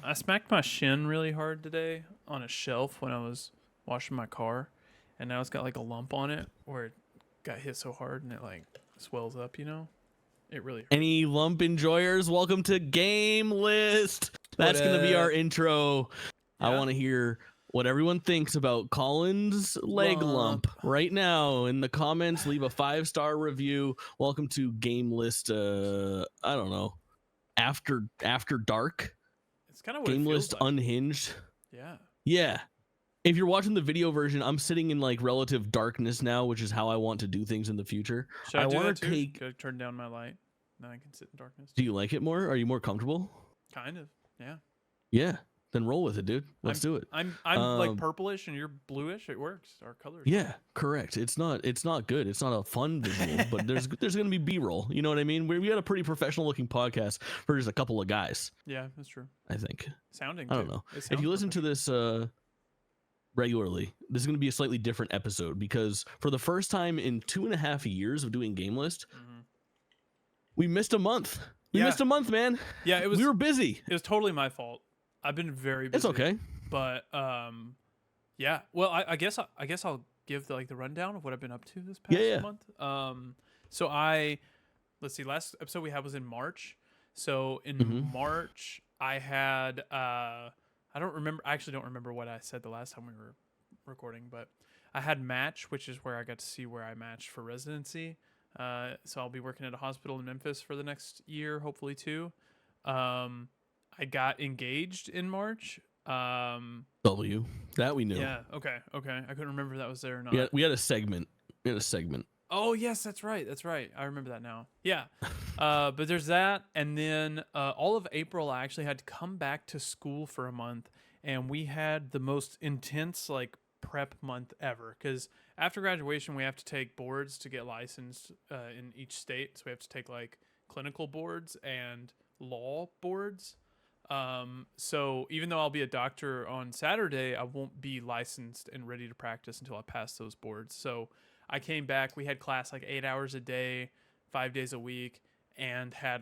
I smacked my shin really hard today on a shelf when I was washing my car, and now it's got like a lump on it where it got hit so hard and it like swells up. It really hurt. Any lump enjoyers, welcome to GameList. That's going to be our intro. Yeah. I want to hear what everyone thinks about Kaulin's leg lump right now in the comments. Leave a 5-star review. Welcome to GameList. I don't know. After dark. It's kind of what GameList like. Unhinged. Yeah. If you're watching the video version, I'm sitting in like relative darkness now, which is how I want to do things in the future. Should I want to take. Could I turn down my light? Then I can sit in darkness. Do you like it more? Are you more comfortable? Kind of. Yeah. Yeah. Then roll with it, dude. Let's do it. I'm like purplish and you're bluish. It works. Our colors. Yeah, correct. It's not good. It's not a fun visual, but there's going to be B-roll. You know what I mean? We had a pretty professional looking podcast for just a couple of guys. Yeah, that's true. I think. Sounding. I don't know. If you listen to this regularly, this is going to be a slightly different episode because for the first time in 2.5 years of doing GameList, we missed a month. We missed a month, man. Yeah, we were busy. It was totally my fault. I've been very busy. It's okay. But yeah. Well, I guess I'll give the rundown of what I've been up to this past month. So let's see. Last episode we had was in March. So in March I had I actually don't remember what I said the last time we were recording, but I had match, which is where I got to see where I matched for residency. So I'll be working at a hospital in Memphis for the next year, hopefully too. I got engaged in March. That we knew. Yeah. Okay. I couldn't remember if that was there or not. Yeah, we had a segment. Oh yes, that's right. I remember that now. Yeah. But there's that, and then all of April I actually had to come back to school for a month, and we had the most intense prep month ever. Because after graduation we have to take boards to get licensed in each state. So we have to take clinical boards and law boards. So even though I'll be a doctor on Saturday, I won't be licensed and ready to practice until I pass those boards. So I came back, we had class 8 hours a day, 5 days a week, and had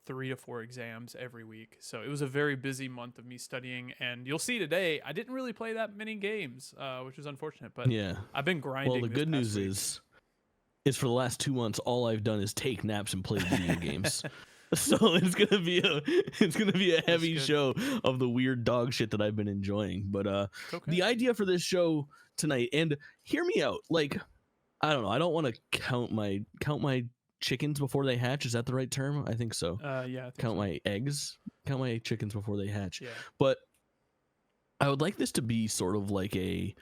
3 to 4 exams every week. So it was a very busy month of me studying, and you'll see today, I didn't really play that many games, which was unfortunate, but yeah, I've been grinding. Well, the good news is for the last 2 months, all I've done is take naps and play video games. So it's gonna be a heavy show of the weird dog shit that I've been enjoying. But the idea for this show tonight, and hear me out, I don't know, I don't want to count my chickens before they hatch. Is that the right term? I think so. Yeah. Count my eggs, count my chickens before they hatch. Yeah. But I would like this to be sort of like a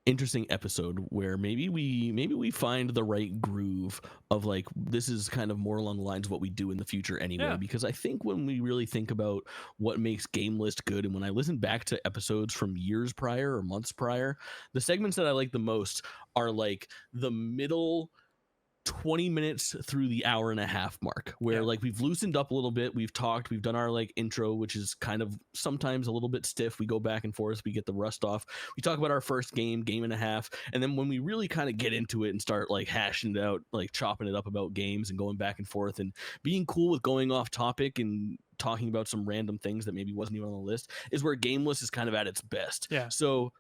interesting episode where maybe we find the right groove of this is kind of more along the lines of what we do in the future anyway, because I think when we really think about what makes GameList good, and when I listen back to episodes from years prior or months prior, the segments that I like the most are the middle 20 minutes through the hour and a half mark, where we've loosened up a little bit, we've talked, we've done our intro, which is kind of sometimes a little bit stiff, we go back and forth, we get the rust off, we talk about our first game and a half, and then when we really kind of get into it and start hashing it out, chopping it up about games and going back and forth and being cool with going off topic and talking about some random things that maybe wasn't even on the list, is where GameList is kind of at its best. So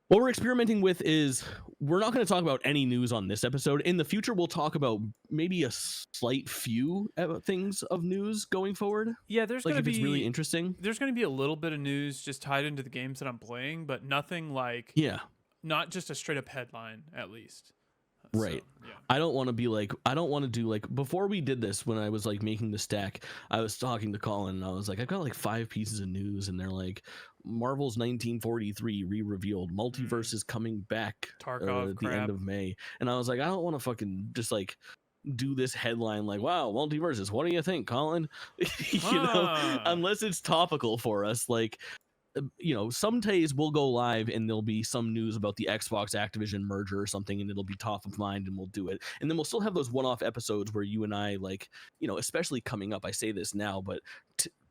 what we're experimenting with is we're not going to talk about any news on this episode. In the future, we'll talk about maybe a slight few things of news going forward. Yeah, there's going to be... it's really interesting. There's going to be a little bit of news just tied into the games that I'm playing, but nothing not just a straight up headline, at least. Right. So, yeah. I don't want to do before we did this, when I was making the stack, I was talking to Kaulin and I was I've got 5 pieces of news, and they're Marvel's 1943 re-revealed, multiverse is coming back at the end of May, and I was I don't want to fucking just do this headline wow, multiverses, what do you think, Kaulin? Know, unless it's topical for us, some days we'll go live and there'll be some news about the Xbox Activision merger or something, and it'll be top of mind and we'll do it. And then we'll still have those one-off episodes where you and I especially coming up, I say this now, but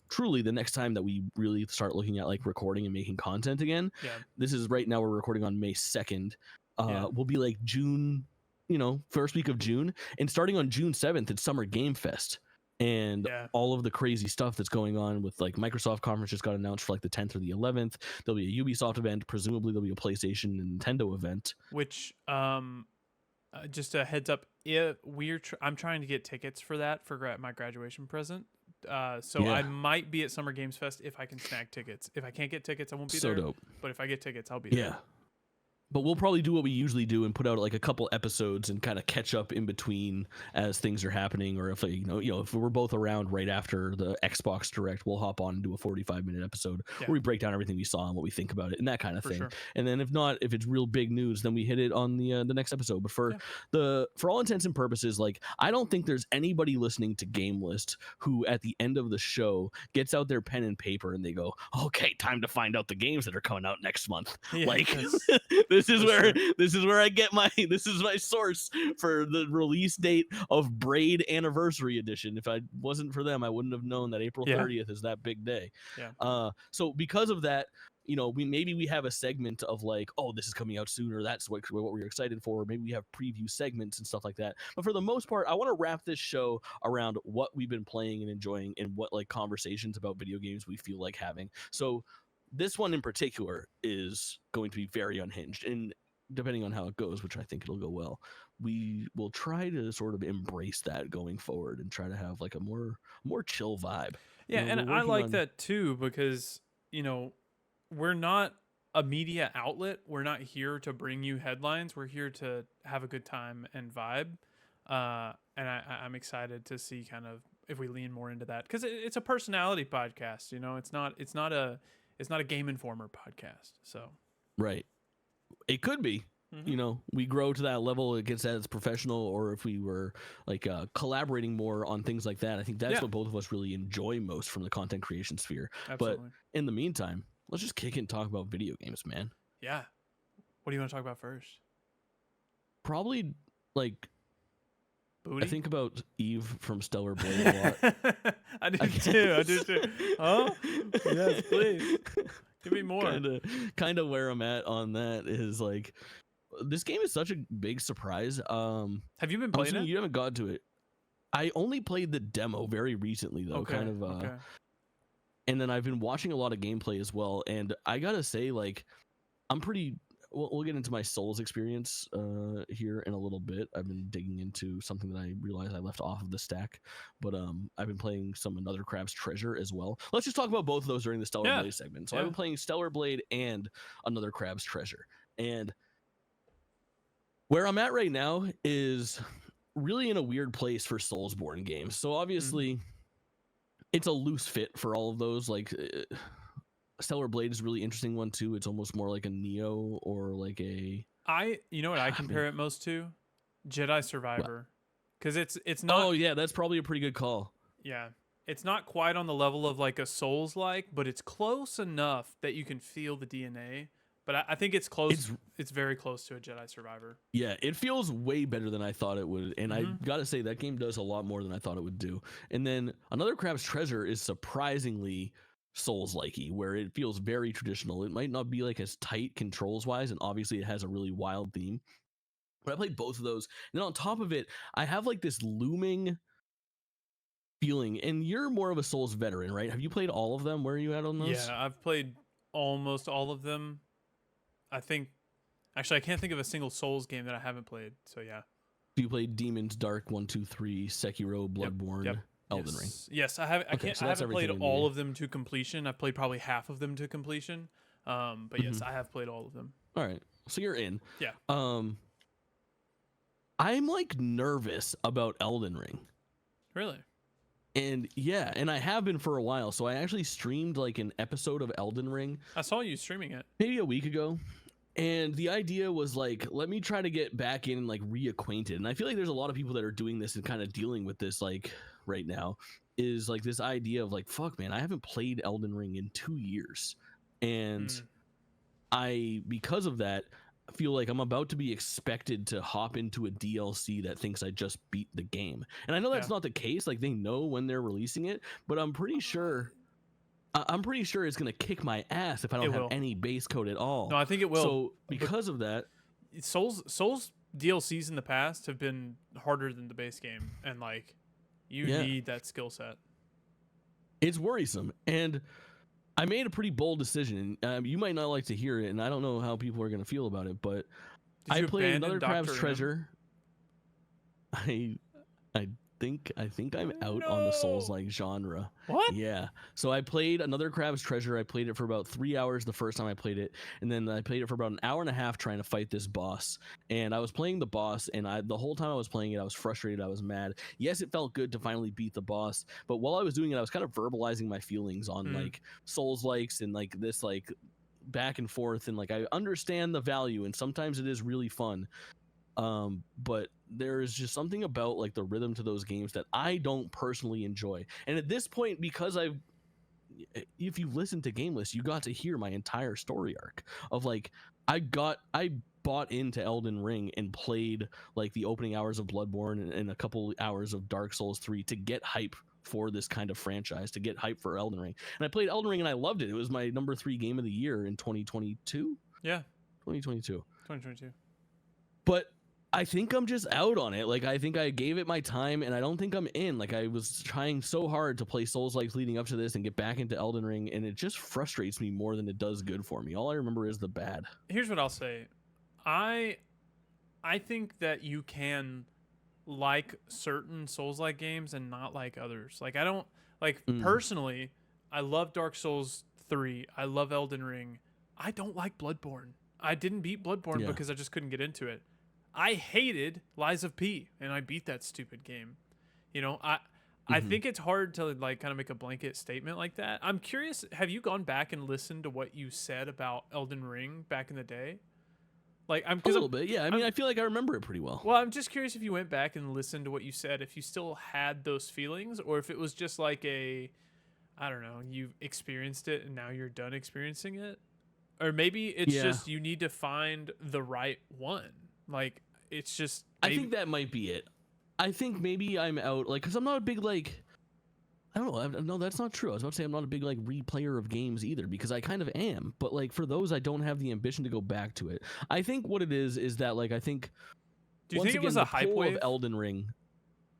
truly the next time that we really start looking at recording and making content again, this is right now, we're recording on May 2nd. We'll be June, first week of June, and starting on June 7th, it's Summer Game Fest. and Yeah. all of the crazy stuff that's going on with like Microsoft conference just got announced for like the 10th or the 11th. There'll be a Ubisoft event. Presumably there'll be a PlayStation and Nintendo event. Which just a heads up, I'm trying to get tickets for that for my graduation present. So Yeah. I might be at Summer Games Fest if I can snag tickets. If I can't get tickets, I won't be So there. dope. But if I get tickets, I'll be Yeah. there. But we'll probably do what we usually do and put out like a couple episodes and kind of catch up in between as things are happening, or if if we're both around right after the Xbox Direct, we'll hop on and do a 45-minute episode where we break down everything we saw and what we think about it and that kind of thing. Sure. And then if not, if it's real big news, then we hit it on the next episode. But for all intents and purposes, like I don't think there's anybody listening to GameList who at the end of the show gets out their pen and paper and they go, "Okay, time to find out the games that are coming out next month." Yeah, like this is where I get my source for the release date of Braid Anniversary Edition. If I wasn't for them, I wouldn't have known that April 30th is that big day. Yeah. So because of that, we have a segment of like, oh, this is coming out sooner. That's what we're excited for. Maybe we have preview segments and stuff like that. But for the most part, I want to wrap this show around what we've been playing and enjoying and what like conversations about video games we feel like having. So this one in particular is going to be very unhinged, and depending on how it goes, which I think it'll go well, we will try to sort of embrace that going forward and try to have like a more chill vibe. Yeah, and I like that too because, we're not a media outlet. We're not here to bring you headlines. We're here to have a good time and vibe. And I'm excited to see kind of if we lean more into that because it's a personality podcast. It's not a Game Informer podcast. So right, it could be. We grow to that level, it gets as professional, or if we were like collaborating more on things like that, I think that's what both of us really enjoy most from the content creation sphere. Absolutely. But in the meantime, let's just kick it and talk about video games, man. Yeah. What do you want to talk about first? Probably like Booty? I think about Eve from Stellar Blade a lot. I do too. Huh? Yes, please. Give me more. Kind of where I'm at on that is like this game is such a big surprise. Have you been playing it? You haven't got to it. I only played the demo very recently though, and then I've been watching a lot of gameplay as well, and I gotta say, like, I'm pretty. We'll get into my Souls experience here in a little bit. I've been digging into something that I realized I left off of the stack, but I've been playing some Another Crab's Treasure as well. Let's just talk about both of those during the Stellar Blade segment. So I've been playing Stellar Blade and Another Crab's Treasure, and where I'm at right now is really in a weird place for Soulsborne games. So obviously, it's a loose fit for all of those. Like Stellar Blade is a really interesting one too. It's almost more like a Neo or like a. You know what I compare it most to? Jedi Survivor, because it's not. Oh yeah, that's probably a pretty good call. Yeah, it's not quite on the level of like a Souls-like, but it's close enough that you can feel the DNA. But I think it's close. It's very close to a Jedi Survivor. Yeah, it feels way better than I thought it would. And I got to say, that game does a lot more than I thought it would do. And then Another Crab's Treasure is surprisingly Souls-likey, where it feels very traditional. It might not be like as tight controls-wise, and obviously it has a really wild theme. But I played both of those. And then on top of it, I have like this looming feeling. And you're more of a Souls veteran, right? Have you played all of them? Where are you at on those? Yeah, I've played almost all of them. I can't think of a single Souls game that I haven't played. So yeah. You played Demons, Dark 1, 2, 3, Sekiro, Bloodborne, Elden Ring. Yes, I have. I haven't played all of them to completion. I've played probably half of them to completion. But yes, I have played all of them. All right, so you're in. Yeah. I'm like nervous about Elden Ring. Really? And yeah, and I have been for a while. So I actually streamed like an episode of Elden Ring. I saw you streaming it maybe a week ago. And the idea was like, let me try to get back in and like reacquainted. And I feel like there's a lot of people that are doing this and kind of dealing with this like right now, is like this idea of like, fuck man, I haven't played Elden Ring in 2 years. And because of that, I feel like I'm about to be expected to hop into a DLC that thinks I just beat the game. And I know that's not the case. Like they know when they're releasing it, but I'm pretty sure it's going to kick my ass if I don't have any base code at all. No, I think it will. So because of that, Souls DLCs in the past have been harder than the base game, and like You Yeah, need that skill set. it's worrisome. And I made a pretty bold decision. You might not like to hear it, and I don't know how people are going to feel about it, but Did I you played abandon another Crab's Dr. M? Treasure. I I think I'm out on the No. Souls-like genre. What? Yeah. So I played another Crab's Treasure. I played it for about 3 hours the first time I played it, and then I played it for about an hour and a half trying to fight this boss. And I was playing the boss, and the whole time I was playing it, I was frustrated. I was mad. Yes, it felt good to finally beat the boss, but while I was doing it, I was kind of verbalizing my feelings on Mm. like Souls likes and like this like back and forth, and like I understand the value, and sometimes it is really fun. But there is just something about like the rhythm to those games that I don't personally enjoy. And at this point, because if you listen to GameList, you got to hear my entire story arc of like I bought into Elden Ring and played like the opening hours of Bloodborne and a couple hours of Dark Souls 3 to get hype for this kind of franchise, to get hype for Elden Ring. And I played Elden Ring and I loved it. It was my number 3 game of the year in 2022. Yeah. 2022. 2022. But I think I'm just out on it. Like, I think I gave it my time, and I don't think I'm in. Like, I was trying so hard to play Souls-like leading up to this and get back into Elden Ring, and it just frustrates me more than it does good for me. All I remember is the bad. Here's what I'll say. I think that you can like certain Souls-like games and not like others. Like I don't like personally, I love Dark Souls 3. I love Elden Ring. I don't like Bloodborne. I didn't beat Bloodborne Yeah. because I just couldn't get into it. I hated Lies of P and I beat that stupid game. You know, I think it's hard to like kind of make a blanket statement like that. I'm curious, have you gone back and listened to what you said about Elden Ring back in the day? Like A little bit, yeah. I mean, I feel like I remember it pretty well. Well, I'm just curious if you went back and listened to what you said, if you still had those feelings, or if it was just like I don't know, you've experienced it and now you're done experiencing it. Or maybe it's just you need to find the right one. Like, it's just. I think that might be it. I think maybe I'm out, like, because I'm not a big, like, I don't know. No, that's not true. I was about to say I'm not a big like replayer of games either, because I kind of am. But like for those, I don't have the ambition to go back to it. I think what it is that like I think. Do you think it was a hype wave of Elden Ring?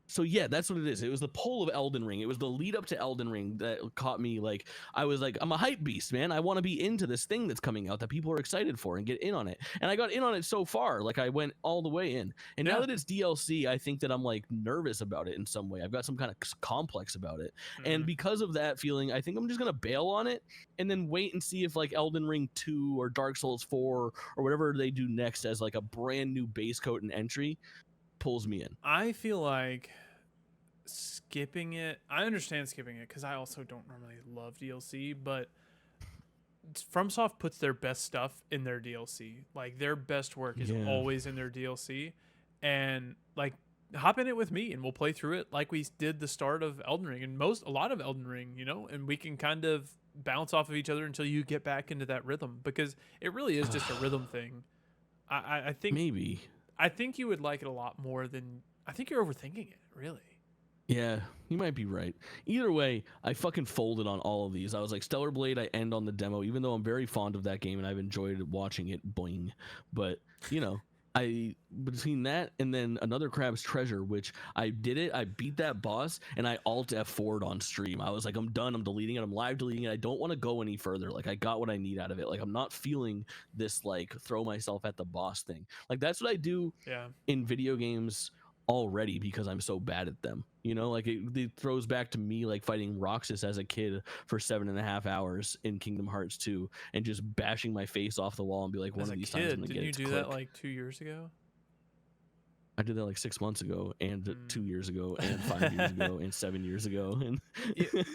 So yeah, that's what it is. It was the pull of Elden Ring. It was the lead up to Elden Ring that caught me. Like I was like, I'm a hype beast, man. I want to be into this thing that's coming out that people are excited for and get in on it. And I got in on it so far. Like I went all the way in. And now that it's DLC, I think that I'm like nervous about it in some way. I've got some kind of complex about it. And because of that feeling, I think I'm just gonna bail on it and then wait and see if like Elden Ring 2 or Dark Souls 4 or whatever they do next as like a brand new base coat and entry pulls me in. I feel like skipping it. I understand skipping it because I also don't normally love DLC, but FromSoft puts their best stuff in their DLC. Like their best work is always in their DLC, and like hop in it with me and we'll play through it like we did the start of Elden Ring and a lot of Elden Ring, you know, and we can kind of bounce off of each other until you get back into that rhythm, because it really is just a rhythm thing. I think maybe. I think you would like it a lot more than. I think you're overthinking it, really. Yeah, you might be right. Either way, I fucking folded on all of these. I was like, Stellar Blade, I end on the demo, even though I'm very fond of that game and I've enjoyed watching it boing. But, you know, between that and then another Crab's Treasure, which I did it, I beat that boss, and I alt F4'd on stream. I was like, I'm done, I'm deleting it, I'm live deleting it, I don't want to go any further. Like, I got what I need out of it. Like, I'm not feeling this, like, throw myself at the boss thing. Like, that's what I do in video games already because I'm so bad at them. You know, like it throws back to me like fighting Roxas as a kid for 7.5 hours in Kingdom Hearts 2 and just bashing my face off the wall and be like, one of these times I'm gonna get it to click. Didn't you do that like 2 years ago? I did that like 6 months ago and 2 years ago and 5 years ago and 7 years ago. And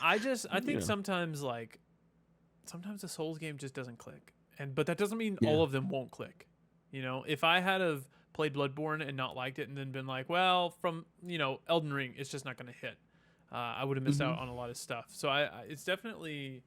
I think sometimes a Souls game just doesn't click, but that doesn't mean all of them won't click. You know, if I had have played Bloodborne and not liked it and then been like, well, from, you know, Elden Ring, it's just not going to hit. I would have missed out on a lot of stuff. So it's definitely,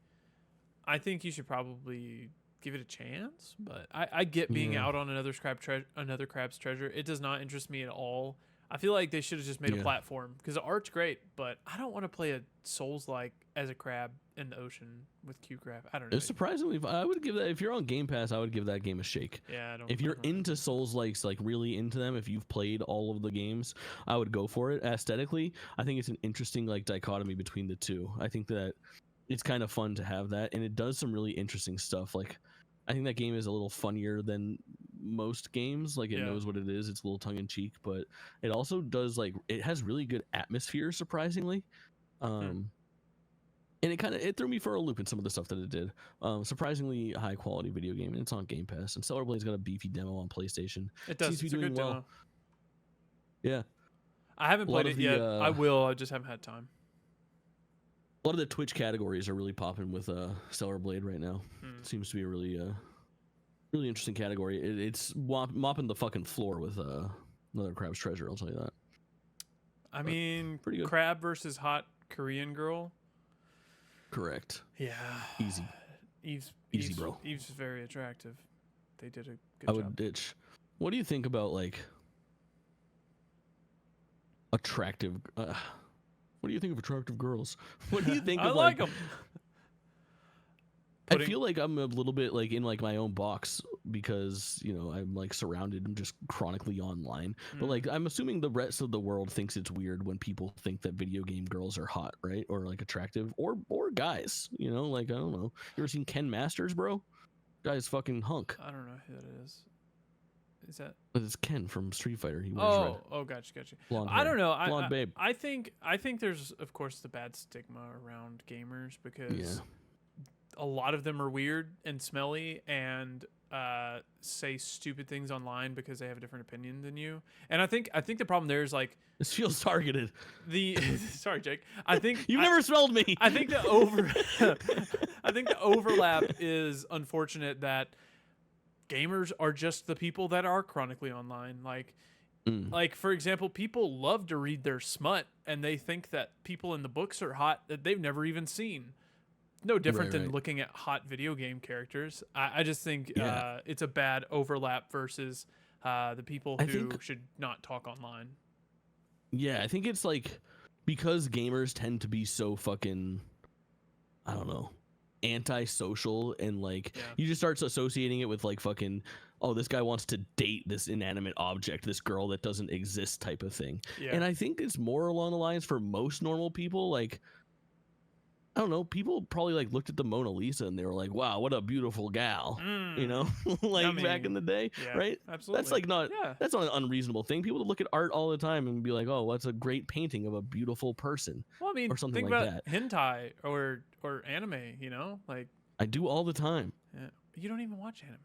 I think you should probably give it a chance, but I get being out on another Crab's Treasure. It does not interest me at all. I feel like they should have just made a Yeah. platform because the art's great, but I don't want to play a Souls-like as a crab in the ocean with Q crab. I don't know. It's surprisingly, I would give that, if you're on Game Pass, I would give that game a shake. Yeah, I don't. If you're into Souls likes, like really into them, if you've played all of the games, I would go for it. Aesthetically, I think it's an interesting like dichotomy between the two. I think that it's kind of fun to have that, and it does some really interesting stuff. Like, I think that game is a little funnier than most games. Like, it knows what it is. It's a little tongue in cheek, but it also does like it has really good atmosphere, surprisingly. And it threw me for a loop in some of the stuff that it did. Surprisingly high quality video game, and it's on Game Pass. And Stellar Blade's got a beefy demo on PlayStation. It does. It's a good demo. Yeah, I haven't played it yet. I will. I just haven't had time. A lot of the Twitch categories are really popping with Stellar Blade right now. Seems to be a really really interesting category. It's mopping the fucking floor with another Crab's Treasure. I'll tell you that. I mean, pretty good. Crab versus hot Korean girl. Correct. Yeah. Easy, bro. Eve's very attractive. They did a good job. I would ditch. What do you think about like attractive? What do you think of attractive girls? What do you think? I of like them. I feel like I'm a little bit like in like my own box because, you know, I'm like surrounded. I'm just chronically online. But like I'm assuming the rest of the world thinks it's weird when people think that video game girls are hot, right? Or like attractive or guys, you know, like I don't know. You ever seen Ken Masters, bro? Guy's fucking hunk. I don't know who that is. Is that? It's Ken from Street Fighter. He wears red. Oh, gotcha. Blonde I don't know. Blonde babe. I think there's of course the bad stigma around gamers because a lot of them are weird and smelly and say stupid things online because they have a different opinion than you. And I think the problem there is like this feels targeted. Sorry, Jake. I think you've never smelled me. I think the overlap is unfortunate that gamers are just the people that are chronically online. Like for example, people love to read their smut and they think that people in the books are hot that they've never even seen. No different than looking at hot video game characters. I just think it's a bad overlap versus the people who should not talk online. Yeah, I think it's like because gamers tend to be so fucking, I don't know, antisocial and like you just start associating it with like fucking, oh, this guy wants to date this inanimate object, this girl that doesn't exist type of thing. Yeah. And I think it's more along the lines for most normal people, like, I don't know, people probably like looked at the Mona Lisa and they were like, wow, what a beautiful gal, you know, like back in the day, right? Absolutely. That's like that's not an unreasonable thing. People look at art all the time and be like, oh, that's a great painting of a beautiful person. Well, I mean, or something think like about that. Hentai or anime, you know, like I do all the time. Yeah. You don't even watch anime.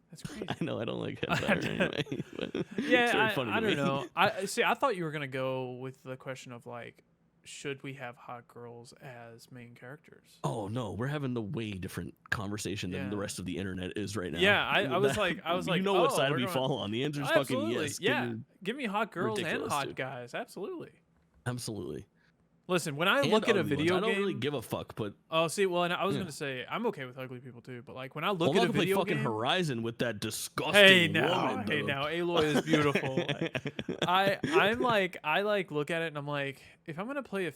That's crazy. I know I don't like hentai or anime. But yeah, it's very funny I to don't me. know. I thought you were gonna go with the question of like, should we have hot girls as main characters? Oh no, we're having the way different conversation than the rest of the internet is right now. Yeah, I was like, you know what side we fall on. The answer is fucking yes. Yeah, give me hot girls and hot guys. Absolutely. Listen, when I look at a video game, I don't really give a fuck. But well, and I was gonna say I'm okay with ugly people too. But like when I look at a video fucking game, Horizon with that disgusting woman. Hey now, Aloy is beautiful. I look at it and I'm like, if I'm gonna play a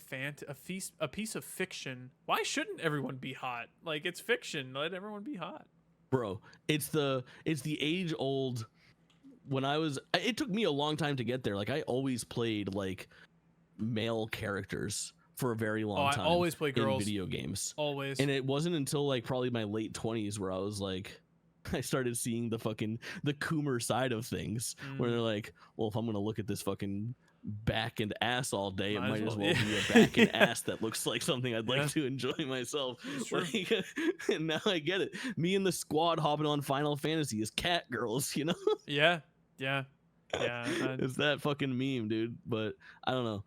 piece of fiction, why shouldn't everyone be hot? Like it's fiction, let everyone be hot. Bro, it's the age old. It took me a long time to get there. Like I always played like male characters for a very long time. I always play girls in video games. Always. And it wasn't until like probably my late 20s where I was like, I started seeing the Coomer side of things where they're like, well, if I'm gonna look at this fucking back and ass all day, it might as well be a back and ass that looks like something I'd like to enjoy myself. Like, and now I get it. Me and the squad hopping on Final Fantasy is cat girls, you know? Yeah. It's that fucking meme, dude. But I don't know.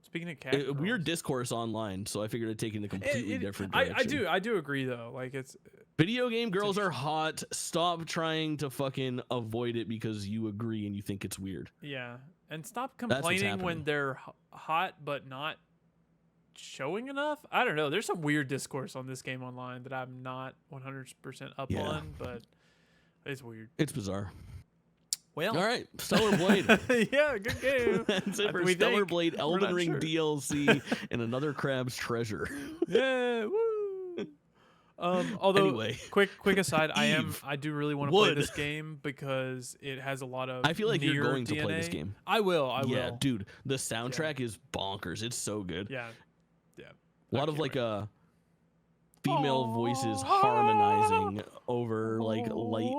Speaking of cat, weird discourse online, so I figured I'd take it in a completely different direction. I do agree though. Like it's video game girls are hot. Stop trying to fucking avoid it because you agree and you think it's weird. Yeah, and stop complaining when they're hot but not showing enough. I don't know. There's some weird discourse on this game online that I'm not 100% up on, but it's weird. It's bizarre. Well, All right, Stellar Blade. yeah, good game. That's it for We Stellar think. Blade, We're Elden not Ring sure. DLC, and another Crab's Treasure. Yeah, woo. Although Anyway, quick aside, Eve, I do really want to play Wood. this game because it has a lot of I feel like you're Nier going to DNA. play this game. I will. Yeah, will. dude, the soundtrack is bonkers. It's so good. Yeah. Yeah. A lot of like female voices harmonizing over like light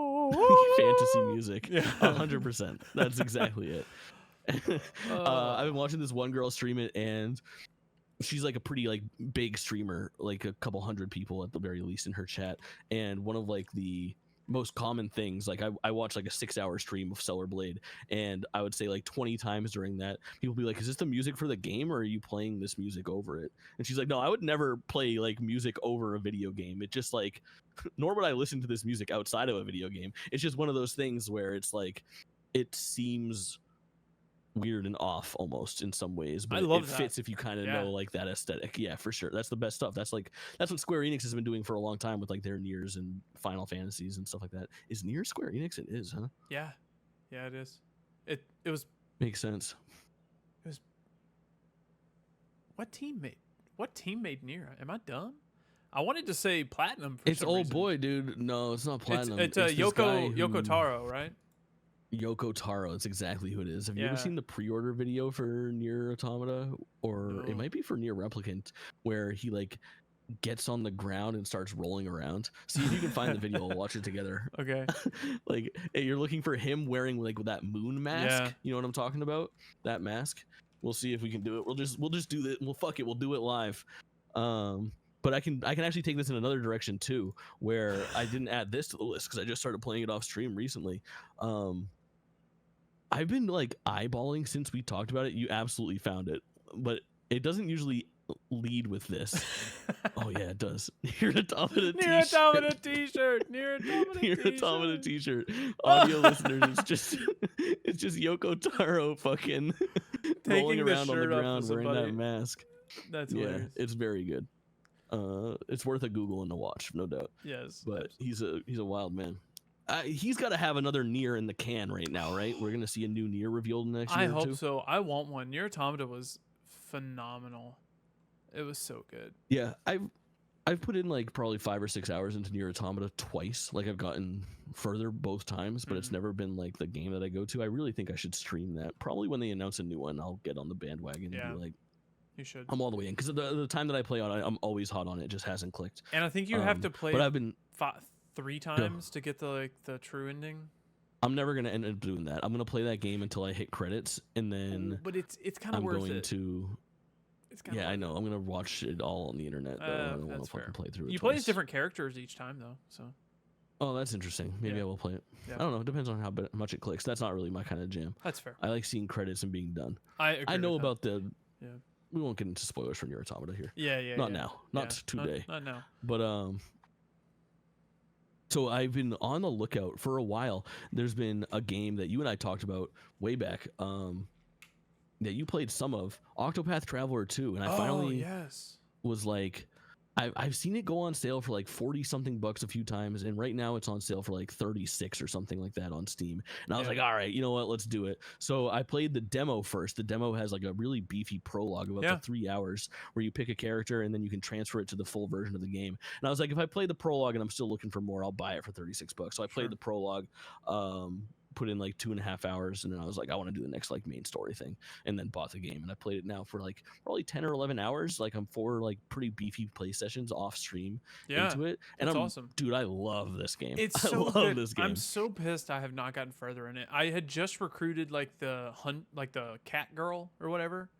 fantasy music. Yeah. 100%. That's exactly it. I've been watching this one girl stream it, and she's like a pretty like big streamer, like a couple hundred people at the very least in her chat. And one of like the most common things, like I watch like a 6-hour stream of Stellar Blade, and I would say like 20 times during that, people be like, is this the music for the game, or are you playing this music over it? And she's like, no, I would never play like music over a video game. It just like, nor would I listen to this music outside of a video game. It's just one of those things where it's like, it seems weird and off almost in some ways, but I love it that. fits if you kind of know like that aesthetic. Yeah, for sure. That's the best stuff. That's what Square Enix has been doing for a long time with like their Niers and Final Fantasies and stuff like that. Is Nier Square Enix? It is, huh? Yeah. Yeah, it is. It was Makes sense. what team made Nier? Am I dumb? I wanted to say Platinum for It's some old reason. boy, dude. No, it's not Platinum. It's this guy Yoko Taro, right? Yoko Taro. It's exactly who it is. Have you ever Yeah. seen the pre-order video for Nier Automata, or No. it might be for Nier Replicant, where he like gets on the ground and starts rolling around? See if you can find the video. We'll watch it together. Okay. Like, hey, you're looking for him wearing like that moon mask. Yeah. You know what I'm talking about? That mask. We'll see if we can do it. We'll just do it. Well, fuck it. We'll do it live. But I can actually take this in another direction too, where I didn't add this to the list because I just started playing it off stream recently. I've been like eyeballing since we talked about it. You absolutely found it, but it doesn't usually lead with this. Oh yeah, it does. Nier Automata Nier t-shirt. Automata t-shirt. Nier Automata Nier t-shirt. Automata t-shirt. Audio listeners, it's just Yoko Taro fucking rolling Taking the around on the shirt off ground of wearing that somebody. mask. That's Yeah, hilarious. it's very good. It's worth a Google and a watch, no doubt. Yes. But he's a wild man. He's got to have another Nier in the can right now, right? We're gonna see a new Nier revealed next year. I hope too. so. I want one. Nier Automata was phenomenal. It was so good. Yeah, I've put in like probably 5 or 6 hours into Nier Automata twice. Like I've gotten further both times, but it's never been like the game that I go to. I really think I should stream that. Probably when they announce a new one, I'll get on the bandwagon Yeah. and be like, You should. I'm all the way in, because the time that I play on it, I'm always hot on it. It just hasn't clicked. And I think you have to play But I've been 3 times to get the true ending. I'm never gonna end up doing that. I'm gonna play that game until I hit credits, and then But it's kind of I'm worth going it. to. It's kinda Yeah, I worth know. it. I'm gonna watch it all on the internet. Though. I don't want That's to fucking fair. play through it. You play as twice. different characters each time though, so. Oh, that's interesting. Maybe Yeah. I will play it. Yeah. I don't know. It depends on how much it clicks. That's not really my kind of jam. That's fair. I like seeing credits and being done. I agree. I know with that. about the. Yeah. We won't get into spoilers for Nier Automata here. Yeah. Not now. Not today. Not now. But so I've been on the lookout for a while. There's been a game that you and I talked about way back, that you played some of, Octopath Traveler 2, and I finally yes. was like, I've seen it go on sale for like 40 something bucks a few times, and right now it's on sale for like 36 or something like that on Steam. And I was like, all right, you know what, let's do it. So I played the demo first. The demo has like a really beefy prologue of up to 3 hours where you pick a character and then you can transfer it to the full version of the game. And I was like, if I play the prologue and I'm still looking for more, I'll buy it for 36 bucks. So I played the prologue, put in like 2.5 hours, and then I was like, I want to do the next like main story thing, and then bought the game. And I played it now for like probably 10 or 11 hours. Like I'm 4 like pretty beefy play sessions off stream into it, and I'm awesome. Dude, I love this game. It's I so love good. this game. I'm so pissed I have not gotten further in it. I had just recruited like the cat girl or whatever,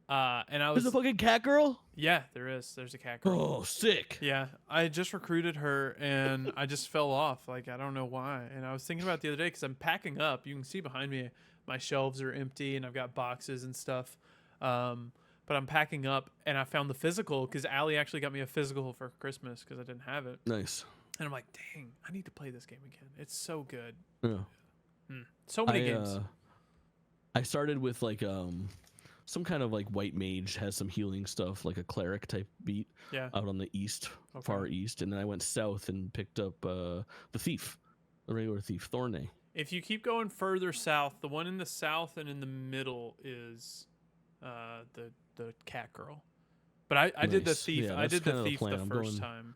and I was There's a fucking cat girl. Yeah, there's a cat girl. Oh, sick. Yeah, I just recruited her and I just fell off. Like, I don't know why. And I was thinking about it the other day because I'm packing up. You can see behind me, my shelves are empty and I've got boxes and stuff. But I'm packing up and I found the physical because Allie actually got me a physical for Christmas because I didn't have it. Nice. And I'm like, dang, I need to play this game again. It's so good. Yeah. So many games. I started with like some kind of like white mage, has some healing stuff, like a cleric type beat out on the east, far east, and then I went south and picked up the thief, the regular thief, Thornay. If you keep going further south, the one in the south and in the middle is the cat girl. But I did the Nice. thief. Yeah, I that's did the kind of the thief plan. the first time.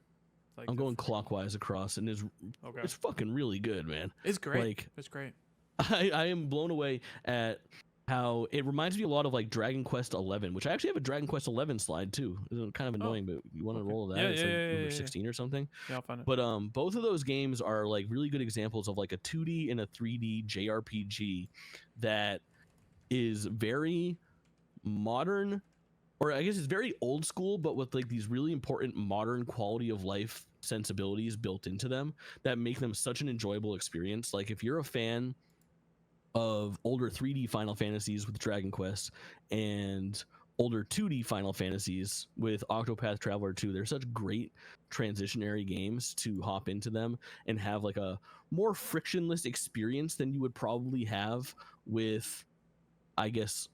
Like I'm the going clockwise across, and Okay. it's fucking really good, man. It's great. Like, It's great. I am blown away at how it reminds me a lot of like Dragon Quest 11, which I actually have a Dragon Quest 11 slide too. It's kind of annoying, but you want to Okay. roll that? Yeah, It's yeah, like yeah, number yeah. 16 or something. Yeah, I'll find it. But both of those games are like really good examples of like a 2D and a 3D JRPG that is very modern, or I guess it's very old school, but with like these really important modern quality of life sensibilities built into them that make them such an enjoyable experience. Like if you're a fan of older 3D Final Fantasies with Dragon Quest and older 2D Final Fantasies with Octopath Traveler 2, they're such great transitionary games to hop into them and have like a more frictionless experience than you would probably have with, I guess,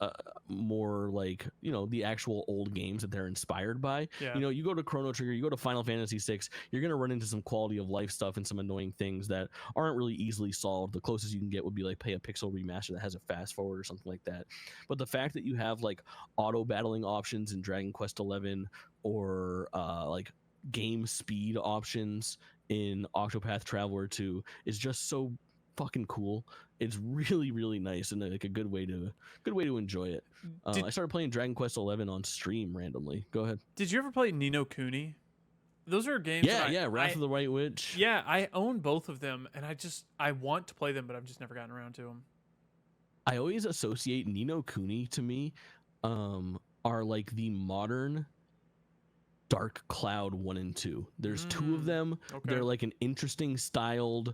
more like, the actual old games that they're inspired by. Yeah. You go to Chrono Trigger, you go to Final Fantasy VI, you're going to run into some quality of life stuff and some annoying things that aren't really easily solved. The closest you can get would be like pay a pixel remaster that has a fast forward or something like that. But the fact that you have like auto battling options in Dragon Quest 11 or like game speed options in Octopath Traveler 2 is just so fucking cool. It's really, really nice and like a good way to enjoy it. I started playing Dragon Quest 11 on stream randomly. Go ahead. Did you ever play Ni no Kuni? Those are games. Yeah, Wrath of the White Witch. Yeah, I own both of them, and I want to play them, but I've just never gotten around to them. I always associate Ni no Kuni to me are like the modern Dark Cloud 1 and 2. There's two of them. Okay. They're like an interesting styled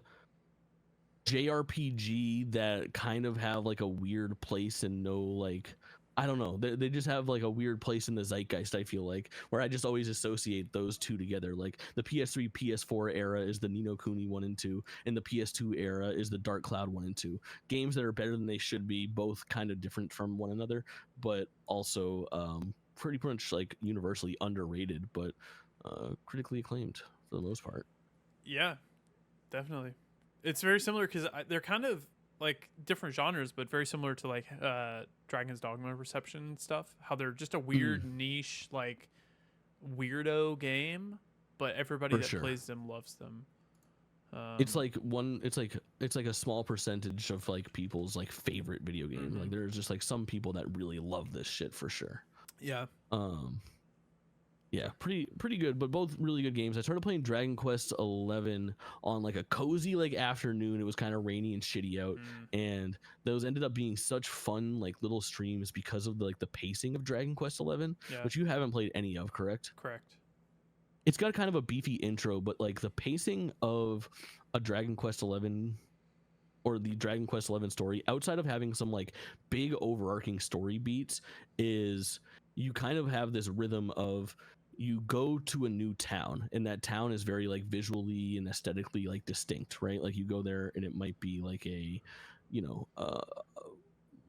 JRPG that kind of have like a weird place and no, like, I don't know, they just have like a weird place in the zeitgeist, I feel like, where I just always associate those two together. Like the PS3 PS4 era is the Ni no Kuni 1 and 2, and the PS2 era is the Dark Cloud 1 and 2. Games that are better than they should be, both kind of different from one another, but also pretty much like universally underrated, but critically acclaimed for the most part. Yeah, definitely. It's very similar because they're kind of like different genres, but very similar to like Dragon's Dogma reception and stuff. How they're just a weird niche, like weirdo game, but everybody that plays them loves them. It's like a small percentage of like people's like favorite video game. Like there's just like some people that really love this shit for sure. Yeah. Yeah, pretty good, but both really good games. I started playing Dragon Quest 11 on like a cozy like afternoon. It was kind of rainy and shitty out, and those ended up being such fun like little streams because of the pacing of Dragon Quest 11, which you haven't played any of, correct? Correct. It's got kind of a beefy intro, but like the pacing of a Dragon Quest 11 or the Dragon Quest 11 story, outside of having some like big overarching story beats, is you kind of have this rhythm of you go to a new town, and that town is very like visually and aesthetically like distinct, right? Like you go there and it might be like a,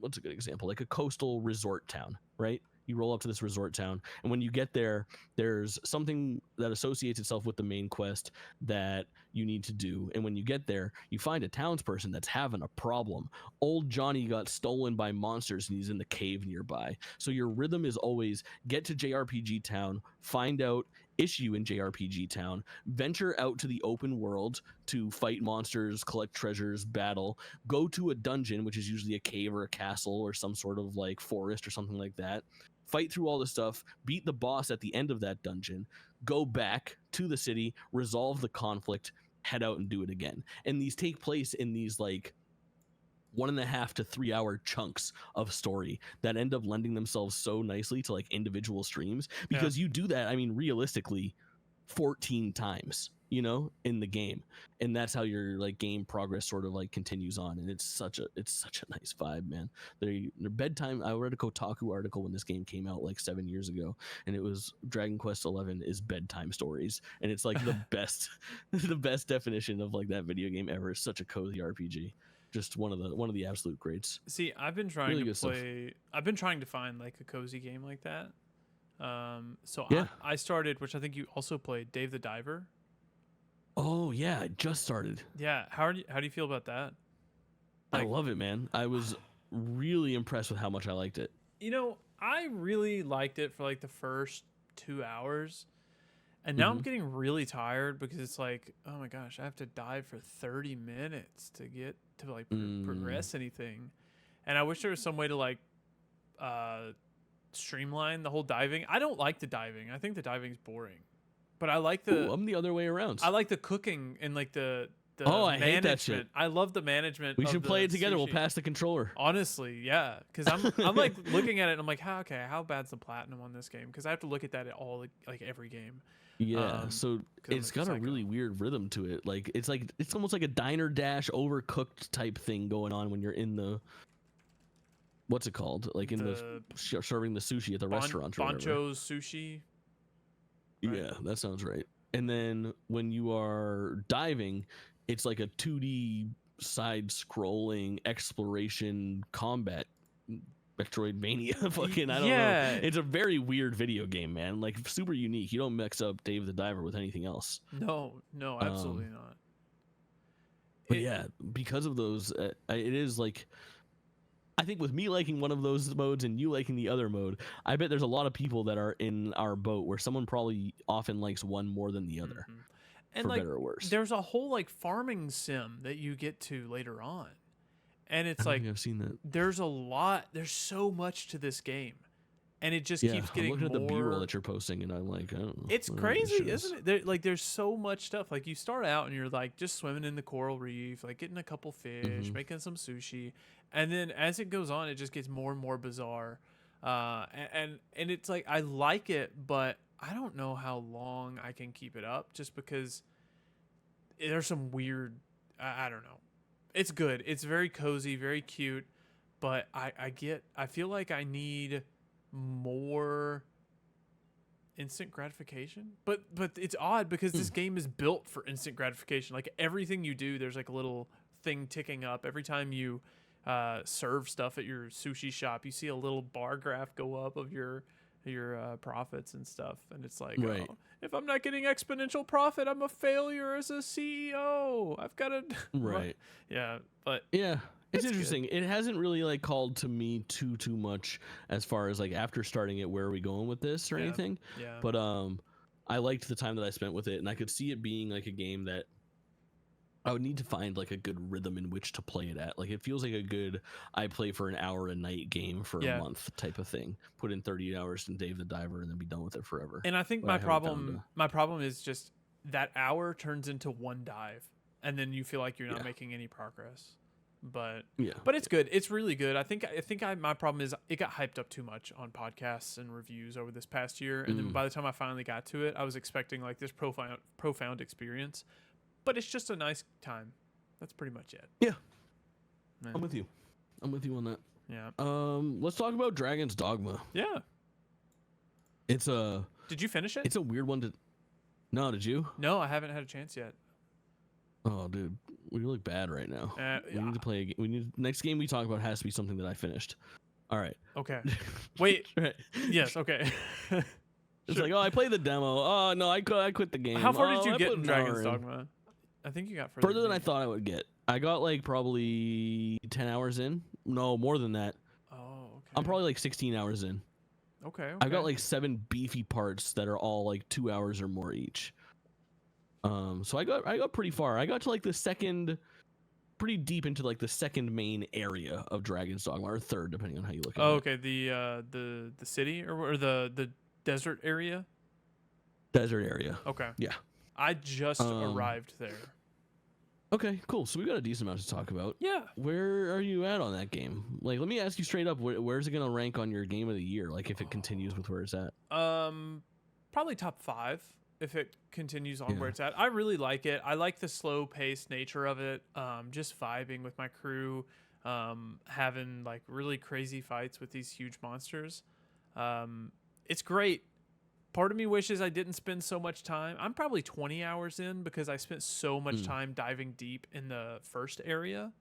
what's a good example? Like a coastal resort town, right? You roll up to this resort town, and when you get there, there's something that associates itself with the main quest that you need to do. And when you get there, you find a townsperson that's having a problem. Old Johnny got stolen by monsters and he's in the cave nearby. So your rhythm is always get to JRPG Town, find out issue in JRPG Town, venture out to the open world to fight monsters, collect treasures, battle, go to a dungeon, which is usually a cave or a castle or some sort of like forest or something like that, fight through all the stuff, beat the boss at the end of that dungeon, go back to the city, resolve the conflict, head out and do it again. And these take place in these like 1.5 to 3 hour chunks of story that end up lending themselves so nicely to like individual streams, because you do that, I mean, realistically 14 times, in the game, and that's how your like game progress sort of like continues on. And it's such a nice vibe, man. Their bedtime, I read a Kotaku article when this game came out like 7 years ago, and it was Dragon Quest 11 is bedtime stories, and it's like the best definition of like that video game ever. It's such a cozy RPG, just one of the absolute greats. See, I've been trying to play. I've been trying to find like a cozy game like that. I started, which I think you also played, Dave the Diver. Oh yeah, I just started. Yeah, how do you feel about that? I Like, love it, man. I was really impressed with how much I liked it. I really liked it for like the first 2 hours. And now I'm Hmm. getting really tired because it's like, oh my gosh, I have to dive for 30 minutes to get to like Mm. progress anything. And I wish there was some way to like uh, streamline the whole diving. I don't like the diving. I think the diving's boring. But Ooh, I'm the other way around. I like the cooking and like Oh, the I hate that shit. management. I love the management We of should play the it together. We'll sushi. pass the controller. Honestly, yeah, because I'm like looking at it and I'm like, how bad's the platinum on this game? Because I have to look at that at all like every game. Yeah, so 'Cause I'm it's a got a psycho. really weird rhythm to it. Like it's almost like a diner dash overcooked type thing going on when you're in the what's it called? Like in the The serving the sushi at the restaurant or whatever. Boncho's sushi. Right? Yeah, that sounds right. And then when you are diving, it's like a 2D side scrolling exploration combat Metroidvania. Fucking, I don't know. Yeah. It's a very weird video game, man. Like super unique. You don't mix up Dave the Diver with anything else. No, absolutely not. But yeah, because of those, it is like I think with me liking one of those modes and you liking the other mode, I bet there's a lot of people that are in our boat where someone probably often likes one more than the other, And for like, better or worse. there's a whole like farming sim that you get to later on, and I it's don't like think I've seen that. there's so much to this game, and it just Yeah, keeps I'm getting looking at the more. B-roll that you're posting, and I'm like, I don't know. It's I don't know what this crazy, shit is. isn't it? There's so much stuff. Like you start out and you're like just swimming in the coral reef, like getting a couple fish, making some sushi, and then as it goes on, it just gets more and more bizarre. And it's like I like it, but I don't know how long I can keep it up, just because there's some weird. I don't know. It's good. It's very cozy, very cute, but I feel like I need more instant gratification. But it's odd because this game is built for instant gratification. Like everything you do, there's like a little thing ticking up every time you serve stuff at your sushi shop. You see a little bar graph go up of your profits and stuff, and it's like, Right. oh, if I'm not getting exponential profit, I'm a failure as a CEO. I've got to Right. yeah, but Yeah. It's It's interesting. It hasn't really like called to me too much as far as like after starting it, where are we going with this or Yeah. anything. yeah, But I liked the time that I spent with it, and I could see it being like a game that I would need to find like a good rhythm in which to play it at. Like it feels like a good I play for an hour a night game for Yeah. a month type of thing. Put in 30 hours in Dave the Diver and then be done with it forever. and I think But I my haven't found problem is just that hour turns into one dive, and then you feel like you're not Yeah. making any progress. But Yeah. it's good. It's really good. I think my problem is it got hyped up too much on podcasts and reviews over this past year, and then by the time I finally got to it, I was expecting like this profound experience, but it's just a nice time. That's pretty much it. Yeah. Man. I'm with you. I'm with you on that. Yeah. Let's talk about Dragon's Dogma. Yeah. It's a Did you finish it? it's a weird one to No, did you? No, I haven't had a chance yet. Oh, dude, we look bad right now. We need to play a game. Next game we talk about has to be something that I finished. All right. Okay. Wait. Right. Yes. Okay. It's like, oh, I played the demo. Oh no, I quit the game. How far Oh, did you I get put in an hour Dragon's Dogma? I think you got Further than I me. thought I would get. I got like probably 10 hours in. No, more than that. Oh, okay. I'm probably like 16 hours in. Okay. I've got like 7 beefy parts that are all like 2 hours or more each. So I got pretty far. I got to like the second, pretty deep into like the second main area of Dragon's Dogma, or third, depending on how you look at Oh, it. okay. The city or the desert area. Desert area. Okay. Yeah. I just arrived there. Okay, cool. So we got a decent amount to talk about. Yeah. Where are you at on that game? Like, let me ask you straight up, where's it gonna rank on your game of the year? Like, if it continues with where it's at. Probably top 5 if it continues on Yeah. where it's at. I really like it. I like the slow paced nature of it. Just vibing with my crew, having like really crazy fights with these huge monsters. It's great. Part of me wishes I didn't spend so much time. I'm probably 20 hours in because I spent so much time diving deep in the first area.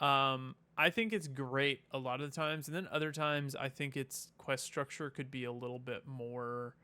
I think it's great a lot of the times, and then other times I think its quest structure could be a little bit more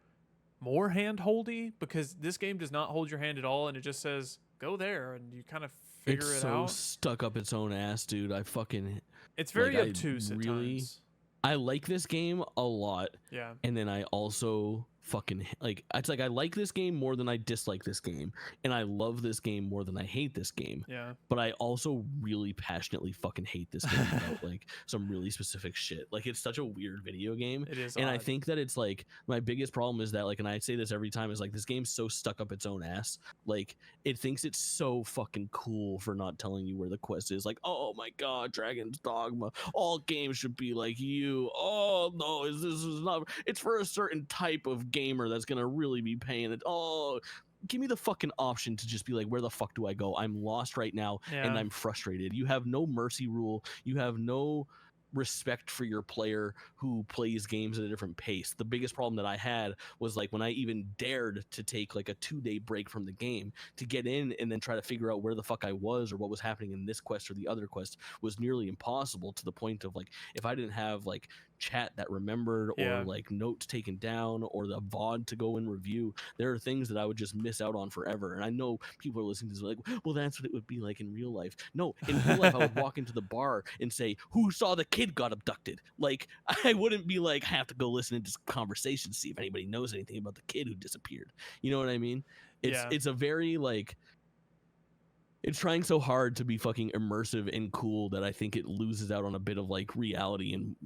hand-holdy, because this game does not hold your hand at all, and it just says go there, and you kind of It's figure it so out. stuck up its own ass, dude. I fucking It's like very obtuse at times. I like this game a lot, Yeah. and then I also fucking like it's like I like this game more than I dislike this game, and I love this game more than I hate this game. Yeah. But I also really passionately fucking hate this game about like some really specific shit. Like it's such a weird video game, It is and I odd. think that it's like my biggest problem is that like, and I say this every time, is like this game's so stuck up its own ass. Like it thinks it's so fucking cool for not telling you where the quest is. Like, oh my god, Dragon's Dogma, all games should be like you. Oh no, this is not, it's for a certain type of gamer that's gonna really be paying it. Oh, give me the fucking option to just be like, where the fuck do I go? I'm lost right now, and Yeah. I'm frustrated. You have no mercy rule. You have no respect for your player who plays games at a different pace. The biggest problem that I had was like when I even dared to take like a 2-day break from the game to get in and then try to figure out where the fuck I was or what was happening in this quest or the other quest was nearly impossible, to the point of like, if I didn't have like chat that remembered or Yeah. like notes taken down or the VOD to go and review, there are things that I would just miss out on forever. And I know people are listening to this like, well, that's what it would be like in real life. No, in real life, I would walk into the bar and say, who saw the kid got abducted? Like, I wouldn't be like, I have to go listen to this conversation to see if anybody knows anything about the kid who disappeared. You know what I mean? It's a very like, it's trying so hard to be fucking immersive and cool that I think it loses out on a bit of like reality, and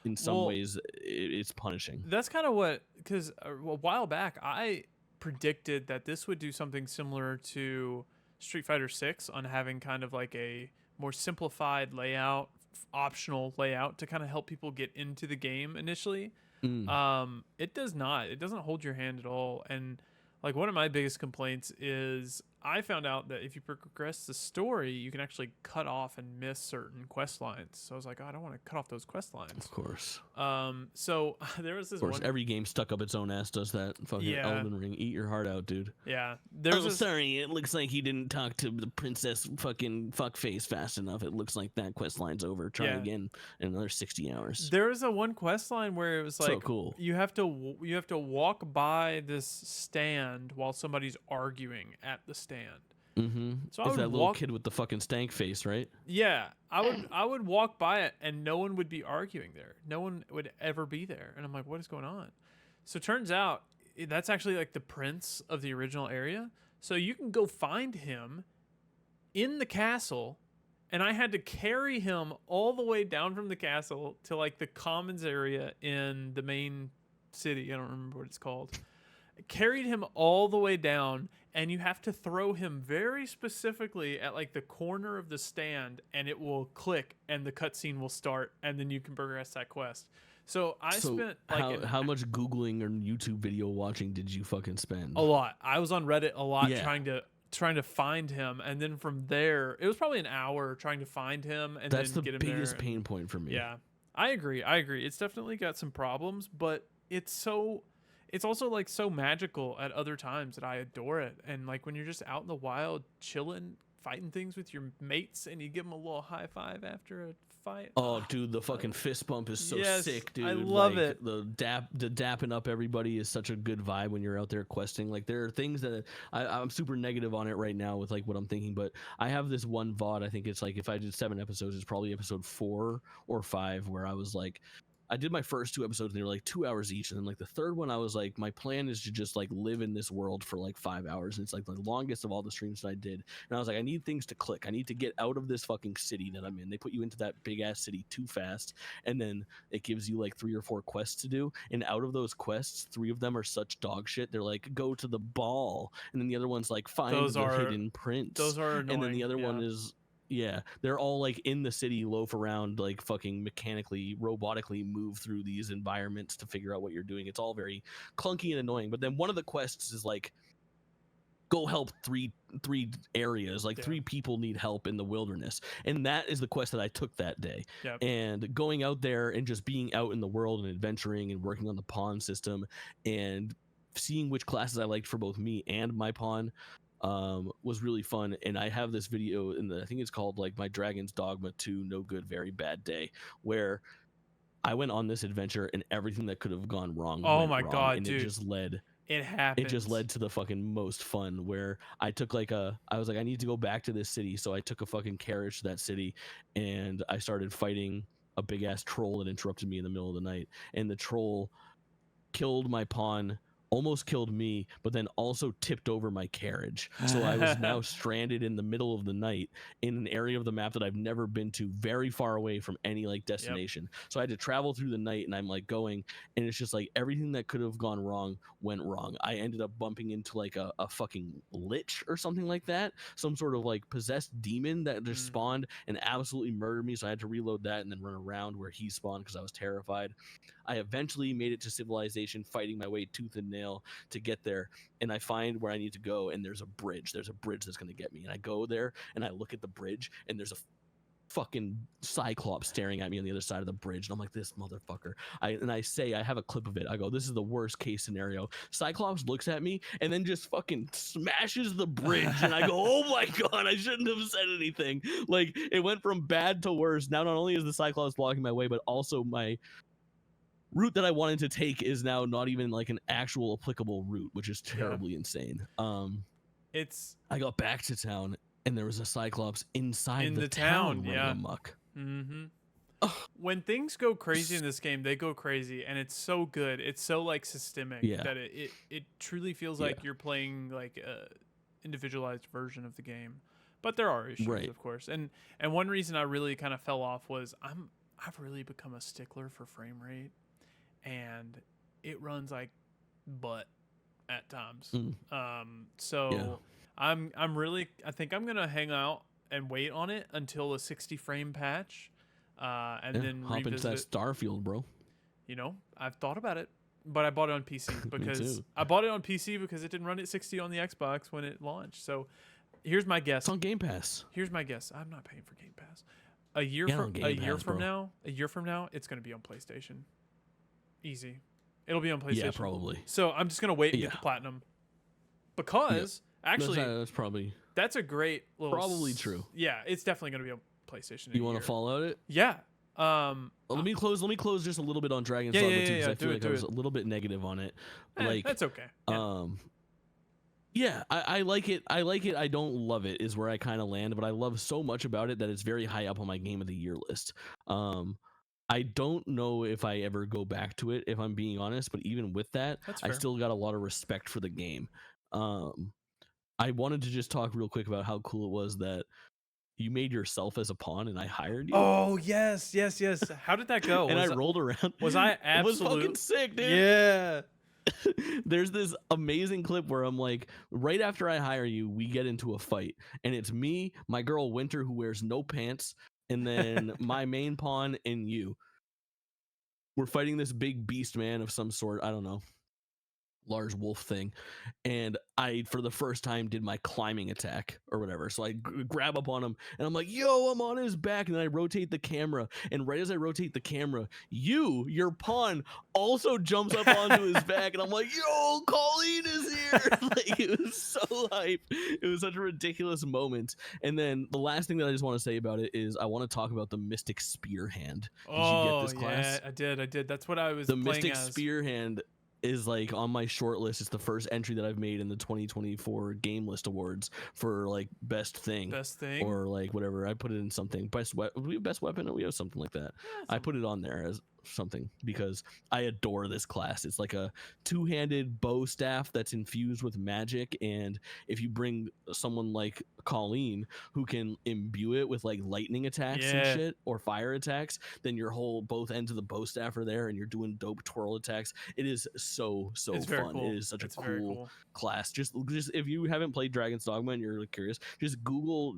in some Well, ways it's punishing. that's kind of what, because a while back I predicted that this would do something similar to Street Fighter 6 on having kind of like a more simplified layout, optional layout to kind of help people get into the game initially. It does not. It doesn't hold your hand at all. And like one of my biggest complaints is I found out that if you progress the story, you can actually cut off and miss certain quest lines. So I was like, oh, I don't want to cut off those quest lines. Of course. So there was this Of course, one. every game stuck up its own ass does that. Fucking Yeah. Elden Ring, eat your heart out, dude. Yeah, there's this. Sorry, it looks like he didn't talk to the princess fucking fuckface fast enough. It looks like that quest line's over. Try Yeah. again in another 60 hours. There was a one quest line where it was like So cool. you have to walk by this stand while somebody's arguing at the stand. Mm-hmm. So I It's would that little walk. kid with the fucking stank face, right? Yeah, I would walk by it and no one would be arguing there. No one would ever be there, and I'm like, what is going on? So it turns out that's actually like the prince of the original area. So you can go find him in the castle, and I had to carry him all the way down from the castle to like the commons area in the main city. I don't remember what it's called. I carried him all the way down, and you have to throw him very specifically at like the corner of the stand, and it will click and the cutscene will start, and then you can progress that quest. So I spent like how much Googling or YouTube video watching did you fucking spend? a lot. I was on Reddit a lot Yeah. trying to find him, and then from there it was probably an hour trying to find him and That's then the get him biggest there. pain point for me. Yeah, I agree. It's definitely got some problems, but it's also like so magical at other times that I adore it. And like when you're just out in the wild chilling, fighting things with your mates, and you give them a little high five after a fight. Oh, dude, the fucking fist bump is so Yes, sick, dude. I love Like, it. The dapping up everybody is such a good vibe when you're out there questing. Like there are things that I'm super negative on it right now with like what I'm thinking, but I have this one VOD. I think it's like if I did 7 episodes, it's probably episode 4 or 5 where I was like, I did my first 2 episodes and they were like 2 hours each, and then like the third one I was like, my plan is to just like live in this world for like 5 hours, and it's like the longest of all the streams that I did. And I was like, I need things to click. I need to get out of this fucking city that I'm in. They put you into that big ass city too fast, and then it gives you like 3 or 4 quests to do, and out of those quests 3 of them are such dog shit. They're like, go to the ball, and then the other one's like, find the hidden prince. Those are annoying. And then the other yeah. one is, yeah, they're all like in the city, loaf around, like fucking mechanically, robotically move through these environments to figure out what you're doing. It's all very clunky and annoying. But then one of the quests is like, go help three areas, like 3 people need help in the wilderness, and that is the quest that I took that day. Yep. And going out there and just being out in the world and adventuring and working on the pawn system and seeing which classes I liked for both me and my pawn was really fun. And I have this video in I think it's called like my Dragon's Dogma 2 No Good Very Bad Day, where I went on this adventure and everything that could have gone wrong Oh went my wrong, God, and dude. it just led It It just happens. led to the fucking most fun where I took like I was like, I need to go back to this city. So I took a fucking carriage to that city and I started fighting a big ass troll that interrupted me in the middle of the night. And the troll killed my pawn, almost killed me, but then also tipped over my carriage. So I was now stranded in the middle of the night in an area of the map that I've never been to, very far away from any like Yep. destination. So I had to travel through the night and I'm like going, and it's just like everything that could have gone wrong went wrong. I ended up bumping into like a fucking lich or something like that, some sort of like possessed demon that just spawned and absolutely murdered me. So I had to reload that and then run around where he spawned because I was terrified. I eventually made it to civilization, fighting my way tooth and nail to get there. And I find where I need to go, and there's a bridge. There's a bridge that's going to get me. And I go there, and I look at the bridge, and there's a fucking cyclops staring at me on the other side of the bridge. And I'm like, this motherfucker. I say, I have a clip of it. I go, this is the worst case scenario. Cyclops looks at me and then just fucking smashes the bridge. And I go, oh my God, I shouldn't have said anything. Like, it went from bad to worse. Now, not only is the cyclops blocking my way, but also my route that I wanted to take is now not even like an actual applicable route, which is terribly insane. It's I got back to town and there was a cyclops inside in the the town town, running yeah. amok. Mm-hmm. Ugh. When things go crazy in this game, they go crazy, and it's so good. It's so like systemic Yeah. that it truly feels like you're playing like a individualized version of the game. But there are issues, Right. of course. And one reason I really kind of fell off was I've really become a stickler for frame rate, and it runs like butt at times. So Yeah. I'm really, I think I'm gonna hang out and wait on it until a 60 frame patch, and then Hop into revisit that it. Starfield, bro. You know, I've thought about it, but I bought it on PC because too. I bought it on PC because it didn't run at 60 on the Xbox when it launched. So here's my guess. It's on Game Pass. Here's my guess. I'm not paying for Game Pass. A year Get on from Game Pass, bro. a year from now, it's gonna be on PlayStation. Easy. It'll be on PlayStation. Yeah, probably. So I'm just gonna wait and Yeah. get the platinum. Because actually that's probably that's a great little probably true. Yeah, it's definitely gonna be on PlayStation. You want to Fallout it? Yeah. Well, let me close just a little bit on Dragon's Dogma too, because I feel like I was a little bit negative on it. Like that's okay. Yeah, I like it. I like it. I don't love it is where I kind of land, but I love so much about it that it's very high up on my game of the year list. I don't know if I ever go back to it, if I'm being honest, but even with that, I still got a lot of respect for the game. I wanted to just talk real quick about how cool it was that you made yourself as a pawn and I hired you. Oh, yes. How did that go? And I rolled around. Was I It was fucking sick, dude. Yeah. There's this amazing clip where I'm like, right after I hire you, we get into a fight. And it's me, my girl Winter, who wears no pants, and then my main pawn and you. We're fighting this big beast man of some sort. I don't know. Large wolf thing, and I for the first time did my climbing attack or whatever, so I grab up on him and I'm like, yo, I'm on his back, and then I rotate the camera, and right as I rotate the camera, your pawn also jumps up onto his back, and I'm like, yo, Kaulin is here. Like, it was so hype. It was such a ridiculous moment. And then the last thing that I just want to say about it is I want to talk about the Mystic Spear Hand. Did you get this class? Yeah, I did. That's what I was the playing Mystic as. Spear Hand is like on my short list. It's the first entry that I've made in the 2024 GameList awards for like best thing or like whatever. I put it in something best weapon, or we have something like that. I put it on there as something because I adore this class. It's like a two-handed bow staff that's infused with magic, and if you bring someone like Kaulin who can imbue it with like lightning attacks and shit or fire attacks, then your whole both ends of the bow staff are there and you're doing dope twirl attacks. It is so fun. Cool. It is such a cool class. Just if you haven't played Dragon's Dogma and you're curious, just Google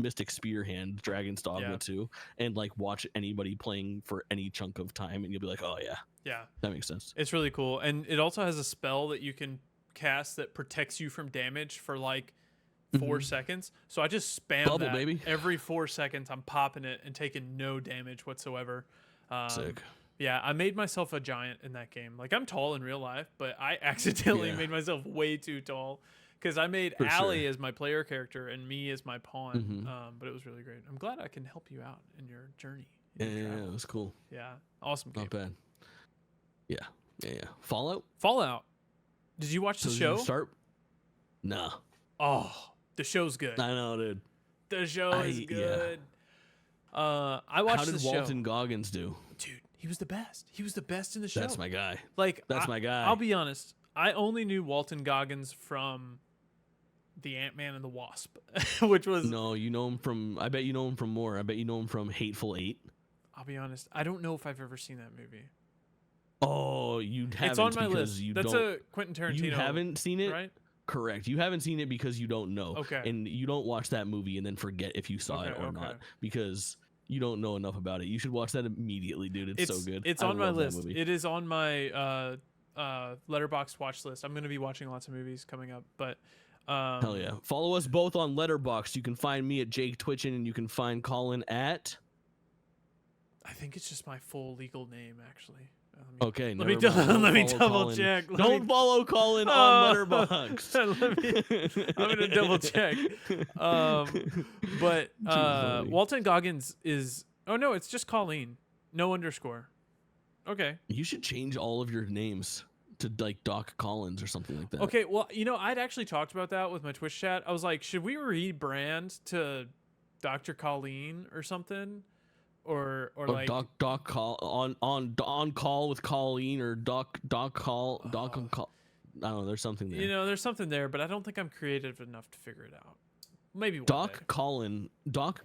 Mystic Spear Hand Dragon's Dogma 2 and like watch anybody playing for any chunk of time, and you'll be like, oh yeah, that makes sense. It's really cool. And it also has a spell that you can cast that protects you from damage for like 4 seconds. So I just spam Bubble, that baby. Every 4 seconds. I'm popping it and taking no damage whatsoever. Sick. Yeah, I made myself a giant in that game. Like, I'm tall in real life, but I accidentally made myself way too tall because I made Allie as my player character and me as my pawn. But it was really great. I'm glad I can help you out in your journey. Yeah, it was cool. Yeah, awesome game. Not bad. Yeah. Fallout. Did you watch the So did show? you start? No. Oh, the show's good. I know, dude. The show is Yeah. good. I watched How did the show. Walton Goggins do? Dude, he was the best. He was the best in the show. That's my guy. Like, That's my guy. I'll be honest. I only knew Walton Goggins from the Ant-Man and the Wasp, which was... No, you know him from... I bet you know him from more. I bet you know him from Hateful Eight. I'll be honest. I don't know if I've ever seen that movie. Oh, you haven't. It's on my because list. You That's don't, a Quentin Tarantino. You haven't seen it? Right? Correct. You haven't seen it because you don't know. Okay. And you don't watch that movie and then forget if you saw it or not because you don't know enough about it. You should watch that immediately, dude. It's so good. It's on my list. It is on my Letterboxd watch list. I'm going to be watching lots of movies coming up, but hell yeah. Follow us both on Letterboxd. You can find me at Jake Twitchin and you can find Kaulin at... I think it's just my full legal name, actually. Okay, let me double Kaulin. check. Don't follow Kaulin on Letterboxd. I'm gonna double check. But Walton Goggins is... Oh no, it's just Colleen. No underscore. Okay. You should change all of your names to like Doc Collins or something like that. Okay, well, I'd actually talked about that with my Twitch chat. I was like, should we rebrand to Dr. Colleen or something? Or like Doc Call on call with Colleen or Doc Call. I don't know. There's something there. There's something there, but I don't think I'm creative enough to figure it out. Maybe one Doc day.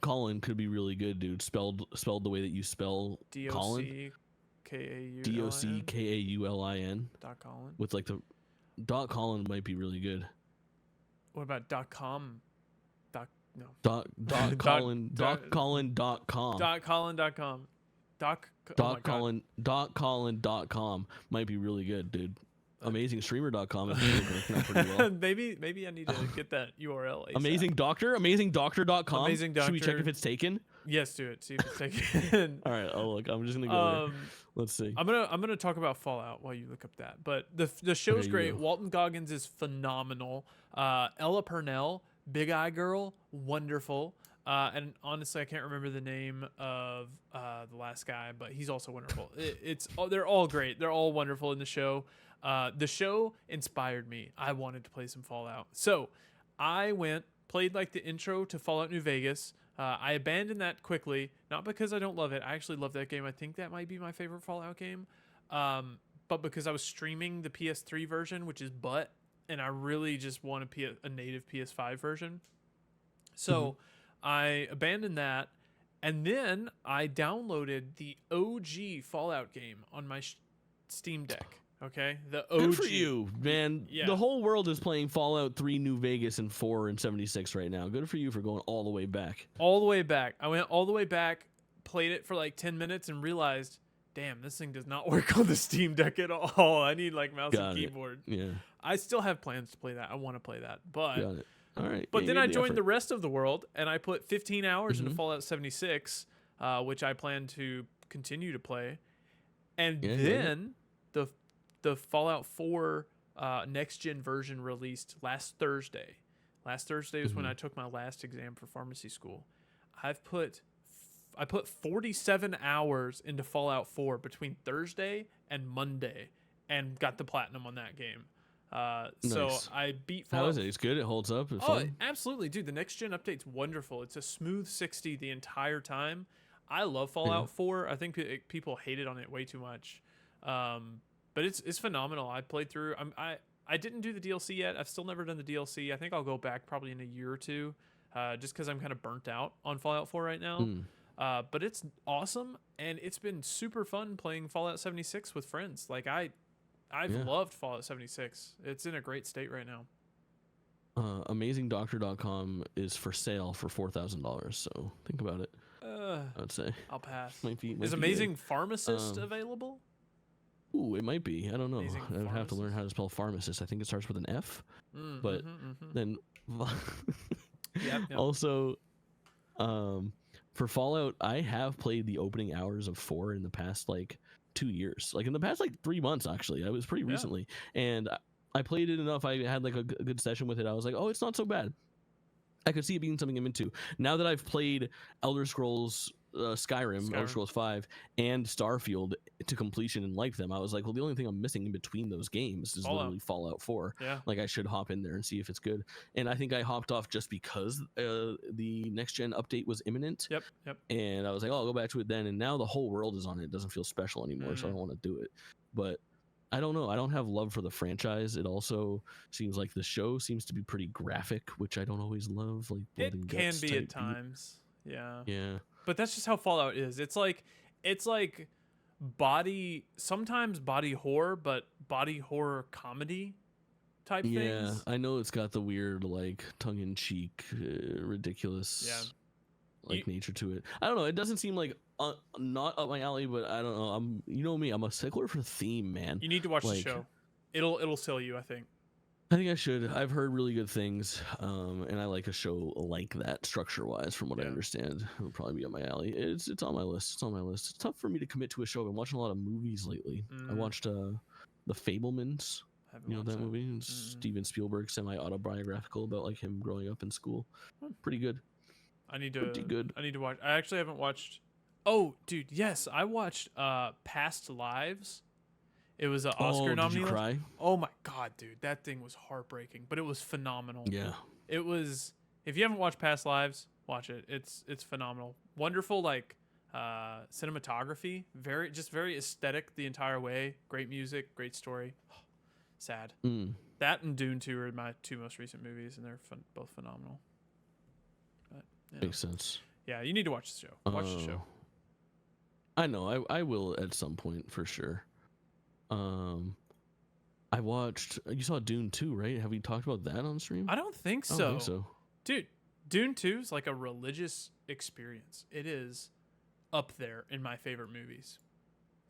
Colin could be really good, dude. Spelled the way that you spell Colin. DOCKAULIN. Doc Colin. With like the Doc Colin might be really good. What about .com? No. DocColin.com. DocColin.com. DocColin.com might be really good, dude. AmazingStreamer.com is working out pretty well. Maybe I need to get that URL. ASAP. AmazingDoctor.com. Amazing Doctor. Should we check if it's taken? Yes, do it. See if it's taken. All right, I'll look. I'm just gonna go there. Let's see. I'm gonna talk about Fallout while you look up that. But the show's great. Walton Goggins is phenomenal. Ella Purnell, Big Eye Girl, wonderful. And honestly, I can't remember the name of the last guy, but he's also wonderful. They're all great. They're all wonderful in the show. The show inspired me. I wanted to play some Fallout, so I played like the intro to Fallout New Vegas. I abandoned that quickly, not because I don't love it. I actually love that game. I think that might be my favorite Fallout game. But because I was streaming the PS3 version, which is butt, and I really just want a native PS5 version. So I abandoned that, and then I downloaded the OG Fallout game on my Steam Deck. Okay, the OG. Good for you, man. Yeah. The whole world is playing Fallout 3 New Vegas and 4 and 76 right now. Good for you for going all the way back. All the way back. I went all the way back, played it for like 10 minutes, and realized, damn, this thing does not work on the Steam Deck at all. I need like mouse and keyboard. Yeah. I still have plans to play that. I want to play that, but Got it. All right. But then I joined the rest of the world, and I put 15 hours into Fallout 76, which I plan to continue to play, and then the Fallout 4 next gen version released last Thursday. Last Thursday was when I took my last exam for pharmacy school. I put 47 hours into Fallout 4 between Thursday and Monday, and got the platinum on that game. So I beat Fallout. How is it? It's good. It holds up. It's fun. Absolutely, dude. The next gen update's wonderful. It's a smooth 60 the entire time. I love Fallout 4. I think people hated on it way too much. But it's phenomenal. I played through. I didn't do the DLC yet. I've still never done the DLC. I think I'll go back probably in a year or two, just because I'm kind of burnt out on Fallout 4 right now. But it's awesome, and it's been super fun playing Fallout 76 with friends. Like I've loved Fallout 76. It's in a great state right now. AmazingDoctor.com is for sale for $4,000. So think about it. I'd say I'll pass. Is Amazing Pharmacist available? Ooh, it might be. I don't know. I would have to learn how to spell pharmacist. I think it starts with an F. But then also, for Fallout, I have played the opening hours of 4 in the past 2 years. Like in the past 3 months, actually. I was pretty recently, and I played it enough. I had a good session with it. I was like, oh, it's not so bad. I could see it being something I'm into. Now that I've played Elder Scrolls Skyrim, Elder Scrolls 5, and Starfield to completion and liked them. I was like, well, the only thing I'm missing in between those games is literally Fallout 4. Yeah. Like, I should hop in there and see if it's good. And I think I hopped off just because the next gen update was imminent. Yep. And I was like, oh, I'll go back to it then. And now the whole world is on it. It doesn't feel special anymore, so I don't want to do it. But I don't know. I don't have love for the franchise. It also seems like the show seems to be pretty graphic, which I don't always love. Like blood and can guts be type at times. Yeah. Yeah. But that's just how Fallout is. It's like sometimes body horror, but body horror comedy type things. Yeah, I know it's got the weird, like, tongue-in-cheek, ridiculous, nature to it. I don't know. It doesn't seem like not up my alley, but I don't know. You know me. I'm a stickler for theme, man. You need to watch the show. It'll sell you, I think. I think I should. I've heard really good things, and I like a show like that structure-wise. From what I understand, it'll probably be on my alley. It's on my list. It's on my list. It's tough for me to commit to a show. I've been watching a lot of movies lately. I watched The Fabelmans. You know that movie? It's Steven Spielberg, semi-autobiographical about like him growing up in school. Pretty good. I need to watch. I actually haven't watched. Oh, dude, yes, I watched Past Lives. It was an Oscar nominee. Did you cry? Oh my god, dude, that thing was heartbreaking, but it was phenomenal. Yeah. It was. If you haven't watched Past Lives, watch it. It's phenomenal. Wonderful, like cinematography. Very aesthetic the entire way. Great music, great story. Sad. That and Dune 2 are my two most recent movies, and they're both phenomenal. But, makes sense. Yeah, you need to watch the show. Watch the show. I know. I will at some point for sure. I watched. You saw Dune 2, right? Have we talked about that on stream? I don't think so. I don't think so. Dude, Dune 2 is like a religious experience. It is up there in my favorite movies.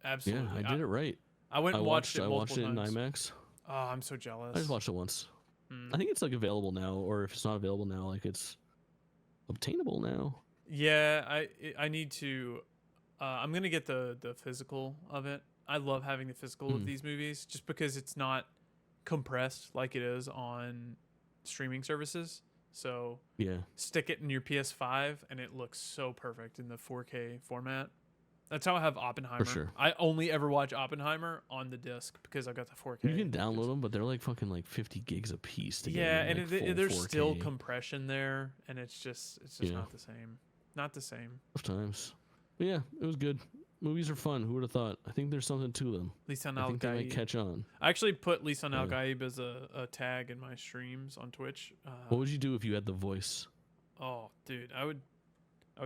Absolutely. Yeah, I did it right. I went and watched it multiple in times. IMAX. Oh, I'm so jealous. I just watched it once. I think it's like available now, or if it's not available now, like it's obtainable now. Yeah, I need to. I'm gonna get the physical of it. I love having the physical of these movies just because it's not compressed like it is on streaming services. So yeah, stick it in your PS5 and it looks so perfect in the 4K format. That's how I have Oppenheimer. For sure. I only ever watch Oppenheimer on the disc because I got the 4K. You can download them, but they're like fucking like 50 gigs a piece. To yeah, get and like there's 4K. still compression there, and it's just not the same. Not the same. Sometimes. But yeah, it was good. Movies are fun. Who would have thought? I think there's something to them. Lisan I think they might Al-Gaib. catch on. I actually put Lisan Al-Gaib as a tag in my streams on Twitch. What would you do if you had the voice? Oh, dude, I would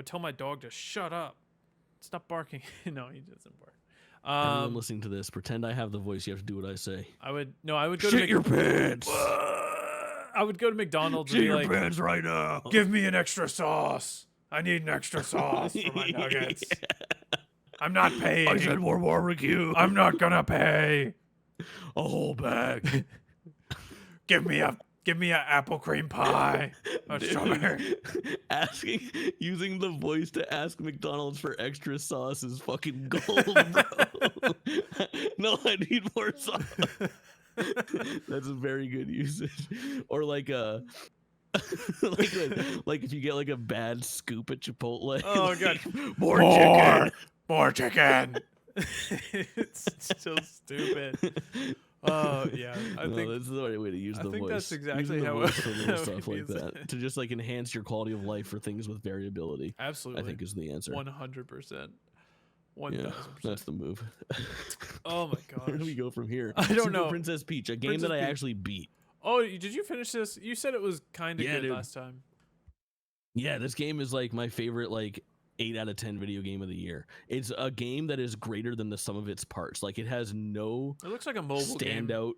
tell my dog to shut up, stop barking. No, he doesn't bark. Everyone listening to this, pretend I have the voice. You have to do what I say. I would go Shit to your pants. I would go to McDonald's Shit and be your like, pants right now. give me an extra sauce. I need an extra sauce for my nuggets. I'm not paying. I said more barbecue. I'm not gonna pay. A whole bag. Give me a apple cream pie. A strawberry. Using the voice to ask McDonald's for extra sauce is fucking gold, bro. No, I need more sauce. That's a very good usage. Or like like if you get like a bad scoop at Chipotle. Oh like, god, more chicken. It's still stupid. Oh yeah, I think that's the right way to use the voice. I think that's exactly Using the how voice for little how stuff we like use that it. to just like enhance your quality of life for things with variability. Absolutely, I think is the answer. 100%. 1000%. Yeah, that's the move. Oh my gosh. Where do we go from here? I don't Super know. Princess Peach, a game Princess that I Peach. actually beat. Oh, did you finish this? You said it was kind of Yeah, good dude. last time. Yeah, this game is like my favorite, like 8 out of 10 video game of the year. It's a game that is greater than the sum of its parts. Like it has no It looks like a mobile game. standout.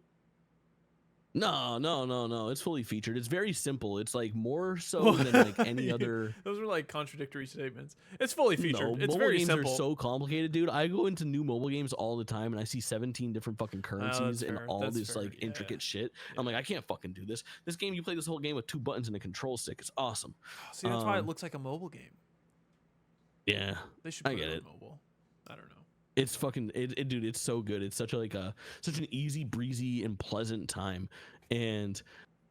No. It's fully featured. It's very simple. It's like more so than like any other. Those were like contradictory statements. It's fully featured. No, It's mobile very games simple. are so complicated, dude. I go into new mobile games all the time and I see 17 different fucking currencies and fair. all That's this fair. like Yeah. intricate shit. I'm like, I can't fucking do this. This game, you play this whole game with 2 buttons and a control stick. It's awesome. See, that's why it looks like a mobile game. Yeah, They should put I get it it. on mobile. I don't know. it's fucking dude. It's so good. It's such a such an easy breezy and pleasant time, and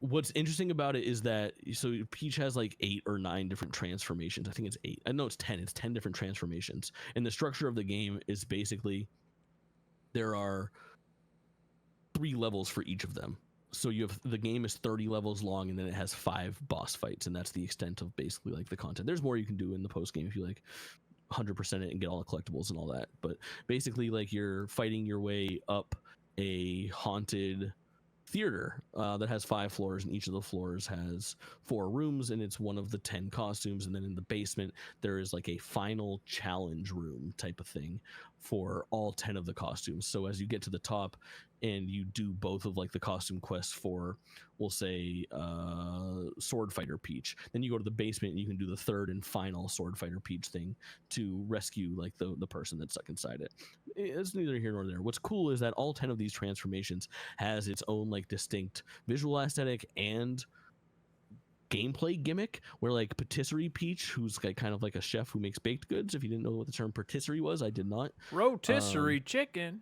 What's interesting about it is that so Peach has like 8 or 9 different transformations. I think it's 8. I know it's 10. It's 10 different transformations. And the structure of the game is basically there are 3 levels for each of them. So you have the game is 30 levels long, and then it has 5 boss fights, and that's the extent of basically like the content. There's more you can do in the post game if you like 100% it and get all the collectibles and all that. But basically, like you're fighting your way up a haunted theater that has 5 floors, and each of the floors has 4 rooms, and it's one of the 10 costumes. And then in the basement there is like a final challenge room type of thing for all 10 of the costumes. So as you get to the top and you do both of like the costume quests for, we'll say, sword fighter Peach, then you go to the basement and you can do the third and final sword fighter Peach thing to rescue like the person that's stuck inside it. It's neither here nor there. What's cool is that all 10 of these transformations has its own like distinct visual aesthetic and gameplay gimmick, where like patisserie Peach, who's like kind of like a chef who makes baked goods. If you didn't know what the term patisserie was, I did not. Rotisserie chicken.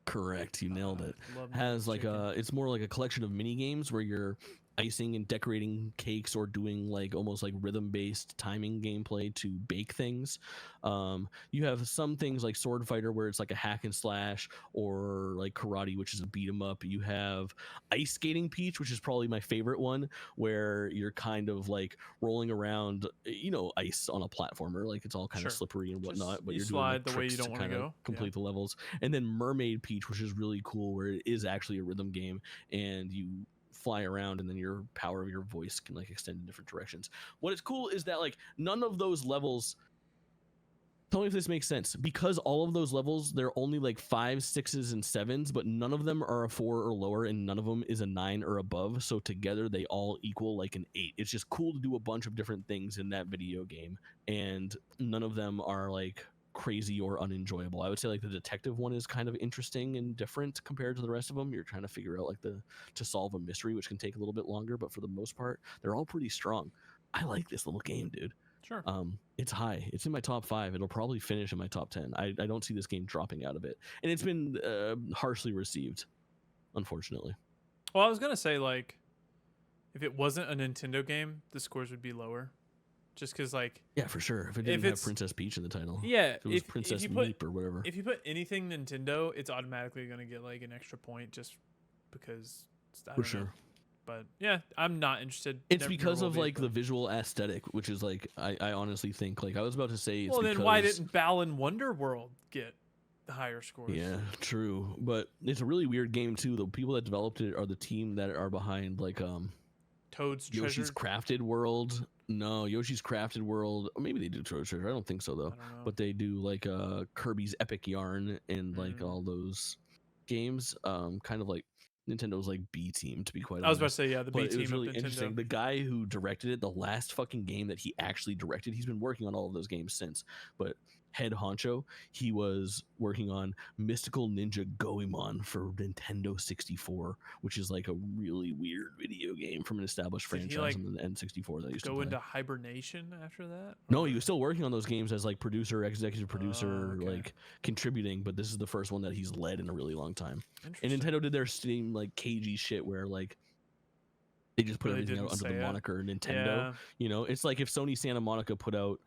Correct, you nailed it. Love Has like chicken. it's more like a collection of mini games where you're icing and decorating cakes or doing like almost like rhythm based timing gameplay to bake things. You have some things like Sword Fighter where it's like a hack and slash, or like Karate, which is a beat 'em up. You have Ice Skating Peach, which is probably my favorite one, where you're kind of like rolling around, ice on a platformer, like it's all kind of Sure. slippery and whatnot, Just but you you're doing like slide the way you tricks don't to want to kind of go. complete the levels. And then Mermaid Peach, which is really cool, where it is actually a rhythm game and you fly around and then your power of your voice can like extend in different directions. What is cool is that like none of those levels, tell me if this makes sense, because all of those levels they're only like 5s, 6s, and 7s, but none of them are a 4 or lower and none of them is a 9 or above, so together they all equal like an 8. It's just cool to do a bunch of different things in that video game, and none of them are like crazy or unenjoyable. I would say like the detective one is kind of interesting and different compared to the rest of them. You're trying to figure out like to solve a mystery, which can take a little bit longer, but for the most part they're all pretty strong. I like this little game, dude. Sure. It's high. It's in my top 5. It'll probably finish in my top 10. I don't see this game dropping out of it, and it's been harshly received, unfortunately. Well, I was gonna say, like, if it wasn't a Nintendo game, the scores would be lower. Just because, like, Yeah, for sure. If it didn't have Princess Peach in the title, yeah, if it was Princess Meep or whatever. if you put anything Nintendo, it's automatically gonna get like an extra point just because. I For don't know. sure. But yeah, I'm not interested. It's Never because will of be, like but- the visual aesthetic, which is like I honestly think, like I was about to say, it's Well, because, then why didn't Balan Wonderworld get the higher scores? Yeah, true. But it's a really weird game too. The people that developed it are the team that are behind like Toad's Yoshi's Treasure. Crafted World. No, Yoshi's Crafted World. Or maybe they do Toad's Treasure. I don't think so though. I don't know. But they do like Kirby's Epic Yarn and like all those games. Kind of like Nintendo's like B team, to be quite honest. I was about to say, yeah, the B But team it was really of interesting. Nintendo. The guy who directed it, the last fucking game that he actually directed, he's been working on all of those games since. But head honcho, he was working on Mystical Ninja Goemon for Nintendo 64, which is like a really weird video game from an established Did he, franchise like, on the N64 that I used to Go play. into hibernation after that? No, he was still working on those games as like producer, executive producer, okay. like contributing, but this is the first one that he's led in a really long time. And Interesting. Nintendo did their Steam like cagey shit where like they just put Really everything out didn't under the say it. moniker Nintendo. Yeah, You know, it's like if Sony Santa Monica put out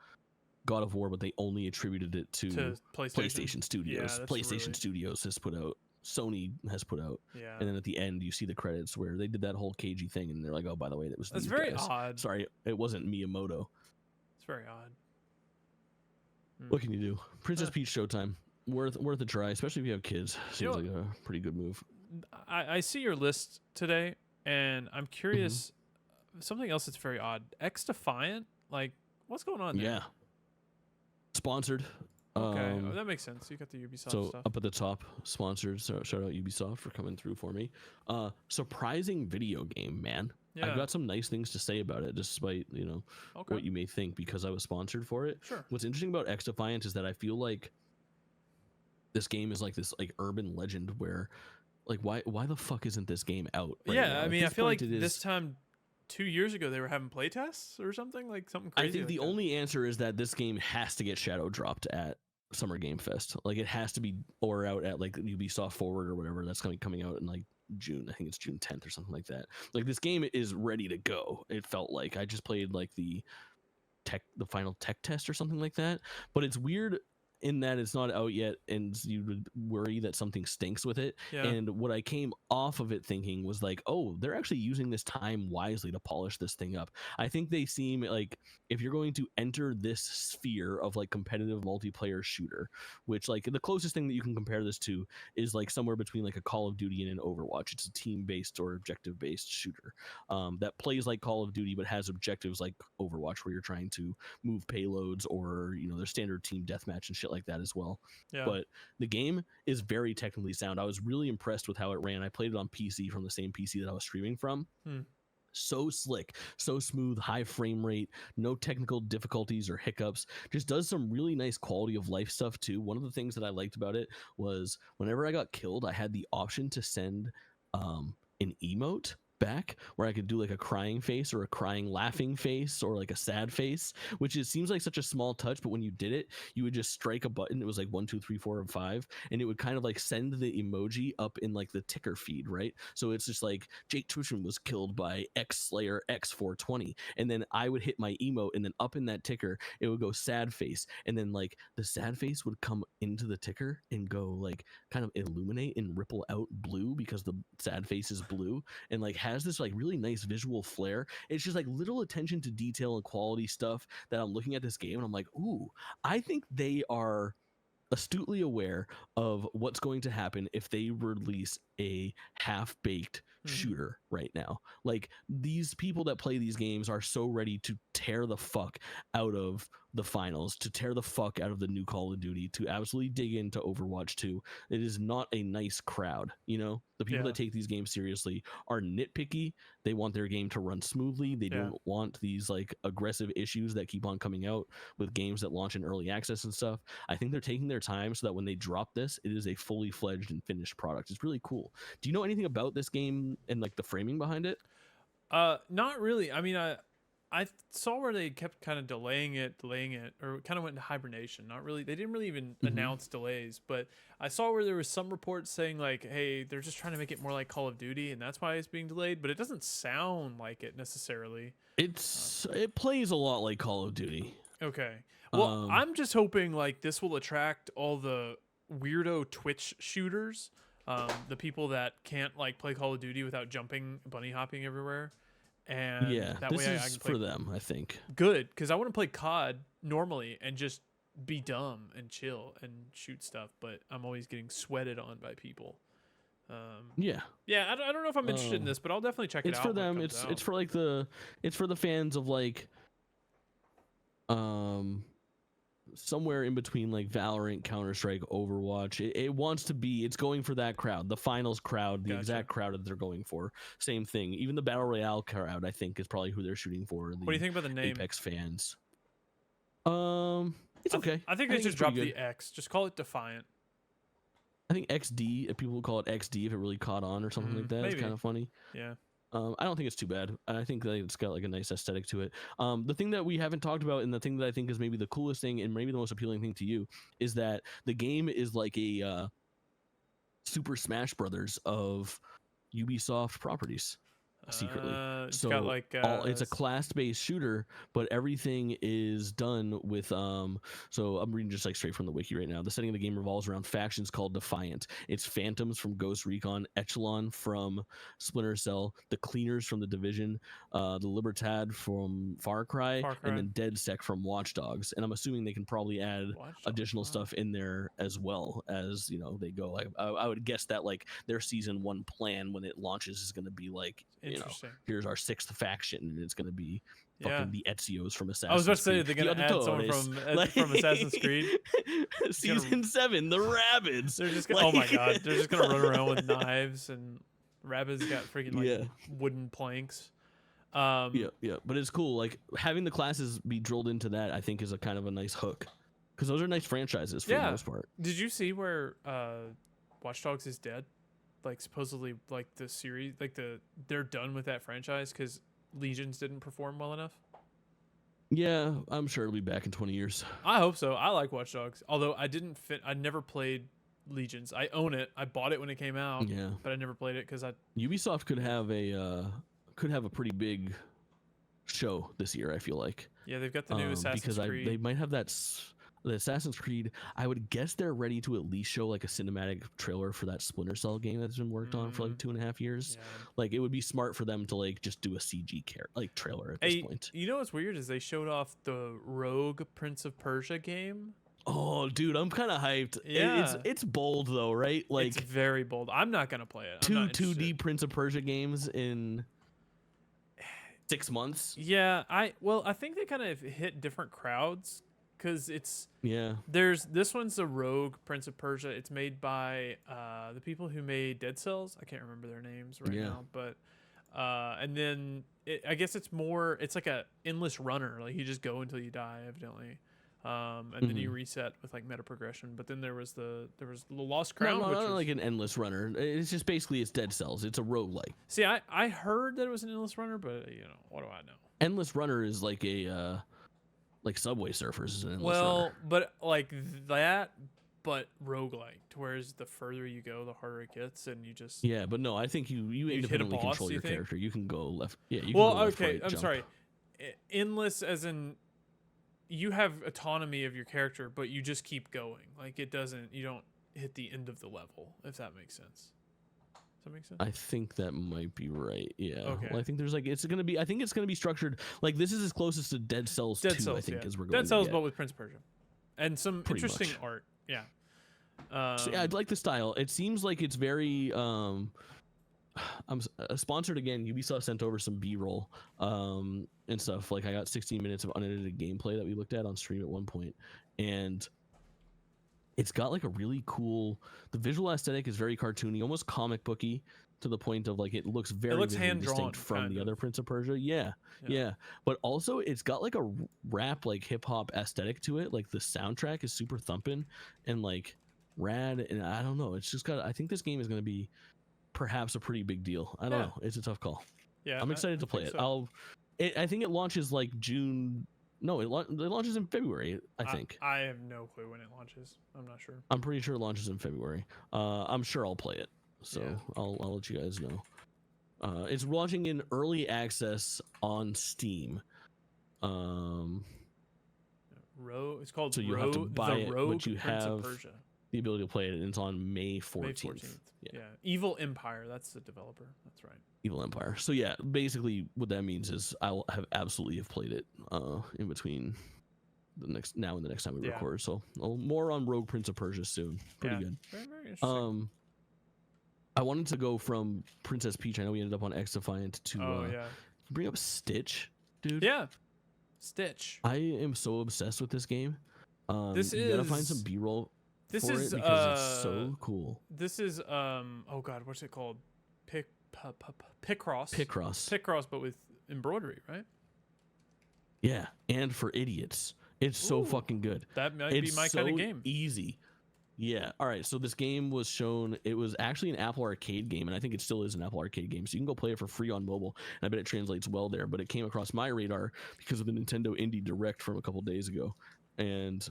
God of War, but they only attributed it to to PlayStation Studios. Yeah, that's PlayStation really- Studios has put out, Sony has put out, Yeah, and then at the end you see the credits where they did that whole cagey thing, and they're like, "Oh, by the way, that was that's these very guys. odd. Sorry, it wasn't Miyamoto." It's very odd. What can you do? Princess Uh, Peach Showtime, worth a try, especially if you have kids. Seems You know like a pretty good move. I see your list today, and I'm curious. Something else that's very odd. X Defiant, like, what's going on there? Yeah, sponsored. Okay, that makes sense. You got the Ubisoft So stuff. up at the top, sponsored. So shout out Ubisoft for coming through for me. Surprising video game, man. Yeah. I've got some nice things to say about it, despite Okay. what you may think, because I was sponsored for it. Sure. What's interesting about X Defiant is that I feel like this game is like this like urban legend where, like, why the fuck isn't this game out? Right Yeah, now? I At mean, I this feel like point, it is- this time 2 years ago they were having playtests or something, like something crazy. I think like the that. only answer is that this game has to get shadow dropped at Summer Game Fest. Like it has to be, or out at like Ubisoft Forward or whatever that's coming out in like June. I think it's June 10th or something like that. Like this game is ready to go. It felt like I just played like the final tech test or something like that. But it's weird in that it's not out yet, and you would worry that something stinks with it. Yeah. And what I came off of it thinking was like, oh, they're actually using this time wisely to polish this thing up. I think they seem like if you're going to enter this sphere of like competitive multiplayer shooter, which like the closest thing that you can compare this to is like somewhere between like a Call of Duty and an Overwatch. It's a team-based or objective-based shooter that plays like Call of Duty but has objectives like Overwatch, where you're trying to move payloads, or their standard team deathmatch and shit like that as well. Yeah. But the game is very technically sound. I was really impressed with how it ran. I played it on PC from the same PC that I was streaming from. So slick, so smooth, high frame rate, no technical difficulties or hiccups. Just does some really nice quality of life stuff too. One of the things that I liked about it was whenever I got killed, I had the option to send an emote back where I could do like a crying face or a crying laughing face or like a sad face, which seems like such a small touch, but when you did it, you would just strike a button. It was like 1 2 3 4 and 5, and it would kind of like send the emoji up in like the ticker feed, right? So it's just like Jake Tuchin was killed by X Slayer X420, and then I would hit my emote, and then up in that ticker it would go sad face, and then like the sad face would come into the ticker and go like kind of illuminate and ripple out blue because the sad face is blue, and like has this like really nice visual flair. It's just like little attention to detail and quality stuff that I'm looking at this game and I'm like, ooh, I think they are astutely aware of what's going to happen if they release a half-baked shooter right now. Like these people that play these games are so ready to tear the fuck out of the finals, to tear the fuck out of the new Call of Duty, to absolutely dig into Overwatch 2. It is not a nice crowd, the people that take these games seriously are nitpicky. They want their game to run smoothly. They don't want these like aggressive issues that keep on coming out with games that launch in early access and stuff. I think they're taking their time so that when they drop this, it is a fully fledged and finished product. It's really cool. Do you know anything about this game and like the framing behind it? Not really. I mean, I saw where they kept kind of delaying it, or kind of went into hibernation. Not really. They didn't really even announce delays, but I saw where there was some reports saying like, hey, they're just trying to make it more like Call of Duty, and that's why it's being delayed. But it doesn't sound like it necessarily. It plays a lot like Call of Duty. Okay. Well, I'm just hoping like this will attract all the weirdo Twitch shooters, the people that can't like play Call of Duty without jumping, bunny hopping everywhere. And that this way is I can play for them, I think. Good, because I want to play COD normally and just be dumb and chill and shoot stuff, but I'm always getting sweated on by people. Yeah, I don't know if I'm interested in this, but I'll definitely check it out. It's for them. It's for like it's for the fans of like somewhere in between like Valorant, Counter-Strike, Overwatch. It wants to be, it's going for that crowd, the finals crowd, the exact crowd that they're going for. Same thing. Even the Battle Royale crowd, I think, is probably who they're shooting for. What do you think about the name? Apex fans. It's okay. I think they just dropped the X. Just call it Defiant. I think XD, if people would call it XD if it really caught on or something like that. Maybe. It's kind of funny. Yeah. I don't think it's too bad. I think that it's got like a nice aesthetic to it. The thing that we haven't talked about, and the thing that I think is maybe the coolest thing and maybe the most appealing thing to you, is that the game is like a Super Smash Brothers of Ubisoft properties. Secretly, it's so got like it's a class-based shooter, but everything is done with so I'm reading just like straight from the wiki right now. The setting of the game revolves around factions called Defiant. It's Phantoms from Ghost Recon, Echelon from Splinter Cell, the Cleaners from The Division, the Libertad from Far Cry, and then DedSec from Watch Dogs. And I'm assuming they can probably add additional stuff in there as well as they go. I would guess that like their season 1 plan when it launches is going to be like, here's our 6th faction, and it's going to be fucking the Ezio's from Assassin's Creed. I was about to say, they're going to add someone from Assassin's Creed. Season 7, the Rabbids. They're just gonna, oh my god, they're just going to run around with knives, and Rabbids got freaking wooden planks. But it's cool. Like, having the classes be drilled into that, I think, is a kind of a nice hook. Because those are nice franchises for the most part. Did you see where Watch Dogs is dead? Like supposedly like the series, like they're done with that franchise because Legions didn't perform well enough. Yeah, I'm sure it'll be back in 20 years. I hope so. I like Watch Dogs, although I never played Legions. I own it. I bought it when it came out, Yeah, but I never played it because I. Ubisoft could have a pretty big show this year. I feel like Yeah, they've got the new Assassin's Creed. they might have the Assassin's Creed. I would guess they're ready to at least show like a cinematic trailer for that Splinter Cell game that's been worked on for like 2.5 years. Yeah. Like it would be smart for them to like just do a CG trailer at this point. You know what's weird is they showed off the Rogue Prince of Persia game. Oh, dude, I'm kind of hyped. Yeah. It's bold though, right? Like it's very bold. I'm not gonna play it. Two 2D Prince of Persia games in 6 months. Yeah, I think they kind of hit different crowds because there's this one's the Rogue Prince of Persia. It's made by the people who made Dead Cells. I can't remember their names right now, but and then I guess it's like a endless runner. Like you just go until you die, evidently. And then you reset with like meta progression. But then there was the Lost Crown. No, not like an endless runner. It's just basically it's Dead Cells. It's a roguelike. See, I heard that it was an endless runner, but what do I know? Endless runner is like a like Subway Surfers is an endless runner. But like that, but roguelike, to whereas the further you go, the harder it gets, and you just but no, I think you independently control your character. You can go left. Yeah, you can go left, right, I'm jump. sorry, endless as in. You have autonomy of your character, but you just keep going. Like you don't hit the end of the level, if that makes sense. Does that make sense? I think that might be right. Yeah. Okay. Well, I think there's like I think it's gonna be structured like this is as closest to Dead Cells 2, I think, as we're going. Dead Cells, but with Prince of Persia, and some interesting art. Yeah. So, yeah, I'd like the style. It seems like it's very I'm sponsored again. Ubisoft sent over some B-roll and stuff. Like I got 16 minutes of unedited gameplay that we looked at on stream at one point, and it's got like a really cool. The visual aesthetic is very cartoony, almost comic booky, to the point of like it looks very hand-drawn distinct from the other Prince of Persia. Yeah. But also it's got like a rap like hip hop aesthetic to it. Like the soundtrack is super thumping and like rad, and I don't know. It's just got. I think this game is going to be perhaps a pretty big deal. I don't know. It's a tough call. Yeah, I'm excited to play it. So. I think it launches like June. No, it launches in February. I think. I have no clue when it launches. I'm not sure. I'm pretty sure it launches in February. I'm sure I'll play it. So I'll let you guys know. It's launching in early access on Steam. It's called. So you have to buy it, but you Prince have of Persia. The ability to play it, and it's on May 14th. May 14th. Yeah. Evil Empire, that's the developer. That's right. Evil Empire. So yeah, basically what that means is I'll have absolutely have played it in between the next time we record. So more on Rogue Prince of Persia soon. Pretty good. Very, very interesting. I wanted to go from Princess Peach. I know we ended up on X Defiant to bring up Stitch, dude. Yeah. Stitch. I am so obsessed with this game. You gotta find some B-roll. This for is it because it's so cool. This is oh god, what's it called? Picross. Picross, but with embroidery, right? Yeah, and for idiots. It's so fucking good. That might be my kind of game. Easy. Yeah. All right. So this game was shown. It was actually an Apple Arcade game, and I think it still is an Apple Arcade game. So you can go play it for free on mobile, and I bet it translates well there. But it came across my radar because of the Nintendo Indie Direct from a couple days ago, and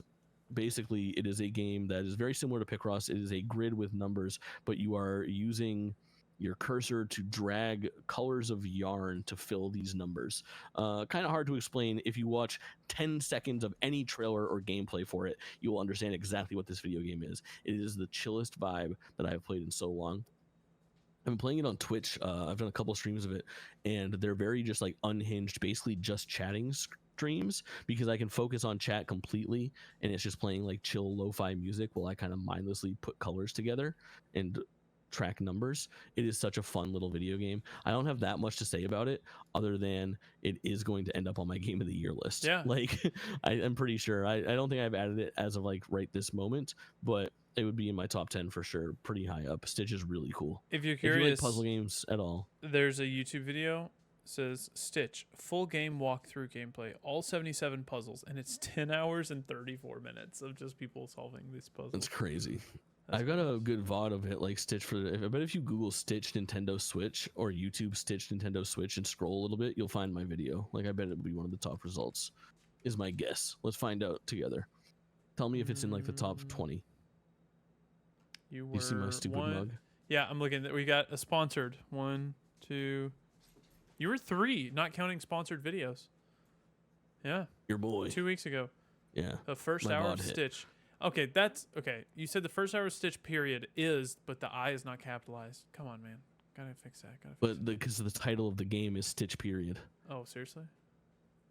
basically it is a game that is very similar to Picross. It is a grid with numbers, but you are using your cursor to drag colors of yarn to fill these numbers. Kind of hard to explain. If you watch 10 seconds of any trailer or gameplay for it, you will understand exactly what this video game is. It is the chillest vibe that I've played in so long. I've been playing it on Twitch. I've done a couple streams of it, and they're very just like unhinged, basically just chatting streams, because I can focus on chat completely, and it's just playing like chill lo-fi music while I kind of mindlessly put colors together and track numbers. It is such a fun little video game. I don't have that much to say about it other than it is going to end up on my game of the year list. Yeah, like I'm pretty sure. I don't think I've added it as of like right this moment, but it would be in my top 10 for sure. Pretty high up. Stitch is really cool. If you're curious, if you like puzzle games at all, there's a YouTube video. Says Stitch full game walkthrough gameplay, all 77 puzzles, and it's 10 hours and 34 minutes of just people solving these puzzles. That's crazy. I've got a good VOD of it, like Stitch I bet if you Google Stitch Nintendo Switch or YouTube Stitch Nintendo Switch and scroll a little bit, you'll find my video. Like I bet it would be one of the top results, is my guess. Let's find out together. Tell me if it's in like the top 20. You You see my were stupid one. mug? Yeah, I'm looking. We got a sponsored 1, 2. You were 3, not counting sponsored videos. Yeah, Your boy. 2 weeks ago. Yeah. The first My hour bod of hit. Stitch. Okay, that's okay. You said the first hour of Stitch period is, but the I is not capitalized. Come on, man. Gotta fix that. But because the title of the game is Stitch period. Oh, seriously?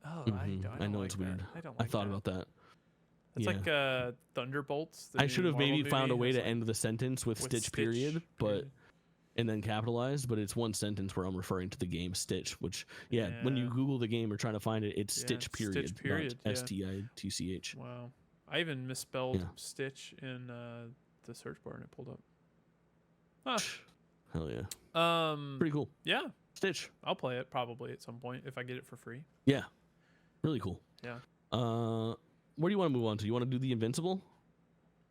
Oh, I know like it's that. weird. I don't I like thought that. about that. It's like Thunderbolts. The I new should have Marvel maybe found a movie way has, to like, end the sentence with Stitch period, but and then capitalized, but it's one sentence where I'm referring to the game Stitch, which when you Google the game or trying to find it, it's Stitch period, Stitch period, not STITCH. Wow. I even misspelled Yeah. Stitch in the search bar and it pulled up. Huh. Hell yeah. Pretty cool. Yeah. Stitch. I'll play it probably at some point if I get it for free. Yeah. Really cool. Yeah. Where do you want to move on to? You want to do the Invincible?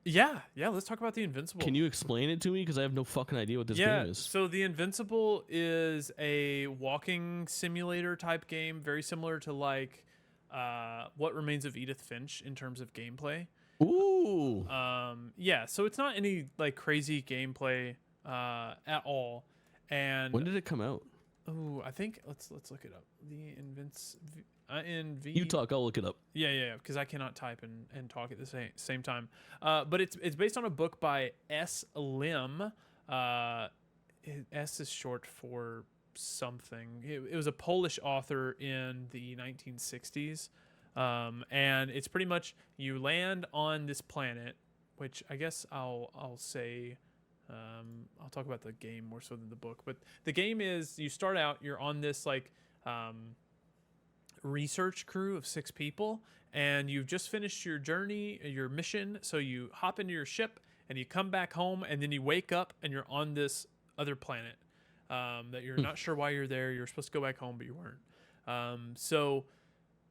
Yeah, let's talk about the Invincible. Can you explain it to me? Because I have no fucking idea what this game is. So the Invincible is a walking simulator type game, very similar to like What Remains of Edith Finch in terms of gameplay. Ooh. So it's not any like crazy gameplay at all. And when did it come out? Oh, I think let's look it up. The You talk, I'll look it up. Yeah, because I cannot type and talk at the same time. But it's based on a book by S. Lim. S is short for something. It was a Polish author in the 1960s. And it's pretty much you land on this planet, which I guess I'll say. I'll talk about the game more so than the book. But the game is you start out, you're on this like research crew of 6 people, and you've just finished your journey, your mission. So you hop into your ship and you come back home, and then you wake up and you're on this other planet that you're not sure why you're there. You're supposed to go back home, but you weren't. So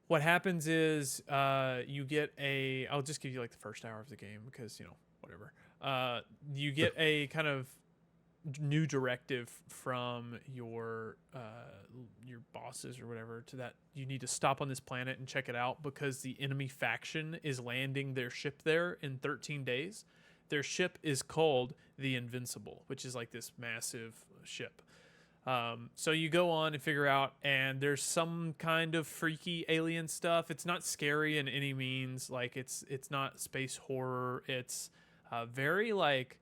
what happens is you get I'll just give you like the first hour of the game because, whatever. You get a kind of new directive from your bosses or whatever to that you need to stop on this planet and check it out because the enemy faction is landing their ship there in 13 days. Their ship is called the Invincible, which is like this massive ship. So you go on and figure out, and there's some kind of freaky alien stuff. It's not scary in any means. Like it's not space horror. It's very like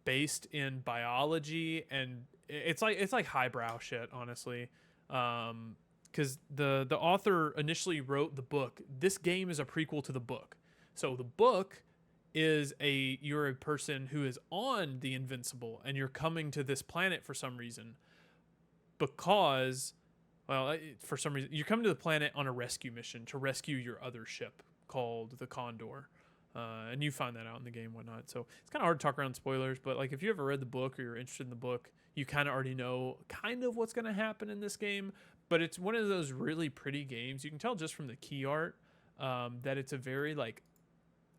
based in biology, and it's like highbrow shit, honestly. Because the author initially wrote the book. This game is a prequel to the book. So the book is you're a person who is on the Invincible, and you're coming to this planet for some reason. Because, for some reason, you're coming to the planet on a rescue mission to rescue your other ship called the Condor. And you find that out in the game, whatnot. So it's kind of hard to talk around spoilers, but like if you ever read the book or you're interested in the book, you kind of already know kind of what's going to happen in this game. But it's one of those really pretty games. You can tell just from the key art that it's a very like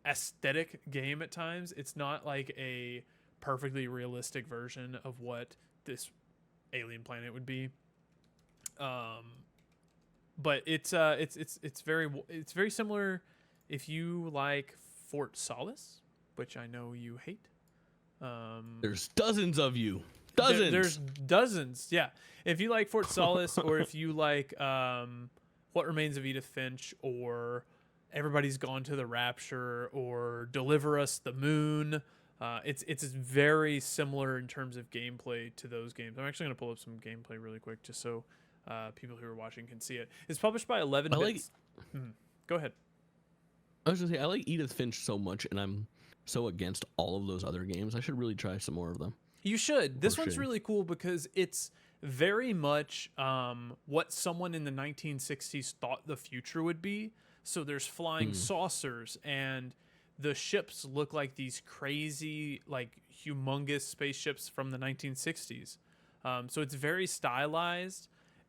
aesthetic game at times. It's not like a perfectly realistic version of what this alien planet would be. But it's very similar if you like Fort Solace, which I know you hate. There's dozens of you. Dozens. There's dozens. Yeah. If you like Fort Solace, or if you like What Remains of Edith Finch, or Everybody's Gone to the Rapture, or Deliver Us the Moon, it's very similar in terms of gameplay to those games. I'm actually going to pull up some gameplay really quick just so people who are watching can see it. It's published by 11 Bits. Go ahead. I was going to say, I like Edith Finch so much, and I'm so against all of those other games. I should really try some more of them. You should. This one's really cool because it's very much what someone in the 1960s thought the future would be. So there's flying saucers, and the ships look like these crazy, like humongous spaceships from the 1960s. So it's very stylized.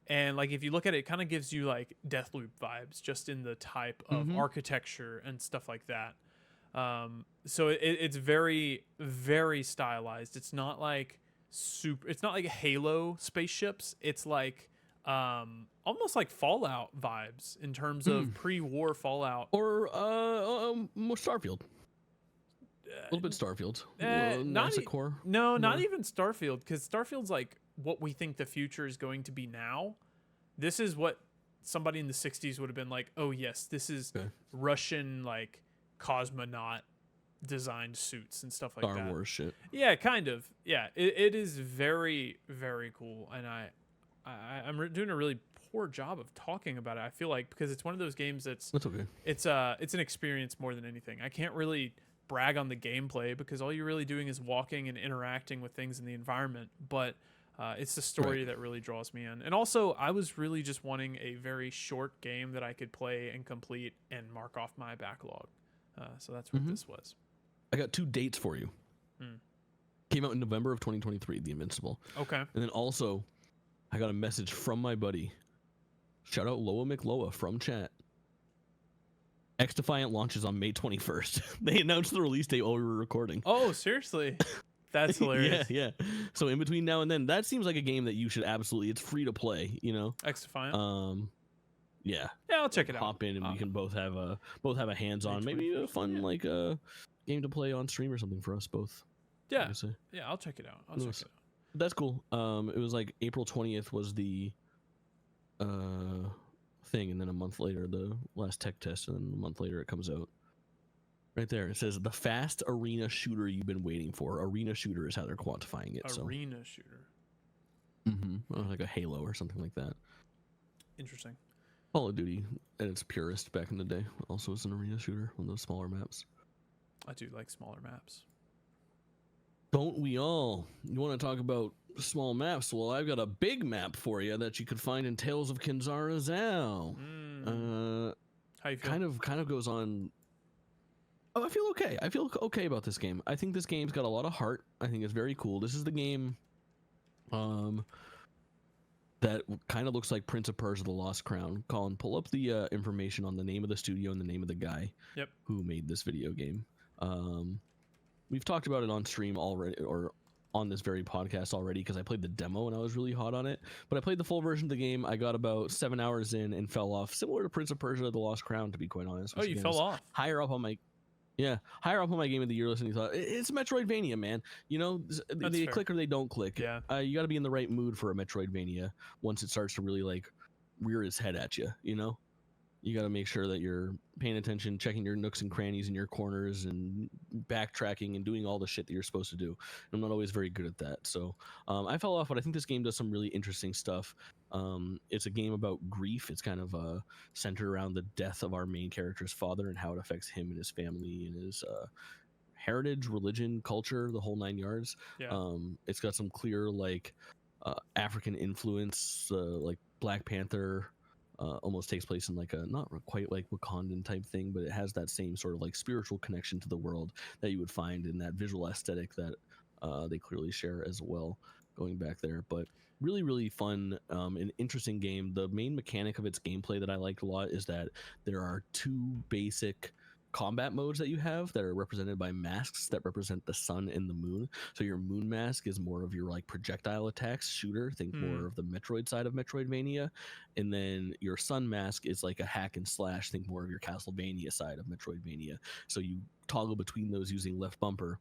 And like if you look at it, it kind of gives you like Deathloop vibes just in the type of architecture and stuff like that. So it's very, very stylized. It's not like it's not like Halo spaceships. It's like almost like Fallout vibes in terms of pre-war Fallout. Or Starfield. A little bit Starfield. Not NASA core. no, not more. even Starfield, because Starfield's like what we think the future is going to be now. This is what somebody in the 60s would have been like, oh yes, this is Okay. Russian like cosmonaut designed suits and stuff like Star that. Wars shit. Yeah, kind of. Yeah, it is very, very cool, and I'm doing a really poor job of talking about it. I feel like, because it's one of those games that's That's okay. it's an experience more than anything. I can't really brag on the gameplay because all you're really doing is walking and interacting with things in the environment, but it's the story that really draws me in. And also, I was really just wanting a very short game that I could play and complete and mark off my backlog. So that's what this was. I got 2 dates for you. Came out in November of 2023, The Invincible. Okay. And then also, I got a message from my buddy. Shout out Loa McLoa from chat. X Defiant launches on May 21st. They announced the release date while we were recording. Oh, seriously? That's hilarious. Yeah. So in between now and then, that seems like a game that you should absolutely. It's free to play, you know. X Defiant. Yeah. Yeah, I'll check it out. Hop in and we can both have a hands-on, maybe a fun like game to play on stream or something for us both. Yeah. Yeah, I'll check it out. I'll check it out. That's cool. It was like April 20th was the thing, and then a month later the last tech test, and then a month later it comes out. Right there, it says the fast arena shooter you've been waiting for. Arena shooter is how they're quantifying it. Arena shooter. Like a Halo or something like that. Interesting. Call of Duty at its purest back in the day also was an arena shooter, one of those smaller maps. I do like smaller maps. Don't we all? You want to talk about small maps? Well, I've got a big map for you that you could find in Tales of Kinzara Zao. How you feel? Kind of goes on. Oh, I feel okay. I feel okay about this game. I think this game's got a lot of heart. I think it's very cool. This is the game that kind of looks like Prince of Persia: The Lost Crown. Colin, pull up the information on the name of the studio and the name of the guy who made this video game. We've talked about it on stream already, or on this very podcast already, because I played the demo and I was really hot on it. But I played the full version of the game. I got about 7 hours in and fell off, similar to Prince of Persia: The Lost Crown, to be quite honest. Oh, you fell off? Higher up on my Game of the Year list, and you thought it's Metroidvania, man. You know, they click or they don't click. Yeah. You got to be in the right mood for a Metroidvania once it starts to really like rear its head at you. You know, you got to make sure that you're paying attention, checking your nooks and crannies in your corners, and backtracking and doing all the shit that you're supposed to do. I'm not always very good at that, so I fell off. But I think this game does some really interesting stuff. It's a game about grief. It's kind of centered around the death of our main character's father and how it affects him and his family and his heritage, religion, culture, the whole 9 yards. Yeah. It's got some clear like African influence, like Black Panther. Almost takes place in like a not quite like Wakandan type thing, but it has that same sort of like spiritual connection to the world that you would find in that visual aesthetic that they clearly share as well, going back there. But really, really fun and interesting game. The main mechanic of its gameplay that I liked a lot is that there are 2 basic combat modes that you have that are represented by masks that represent the sun and the moon. So your moon mask is more of your like projectile attacks shooter, think more of the Metroid side of Metroidvania, and then your sun mask is like a hack and slash, think more of your Castlevania side of Metroidvania. So you toggle between those using left bumper,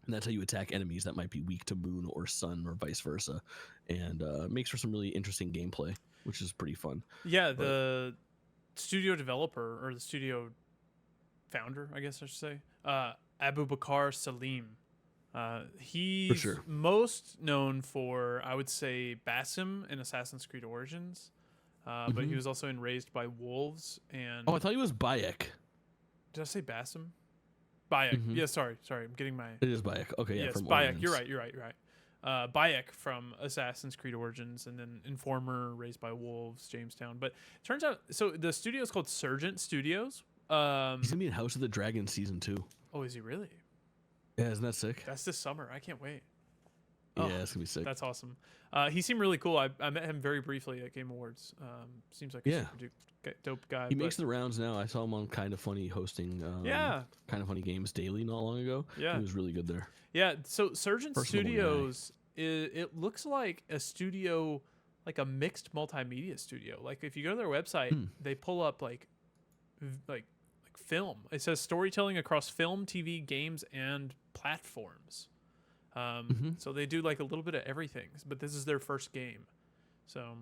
and that's how you attack enemies that might be weak to moon or sun or vice versa, and makes for some really interesting gameplay, which is pretty fun. Yeah, the studio developer, or the studio founder, I guess I should say, Abu Bakr Salim. He's most known for, I would say, Basim in Assassin's Creed Origins, but he was also in Raised by Wolves. And I thought he was Bayek. Did I say Basim? Bayek. Yeah, sorry. I'm getting my... It is Bayek. Okay, yeah, yes, from Bayek. Origins. You're right. Bayek from Assassin's Creed Origins, and then Informer, Raised by Wolves, Jamestown. But it turns out, so the studio is called Surgent Studios. He's gonna be in House of the Dragon season 2. Oh, is he really? Yeah, isn't that sick? That's this summer. I can't wait. Yeah, it's gonna be sick. That's awesome. He seemed really cool. I met him very briefly at Game Awards. Seems like a super dope guy. He makes the rounds now. I saw him on Kind of Funny hosting Kind of Funny Games Daily not long ago. Yeah. He was really good there. Yeah, so Surgeon Studios, it looks like a studio, like a mixed multimedia studio. Like if you go to their website, they pull up like film. It says storytelling across film, TV, games, and platforms. So they do like a little bit of everything, but this is their first game. So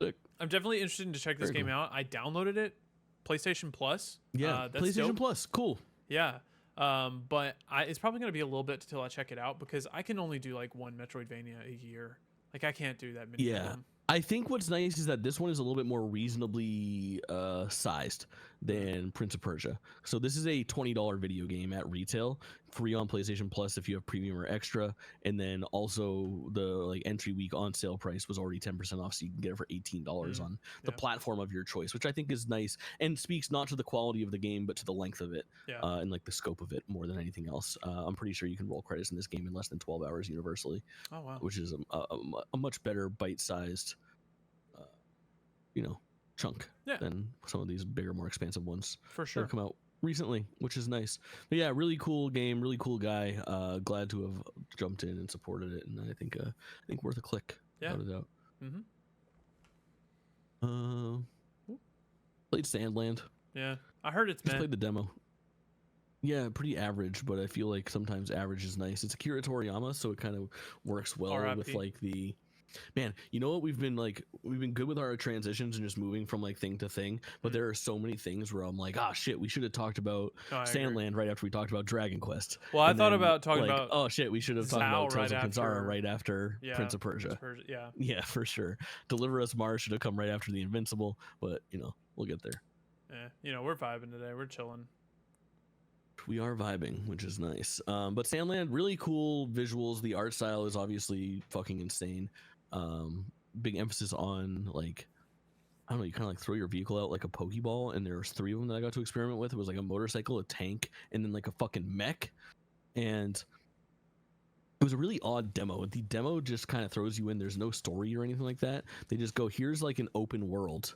Sick. I'm definitely interested to check this Very game cool. out. I downloaded it, PlayStation Plus. Yeah, That's PlayStation dope. Plus, cool. Yeah. But it's probably going to be a little bit until I check it out because I can only do like one Metroidvania a year. Like I can't do that many of Yeah. them. I think what's nice is that this one is a little bit more reasonably sized than Prince of Persia. So this is a $20 video game at retail, free on PlayStation Plus if you have premium or extra, and then also the like entry week on sale price was already 10% off, so you can get it for $18 on the Yeah. platform of your choice, which I think is nice and speaks not to the quality of the game but to the length of it Yeah. and like the scope of it more than anything else. I'm pretty sure you can roll credits in this game in less than 12 hours universally. Oh wow. Which is a much better bite-sized, chunk than some of these bigger, more expansive ones For sure. that have come out recently, which is nice. But yeah, really cool game, really cool guy. Glad to have jumped in and supported it, and I think worth a click. Yeah. Without a doubt. Mm-hmm. Played Sandland. Yeah, I heard it's Just played the demo. Yeah, pretty average, but I feel like sometimes average is nice. It's Akira Toriyama, so it kind of works well with like the man. You know what? We've been good with our transitions and just moving from like thing to thing, but there are so many things where I'm like, shit, we should have talked about Sandland right after we talked about Dragon Quest. Well, I thought about talking about oh shit, we should have talked about Tales of Kanzara right after Prince of Persia. Yeah, for sure. Deliver Us Mars should have come right after the Invincible, but we'll get there. Yeah, we're vibing today. We're chilling. We are vibing, which is nice. But Sandland, really cool visuals. The art style is obviously fucking insane. Big emphasis on like, I don't know, you kind of like throw your vehicle out like a Pokeball, and there's 3 of them that I got to experiment with. It was like a motorcycle, a tank, and then like a fucking mech. And it was a really odd demo. The demo just kind of throws you in. There's no story or anything like that. They just go, here's like an open world,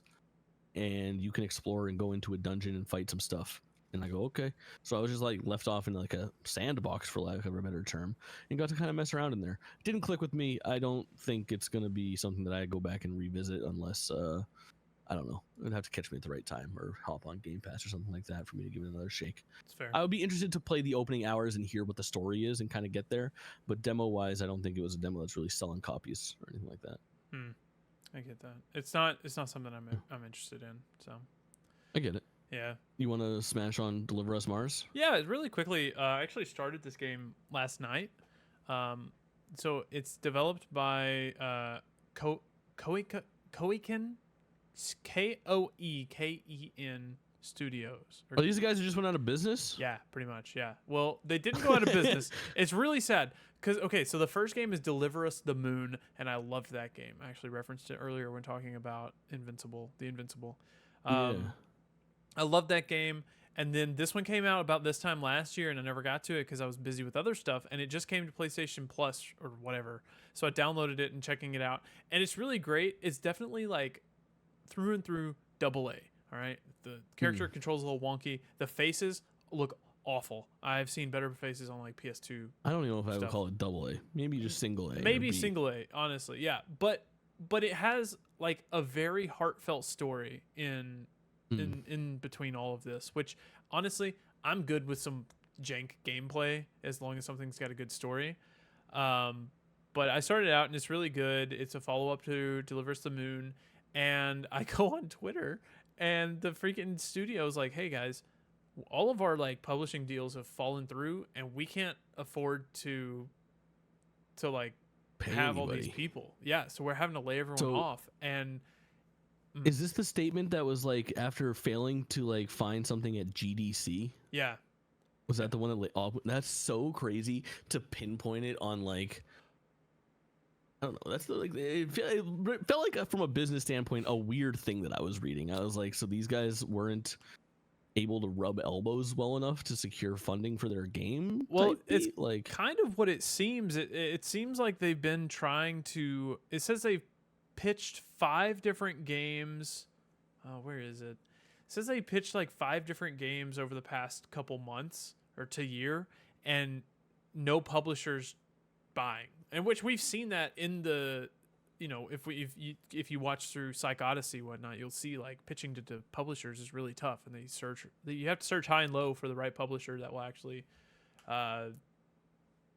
and you can explore and go into a dungeon and fight some stuff. And I go, okay. So I was just like left off in like a sandbox, for lack of a better term, and got to kind of mess around in there. It didn't click with me. I don't think it's going to be something that I go back and revisit unless, I don't know. It would have to catch me at the right time or hop on Game Pass or something like that for me to give it another shake. It's fair. I would be interested to play the opening hours and hear what the story is and kind of get there. But demo-wise, I don't think it was a demo that's really selling copies or anything like that. I get that. It's not something I'm interested in. So I get it. Yeah. You want to smash on Deliver Us Mars? Yeah, really quickly. I actually started this game last night. So it's developed by Koiken Koeken Studios. Are these the guys who just went out of business? Yeah, pretty much. Yeah. Well, they didn't go out of business. It's really sad because so the first game is Deliver Us the Moon, and I loved that game. I actually referenced it earlier when talking about Invincible, the Invincible. I loved that game, and then this one came out about this time last year, and I never got to it because I was busy with other stuff, and it just came to PlayStation Plus or whatever. So I downloaded it and checking it out, and it's really great. It's definitely like through and through AA. All right, the character controls a little wonky. The faces look awful. I've seen better faces on like PS2. I don't even know if I would call it AA. Maybe just single A. Maybe single A, honestly. Yeah, but it has like a very heartfelt story in between all of this, which honestly I'm good with some jank gameplay as long as something's got a good story. But I started out and it's really good. It's a follow-up to Deliver Us the Moon, and I go on Twitter and the freaking studio's like, hey guys, all of our like publishing deals have fallen through and we can't afford to like have all these people. Yeah, so we're having to lay everyone off. And is this the statement that was like after failing to like find something at GDC? Yeah. Was that the one that that's so crazy to pinpoint it on like, I don't know. That's like it felt like from a business standpoint a weird thing that I was reading. I was like, so these guys weren't able to rub elbows well enough to secure funding for their game? Well, it's like kind of what it seems. It seems like they've been trying to. It says they've pitched 5 different games. Where is it? It says they pitched like 5 different games over the past couple months or to year, and no publishers buying. And which we've seen that in the if you watch through Psych Odyssey whatnot, you'll see like pitching to publishers is really tough, and you have to search high and low for the right publisher that will actually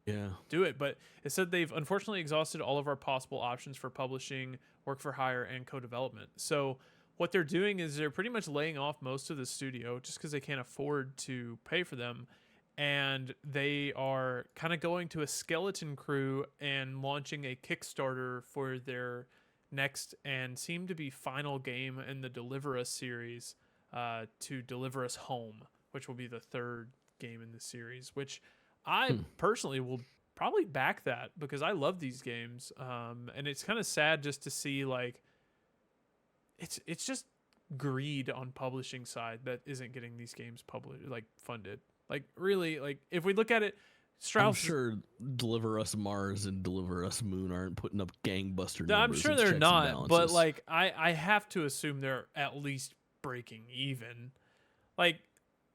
Yeah. do it. But it said they've unfortunately exhausted all of our possible options for publishing, work for hire, and co-development. So what they're doing is they're pretty much laying off most of the studio just because they can't afford to pay for them. And they are kind of going to a skeleton crew and launching a Kickstarter for their next and seem to be final game in the Deliver Us series, to deliver us home, which will be the third game in the series, which I personally will probably back that because I love these games. And it's kind of sad just to see like it's just greed on publishing side that isn't getting these games funded. Like really, like if we look at it, Strauss. I'm sure Deliver Us Mars and Deliver Us Moon aren't putting up gangbuster numbers. I'm sure It's they're checks and not, but balances. like I have to assume they're at least breaking even. Like,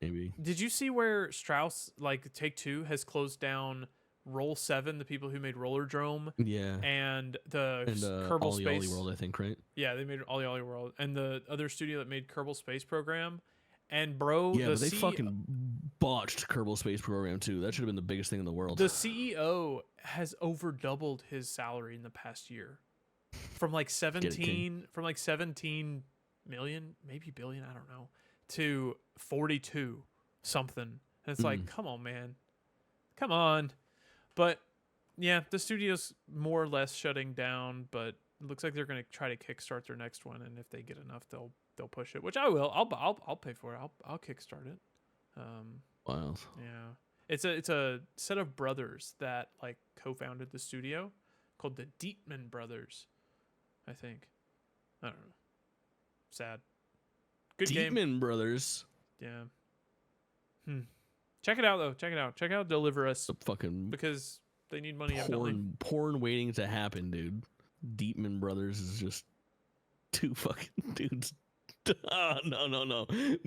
Maybe. did you see where Strauss, like Take-Two, has closed down Roll 7, the people who made Rollerdrome, Yeah. and the And Kerbal Ollie Space Ollie World, I think, right? Yeah, they made Ollie Ollie World, and the other studio that made Kerbal Space Program. And bro, Yeah, but they CEO fucking botched Kerbal Space Program too. That should have been the biggest thing in the world. the CEO has over doubled his salary in the past year, from like 17 million, maybe billion, I don't know, to 42 something. And it's like, come on, man, come on. But yeah, the studio's more or less shutting down, but it looks like they're going to try to kickstart their next one, and if they get enough, they'll push it, which I will. I'll pay for it. I'll kickstart it. Wow. Yeah, it's a set of brothers that like co-founded the studio, called the Dietman brothers, I think. I don't know. Sad. Good game. Dietman Brothers. Yeah. Check it out though. Check it out. Check out Deliver Us, The fucking because they need money. Evidently. porn waiting to happen, dude. Dietman Brothers is just two fucking dudes. No. We're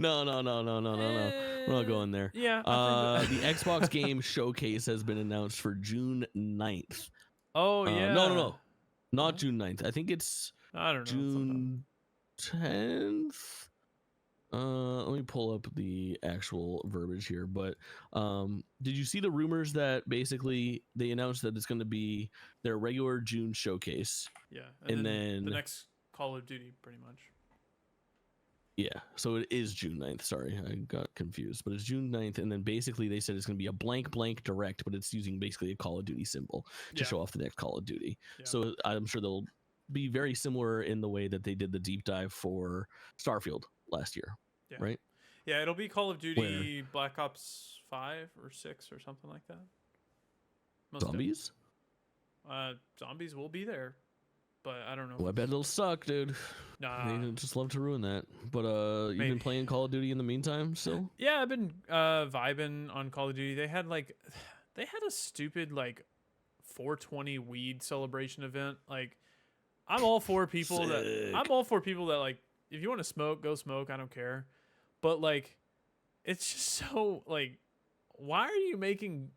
not going there. Yeah. The Xbox game showcase has been announced for June 9th. Oh yeah. No. Not What? June 9th. I think it's I don't know. June 10th. Let me pull up the actual verbiage here. But did you see the rumors that basically they announced that it's going to be their regular June showcase? Yeah. And then the next Call of Duty, pretty much. Yeah, so it is June 9th. Sorry, I got confused. But it's June 9th, and then basically they said it's going to be a blank direct, but it's using basically a Call of Duty symbol to show off the next Call of Duty. Yeah. So I'm sure they'll be very similar in the way that they did the deep dive for Starfield last year, right? Yeah, it'll be Call of Duty Black Ops 5 or 6 or something like that. Zombies? Zombies will be there, but I don't know. Well, I bet it'll suck, dude. Nah. They just love to ruin that. But you've been playing Call of Duty in the meantime still? Yeah, I've been vibing on Call of Duty. They had a stupid like 420 weed celebration event. Like, I'm all for people that like, if you want to smoke, go smoke. I don't care. But like, it's just so like, why are you making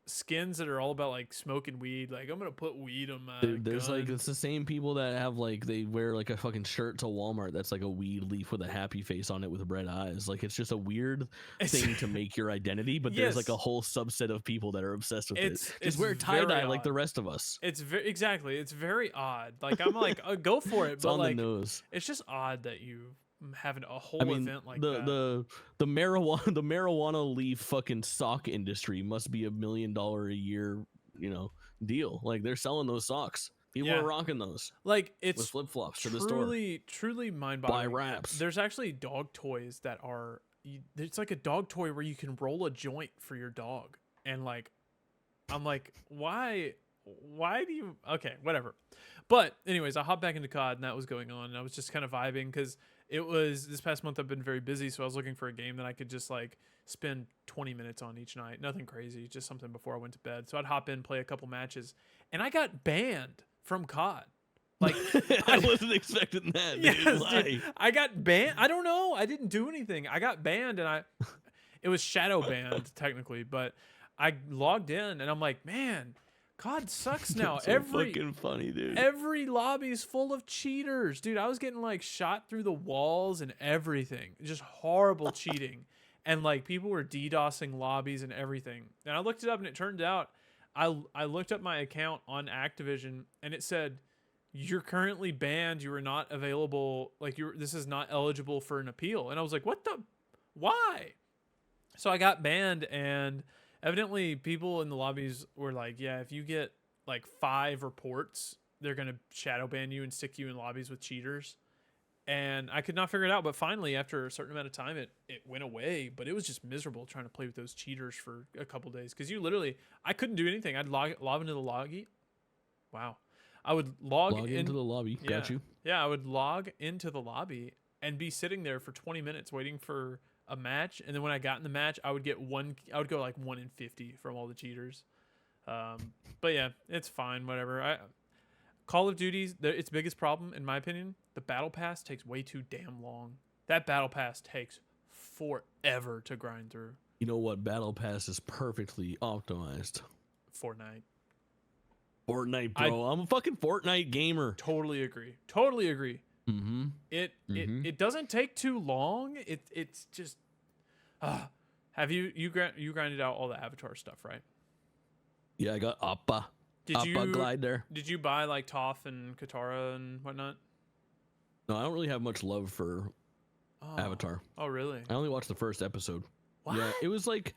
skins that are all about like smoking weed? Like, I'm gonna put weed on my There's gun. like, it's the same people that have like, they wear like a fucking shirt to Walmart that's like a weed leaf with a happy face on it with red eyes. Like, it's just a weird thing to make your identity, but there's like a whole subset of people that are obsessed with it. Just wear tie-dye like the rest of us. It's exactly, it's very odd. Like, I'm like, go for it, It's but on like, the nose. it's just odd that you having a whole event like that. The marijuana leaf fucking sock industry must be $1 million a year, deal. Like, they're selling those socks. People are rocking those. Like, it's with flip flops to the store. Truly mind-boggling. Buy wraps. There's actually dog toys that are. It's like a dog toy where you can roll a joint for your dog, and like, I'm like, why do you? Okay, whatever. But anyways, I hopped back into COD, and that was going on, and I was just kind of vibing because it was this past month I've been very busy, so I was looking for a game that I could just like spend 20 minutes on each night. Nothing crazy, just something before I went to bed. So I'd hop in, play a couple matches, and I got banned from COD. Like, I wasn't expecting that. Dude. Yes, dude, I got banned. I don't know. I didn't do anything. I got banned, and it was shadow banned technically, but I logged in, and I'm like, man, COD sucks now. That's so fucking funny, dude. Every lobby's full of cheaters, dude. I was getting like shot through the walls and everything. Just horrible cheating. And like people were DDoSing lobbies and everything. And I looked it up and it turned out I looked up my account on Activision and it said you're currently banned. You are not available. Like this is not eligible for an appeal. And I was like, what the? Why? So I got banned, and evidently people in the lobbies were like, yeah, if you get like 5 reports, they're gonna shadow ban you and stick you in lobbies with cheaters. And I could not figure it out, but finally, after a certain amount of time, it went away. But it was just miserable trying to play with those cheaters for a couple days because I couldn't do anything. I'd log into the lobby. Wow. I would log into the lobby. Yeah, Got you. Yeah, I would log into the lobby and be sitting there for 20 minutes waiting for a match. And then when I got in the match, I would go like 1 in 50 from all the cheaters. But yeah, it's fine. Whatever. Call of Duty's its biggest problem, in my opinion, the battle pass takes way too damn long. That battle pass takes forever to grind through. You know what battle pass is perfectly optimized? Fortnite. Fortnite, bro. I'm a fucking Fortnite gamer. Totally agree. Mm-hmm. It doesn't take too long. It's just have you grinded out all the Avatar stuff, right? Yeah, I got Appa. Did you glide there? Did you buy like Toph and Katara and whatnot? No, I don't really have much love for Avatar. Oh, really? I only watched the first episode. What? Yeah, it was like,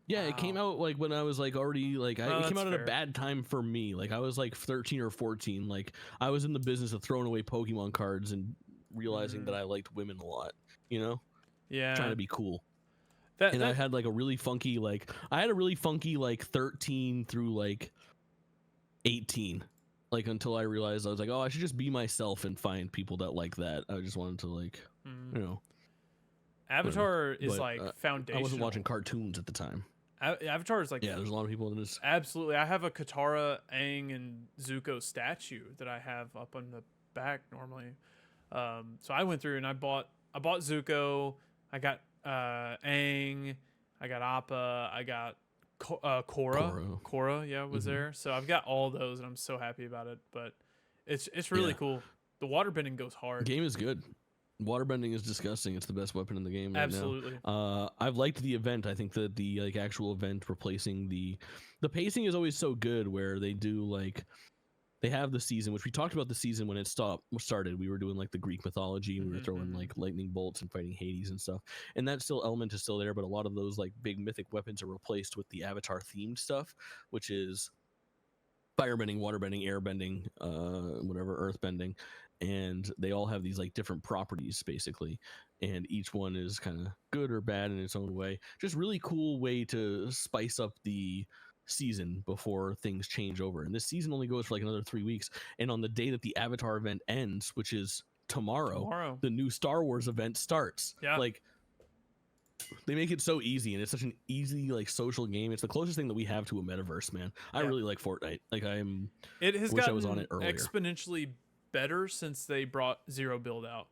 yeah, It came out like when I was like already like it came out at a bad time for me. Like I was like 13 or 14. Like I was in the business of throwing away Pokemon cards and realizing that I liked women a lot. You know? Yeah. Trying to be cool. I had like a really funky like 13 through like 18, like until I realized I was like, oh, I should just be myself and find people that like that. I just wanted to like, you know, Avatar is like foundational. I wasn't watching cartoons at the time. Avatar is like, yeah, there's a lot of people in this. Absolutely. I have a Katara, Aang, and Zuko statue that I have up on the back normally. So I went through and I bought Zuko. I got Aang. I got Appa. I got Korra, yeah, was there. So I've got all those, and I'm so happy about it. But it's really cool. The waterbending goes hard. The game is good. Waterbending is disgusting. It's the best weapon in the game right Absolutely. now. I've liked the event. I think that the like actual event replacing the pacing is always so good, where they do like they have the season, which we talked about the season when it started. We were doing like the Greek mythology, and we were throwing like lightning bolts and fighting Hades and stuff. And that element is still there, but a lot of those like big mythic weapons are replaced with the Avatar themed stuff, which is firebending, waterbending, airbending, whatever, earthbending. And they all have these like different properties basically, and each one is kind of good or bad in its own way. Just really cool way to spice up the season before things change over. And this season only goes for like another 3 weeks, and on the day that the Avatar event ends, which is tomorrow, the new Star Wars event starts. Yeah, like they make it so easy, and it's such an easy like social game. It's the closest thing that we have to a metaverse, man. I really like Fortnite. Like it has wish gotten I was on it earlier. Exponentially better since they brought Zero Build out,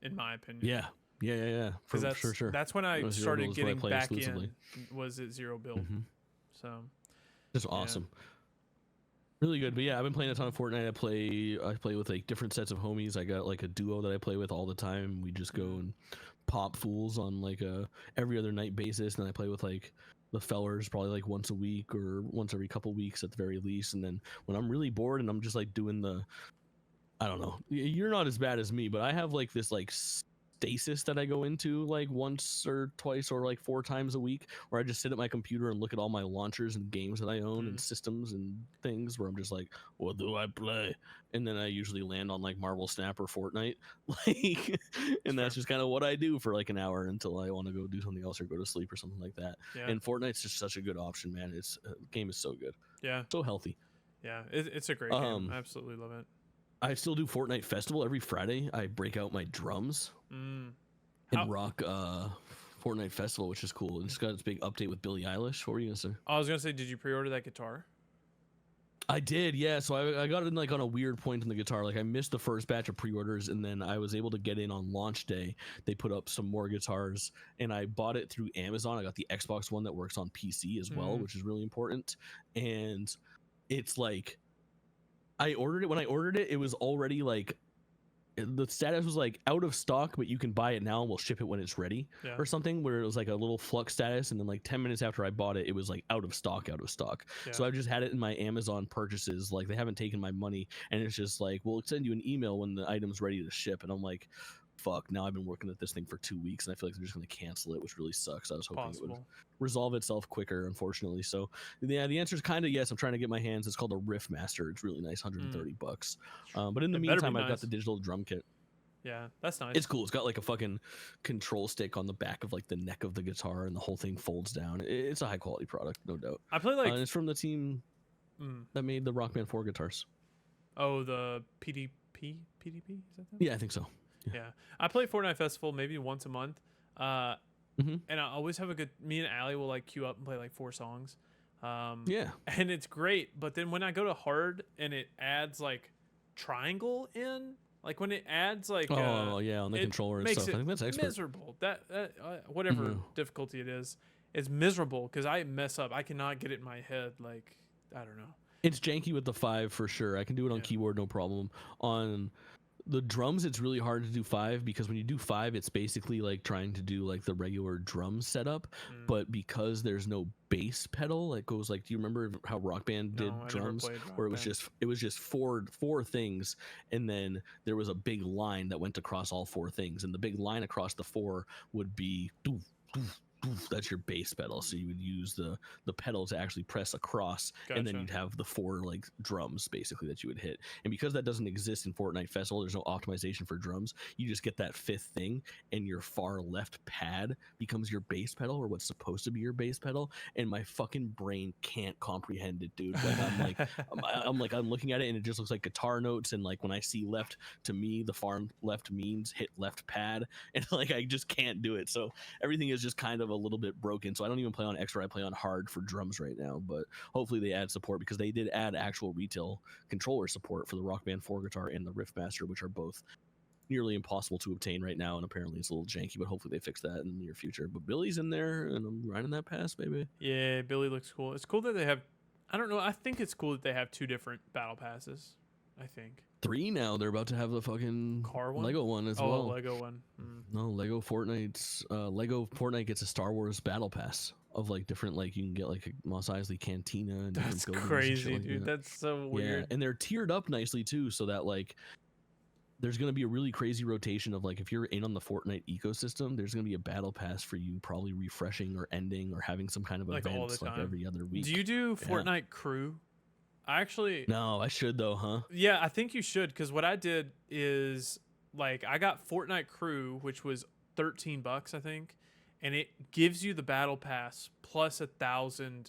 in my opinion. Yeah. For sure. That's when I started getting back in. Was it Zero Build? So it's awesome. Really good. But yeah, I've been playing a ton of Fortnite. I play with like different sets of homies. I got like a duo that I play with all the time. We just go and pop fools on like a every other night basis, and I play with like the fellers probably like once a week or once every couple weeks at the very least. And then when I'm really bored and I'm just like doing I don't know, you're not as bad as me, but I have like this like stasis that I go into like once or twice or like 4 times a week, where I just sit at my computer and look at all my launchers and games that I own and systems and things, where I'm just like, what do I play? And then I usually land on like Marvel Snap or Fortnite, like, and that's just kind of what I do for like an hour until I want to go do something else or go to sleep or something like that. And Fortnite's just such a good option, man. It's game is so good. So healthy. It's a great game. I absolutely love it. I still do Fortnite Festival every Friday. I break out my drums and rock Fortnite Festival, which is cool. It just got its big update with Billie Eilish. What were you gonna say? I was gonna say, did you pre-order that guitar? I did, yeah. So I got it like on a weird point in the guitar. Like I missed the first batch of pre-orders, and then I was able to get in on launch day. They put up some more guitars, and I bought it through Amazon. I got the Xbox one that works on PC as well, which is really important. And it's like I ordered it. When I ordered it, it was already like the status was like out of stock, but you can buy it now and we'll ship it when it's ready Yeah. or something, where it was like a little flux status, and then like 10 minutes after I bought it, it was like out of stock. Yeah. So I've just had it in my Amazon purchases, like they haven't taken my money, and it's just like, we'll send you an email when the item's ready to ship, and I'm like, fuck, now I've been working at this thing for 2 weeks and I feel like they're just going to cancel it, which really sucks. I was hoping it would resolve itself quicker, unfortunately. So yeah, the answer is kind of yes. I'm trying to get my hands. It's called a Riff Master. It's really nice, $130. But in the meantime, I've got the digital drum kit. Yeah, that's nice. It's cool. It's got like a fucking control stick on the back of like the neck of the guitar, and the whole thing folds down. It's a high quality product, no doubt. I play like and it's from the team that made the Rock Band 4 guitars. Oh, the PDP? Is that them? Yeah, I think so. Yeah. I play Fortnite Festival maybe once a month. And I always have me and Allie will like queue up and play like 4 songs. Yeah. And it's great. But then when I go to hard and it adds like triangle in, like when it adds like on the controller and stuff. I think that's expert. Miserable. That whatever difficulty it is miserable because I mess up. I cannot get it in my head. Like, I don't know. It's janky with the 5 for sure. I can do it on keyboard, no problem. On the drums, it's really hard to do 5 because when you do 5, it's basically like trying to do like the regular drum setup, but because there's no bass pedal, it goes like, do you remember how Rock Band did drums, where it was just four things, and then there was a big line that went across all 4 things, and the big line across the 4 would be doof, doof, doof. That's your bass pedal. So you would use the pedal to actually press across, and then you'd have the 4 like drums basically that you would hit. And because that doesn't exist in Fortnite Festival, there's no optimization for drums. You just get that 5th thing, and your far left pad becomes your bass pedal, or what's supposed to be your bass pedal. And my fucking brain can't comprehend it, dude. Like I'm looking at it, and it just looks like guitar notes. And like when I see left, to me the far left means hit left pad, and like I just can't do it. So everything is just kind of a little bit broken. So I don't even play on extra. I play on hard for drums right now, but hopefully they add support, because they did add actual retail controller support for the Rock Band 4 guitar and the Riff Master, which are both nearly impossible to obtain right now, and apparently it's a little janky, but hopefully they fix that in the near future. But Billy's in there, and I'm riding that pass, baby. Yeah, Billy looks cool. It's cool that they have, I don't know, I think it's cool that they have 2 different battle passes. I think 3 now. They're about to have the fucking car one? Lego one as well. Oh, Lego one. No, Lego Fortnite gets a Star Wars battle pass of like different, like you can get like a Mos Eisley Cantina and that's different crazy, like dude. That's so weird. Yeah, and they're tiered up nicely too, so that like there's going to be a really crazy rotation of like, if you're in on the Fortnite ecosystem, there's going to be a battle pass for you, probably refreshing or ending or having some kind of like events like every other week. Do you do Fortnite Crew? No, I should though, huh? Yeah, I think you should, because what I did is like I got Fortnite Crew, which was $13, I think, and it gives you the battle pass plus 1,000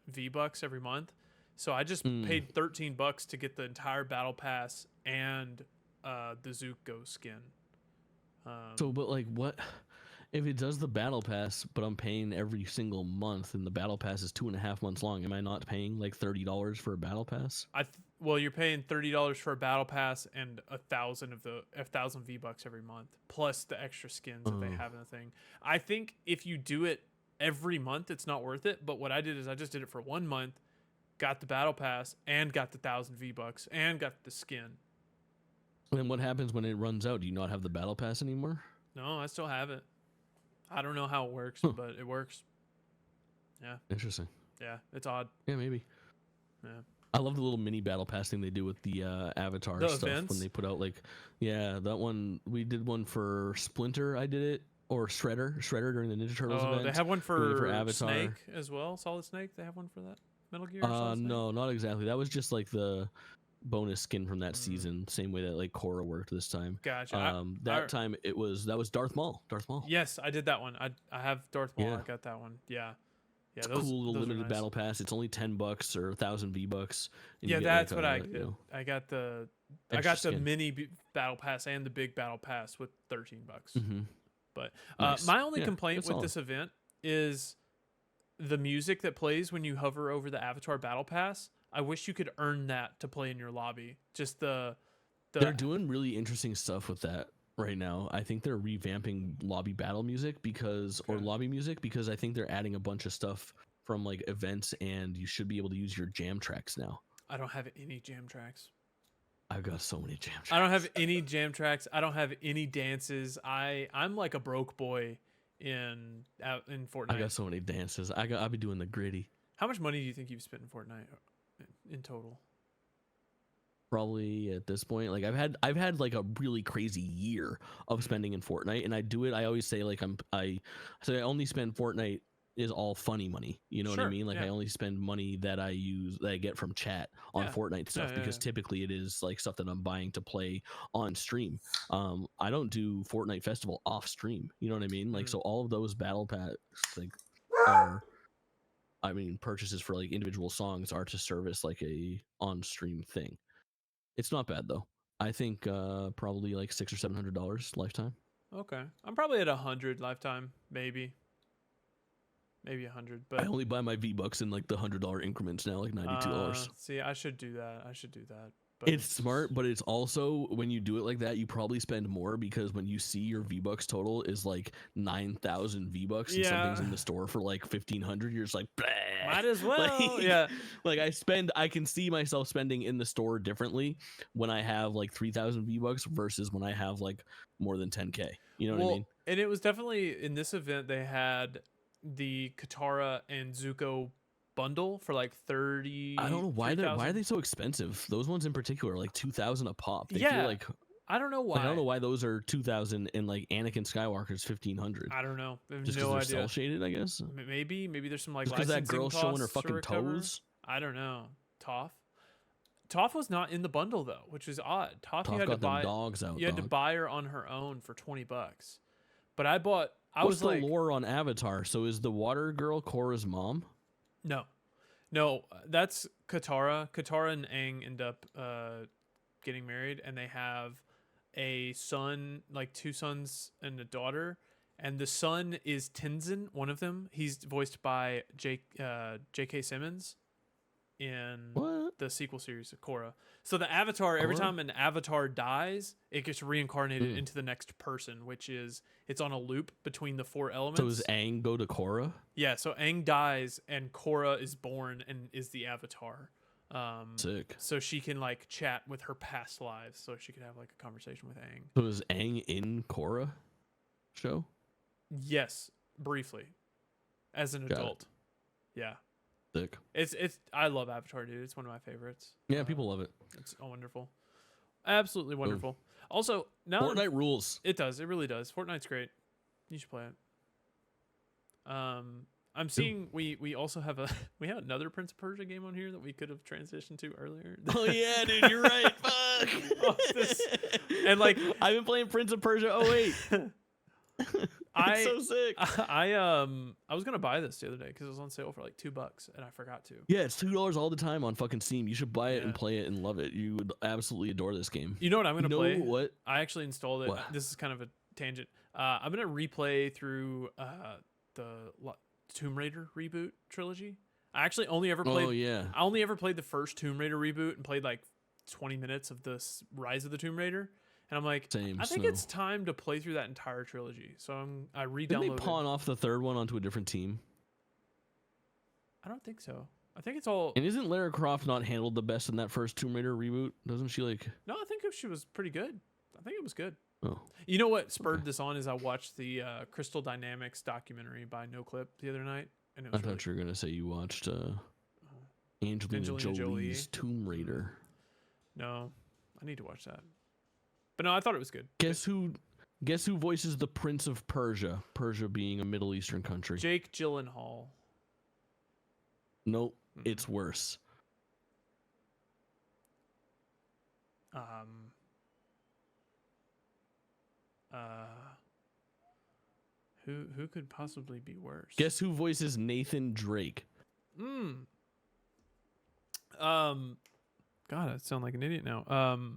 V-Bucks every month. So I just paid $13 to get the entire battle pass and the Zuko skin. But like, what if it does the battle pass, but I'm paying every single month, and the battle pass is 2.5 months long? Am I not paying like $30 for a battle pass? Well, you're paying $30 for a battle pass and 1,000 V-Bucks every month, plus the extra skins that they have in the thing. I think if you do it every month, it's not worth it. But what I did is I just did it for 1 month, got the battle pass, and got the 1,000 V-Bucks, and got the skin. And what happens when it runs out? Do you not have the battle pass anymore? No, I still have it. I don't know how it works, but it works. Yeah. Interesting. Yeah, it's odd. Yeah, maybe. Yeah. I love the little mini battle pass thing they do with the Avatar stuff events? when they put out like, that one. We did one for Splinter. I did it, or Shredder during the Ninja Turtles event. They have one for Avatar. Snake as well. Solid Snake. They have one for that. Metal Gear. Solid Snake? No, not exactly. That was just like the bonus skin from that season, same way that like Korra worked this time. Gotcha. Time that was Darth Maul. Yes, I did that one. I have Darth Maul. I got that one. Yeah. It's a cool little limited battle pass. It's only $10 or 1,000 V-Bucks. Yeah, that's what I did. I got the mini battle pass and the big battle pass with $13. But nice. My only complaint with this event is the music that plays when you hover over the Avatar battle pass. I wish you could earn that to play in your lobby. Just they're doing really interesting stuff with that right now. I think they're revamping lobby battle music or lobby music, because I think they're adding a bunch of stuff from like events, and you should be able to use your jam tracks now. I don't have any jam tracks. I've got so many jam tracks. I don't have any jam tracks. I don't have any dances. I'm like a broke boy in Fortnite. I got so many dances. I'll be doing the gritty. How much money do you think you've spent in Fortnite in total? Probably at this point, like I've had like a really crazy year of spending in Fortnite, and I do it. I always say like I only spend Fortnite is all funny money. You know what I Sure, mean? Like yeah. I only spend money that I get from chat on Yeah. Fortnite stuff, Yeah, because yeah. typically it is like stuff that I'm buying to play on stream. I don't do Fortnite Festival off stream. You know what I mean? Like, Mhm. so all of those battle pass like are, I mean, purchases for like individual songs are to service like a on stream thing. It's not bad though. I think probably like $600 or $700 lifetime. Okay. I'm probably at 100 lifetime, maybe 100. I But only buy my V-Bucks in like the $100 increments now, like $92. see, I should do that. But It's smart, but it's also, when you do it like that, you probably spend more, because when you see your V-Bucks total is like 9,000 V-Bucks and Yeah. something's in the store for like 1,500, you're just like, bleh. Might as well. Like, Yeah. Like I can see myself spending in the store differently when I have like 3,000 V-Bucks versus when I have like more than 10K. You know what I mean? And it was definitely in this event they had the Katara and Zuko bundle for like 30. I don't know why are they so expensive? Those ones in particular are like 2,000 a pop. They Yeah. feel like, I don't know why. like, I don't know why those are 2,000 and like Anakin Skywalker's 1,500. I don't know. I have Just no because they're idea. cell shaded, I guess. Maybe there's some like Just because that licensing girl's showing her costs to fucking recover. toes. I don't know. Toph was not in the bundle though, which is odd. Toph you Toph had to got them buy. dogs out. You had to dog. buy her on her own for $20. But I bought. I What's was the like, lore on Avatar? So is the water girl Korra's mom? no, that's Katara. Katara and Aang end up getting married, and they have a son, like 2 sons and a daughter. And the son is Tenzin, one of them. He's voiced by J.K. Simmons in What? the sequel series of Korra. So the Avatar, every Korra? time an Avatar dies, it gets reincarnated Mm. into the next person, which is, it's on a loop between the 4 elements. So does Aang go to Korra? Yeah, so Aang dies and Korra is born and is the Avatar. Sick. So she can like chat with her past lives, so she could have like a conversation with Aang. So is Aang in Korra show? Yes, briefly, as an Got it. adult. Yeah, Sick. it's I love Avatar, dude. It's one of my favorites. Yeah, people love it. It's wonderful, absolutely wonderful. Also, now Fortnite rules. it does, it really does. Fortnite's great. You should play it. I'm seeing we also have we have another Prince of Persia game on here that we could have transitioned to earlier. Oh yeah, dude, you're right. Fuck. Oh, and like I've been playing Prince of Persia. Oh wait. It's so sick. I was gonna buy this the other day because it was on sale for like $2 and I forgot to. Yeah, it's $2 all the time on fucking Steam. You should buy it and Yeah. play it and love it. You would absolutely adore this game. You know what I'm gonna play? What? I actually installed it. What? This is kind of a tangent. I'm gonna replay through the Tomb Raider reboot trilogy. I actually only ever played. Oh yeah. I only ever played the first Tomb Raider reboot and played like 20 minutes of the Rise of the Tomb Raider. And I'm like, Same. I think Snow. it's time to play through that entire trilogy. So I Didn't they re-downloaded. pawn off the third one onto a different team? I don't think so. I think it's all. And isn't Lara Croft not handled the best in that first Tomb Raider reboot? Doesn't she like? No, I think she was pretty good. I think it was good. Oh, You know what spurred this on is I watched the Crystal Dynamics documentary by NoClip the other night, and it I was thought you were gonna say you watched Angelina Angelina Jolie's Jolie. Tomb Raider. No, I need to watch that. But no, I thought it was good. Guess who voices the Prince of Persia? Persia being a Middle Eastern country. Jake Gyllenhaal. Nope, it's worse. Who could possibly be worse? Guess who voices Nathan Drake? God, I sound like an idiot now.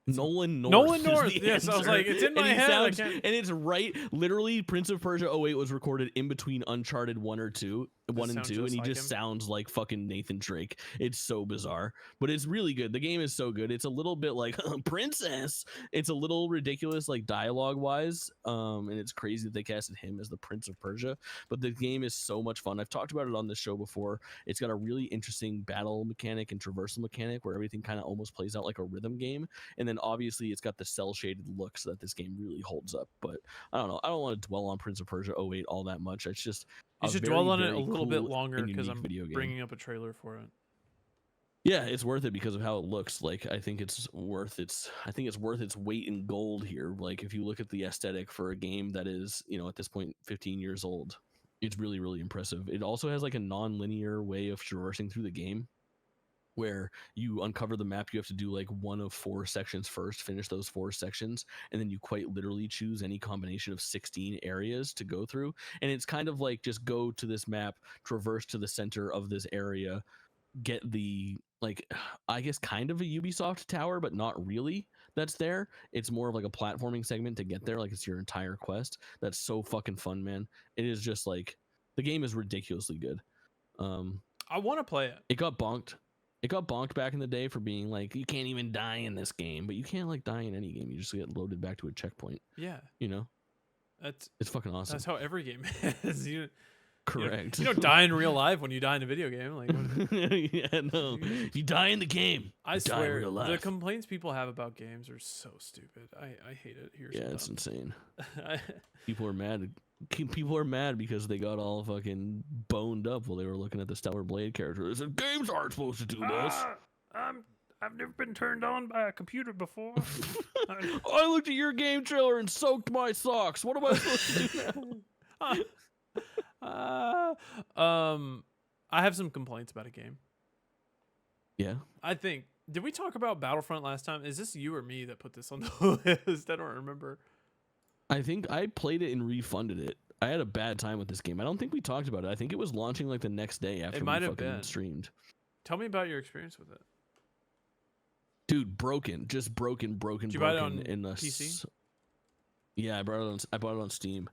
Nolan North. Nolan is North. the Yes, I was answer. like, it's in my And he head. and it's right. Literally, Prince of Persia 08 was recorded in between Uncharted 1 or 2. one and sound two, and just he like just him? sounds like fucking Nathan Drake. It's so bizarre, but it's really good. The game is so good. It's a little bit like princess. It's a little ridiculous, like dialogue wise, and it's crazy that they casted him as the Prince of Persia. But the game is so much fun. I've talked about it on this show before. It's got a really interesting battle mechanic and traversal mechanic where everything kind of almost plays out like a rhythm game, and then obviously it's got the cell shaded looks that this game really holds up. But I don't know. I don't want to dwell on Prince of Persia 08 all that much. It's just You a should very, dwell on it a very little bit cool longer and because unique I'm video game. bringing up a trailer for it. Yeah, it's worth it because of how it looks. Like I think it's worth its weight in gold here. Like if you look at the aesthetic for a game that is, at this point 15 years old, it's really, really impressive. It also has like a non-linear way of traversing through the game where you uncover the map. You have to do like one of 4 sections first, finish those 4 sections, and then you quite literally choose any combination of 16 areas to go through. And it's kind of like just go to this map, traverse to the center of this area, get the like I guess kind of a Ubisoft tower, but not really. That's there. It's more of like a platforming segment to get there. Like it's your entire quest. That's so fucking fun, man. It is just like the game is ridiculously good. I want to play it. It got bonked. It got bonked back in the day for being like you can't even die in this game, but you can't like die in any game. You just get loaded back to a checkpoint. Yeah, It's fucking awesome. that's how every game is. Correct. You don't die in real life when you die in a video game. Like, yeah, no. You die in the game. I Die in swear, real the life. complaints people have about games are so stupid. I hate it here. Yeah, it's insane. I- People are mad. People are mad because they got all fucking boned up while they were looking at the Stellar Blade character. They said games aren't supposed to do this. I've never been turned on by a computer before. I looked at your game trailer and soaked my socks. What am I supposed to do now? I have some complaints about a game. Yeah. I think. Did we talk about Battlefront last time? Is this you or me that put this on the list? I don't remember. I think I played it and refunded it. I had a bad time with this game. I don't think we talked about it. I think it was launching like the next day after we might have fucking been. streamed. Tell me about your experience with it. Dude, broken. Just broken. Did you buy it on in the PC? Yeah, I bought it on Steam.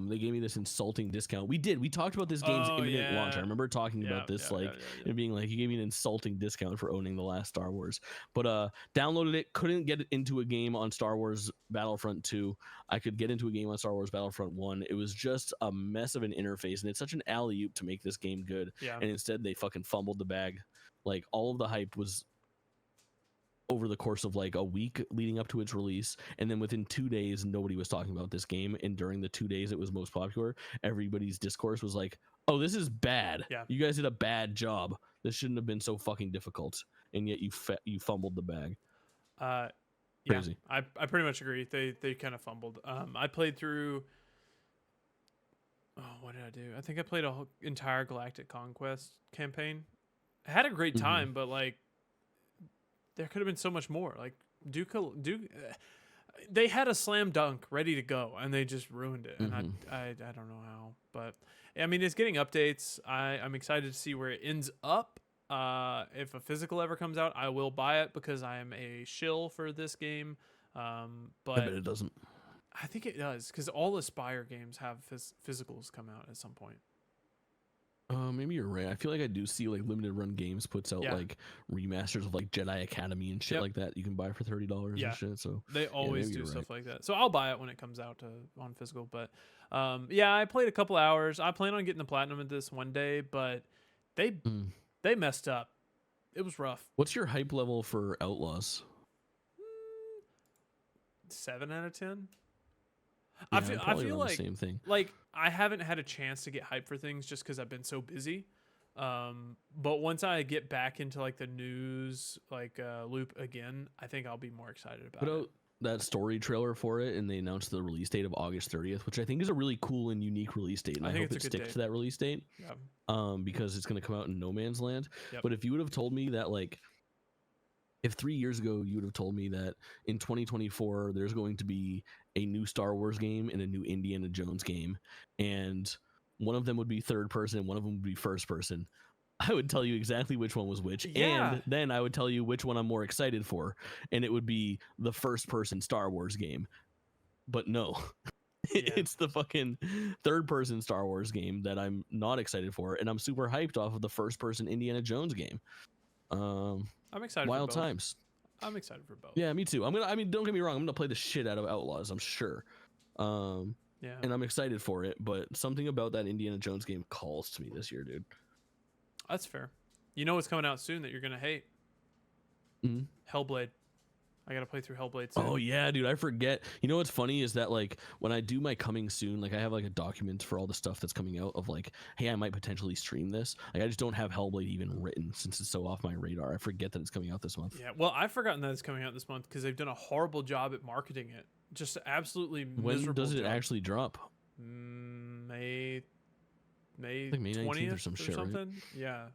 They gave me this insulting discount. We talked about this game's imminent launch. I remember talking about this and being like, he gave me an insulting discount for owning the last Star Wars. But downloaded it, couldn't get into a game on Star Wars Battlefront 2. I could get into a game on Star Wars Battlefront 1. It was just a mess of an interface, and it's such an alley-oop to make this game good. Yeah. And instead they fucking fumbled the bag. Like all of the hype was over the course of like a week leading up to its release, and then within 2 days nobody was talking about this game, and during the 2 days it was most popular, everybody's discourse was like, oh, this is bad. Yeah. You guys did a bad job. This shouldn't have been so fucking difficult, and yet you fumbled the bag. Yeah, Crazy. I pretty much agree. They kind of fumbled. I played through. Oh, what did I do? I think I played a whole entire Galactic Conquest campaign. I had a great time, but like, there could have been so much more. Like Duke, they had a slam dunk ready to go, and they just ruined it. And I don't know how, but I mean, it's getting updates. I'm excited to see where it ends up. If a physical ever comes out, I will buy it because I am a shill for this game. But I bet it doesn't. I think it does because all Aspire games have physicals come out at some point. Maybe you're right. I feel like I do see like Limited Run Games puts out like remasters of like Jedi Academy and shit like that you can buy for $30 and shit. So they always do stuff like that. So I'll buy it when it comes out on physical. But I played a couple hours. I plan on getting the platinum at this one day, but they messed up. It was rough. What's your hype level for Outlaws? 7 out of 10. Yeah, I feel like the same thing. Like I haven't had a chance to get hyped for things just because I've been so busy. But once I get back into like the news loop again, I think I'll be more excited about it. That story trailer for it, and they announced the release date of August 30th, which I think is a really cool and unique release date. And I hope it sticks to that release date. Yeah. Because it's going to come out in No Man's Land. Yep. But if you would have told me that, like, if 3 years ago you would have told me that in 2024 there's going to be a new Star Wars game and a new Indiana Jones game, and one of them would be third person, one of them would be first person, I would tell you exactly which one was which, and then I would tell you which one I'm more excited for, and it would be the first person Star Wars game. But no, Yeah. It's the fucking third person Star Wars game that I'm not excited for, and I'm super hyped off of the first person Indiana Jones game. I'm excited for Wild both. times. I'm excited for both. Yeah, me too. I mean, don't get me wrong, I'm gonna play the shit out of Outlaws, I'm sure. Yeah. And I'm excited for it, but something about that Indiana Jones game calls to me this year, dude. That's fair. You know what's coming out soon that you're gonna hate? Mm-hmm. Hellblade. I gotta play through Hellblade soon. Oh yeah, dude, I forget. You know what's funny is that like when I do my coming soon, like I have like a document for all the stuff that's coming out of like, hey, I might potentially stream this. Like I just don't have Hellblade even written since it's so off my radar. I forget that it's coming out this month. Yeah, well, I've forgotten that it's coming out this month because they've done a horrible job at marketing it. Just absolutely When miserable. does it job. actually drop? May Like May 19th 20th or some shit, right? something. Yeah.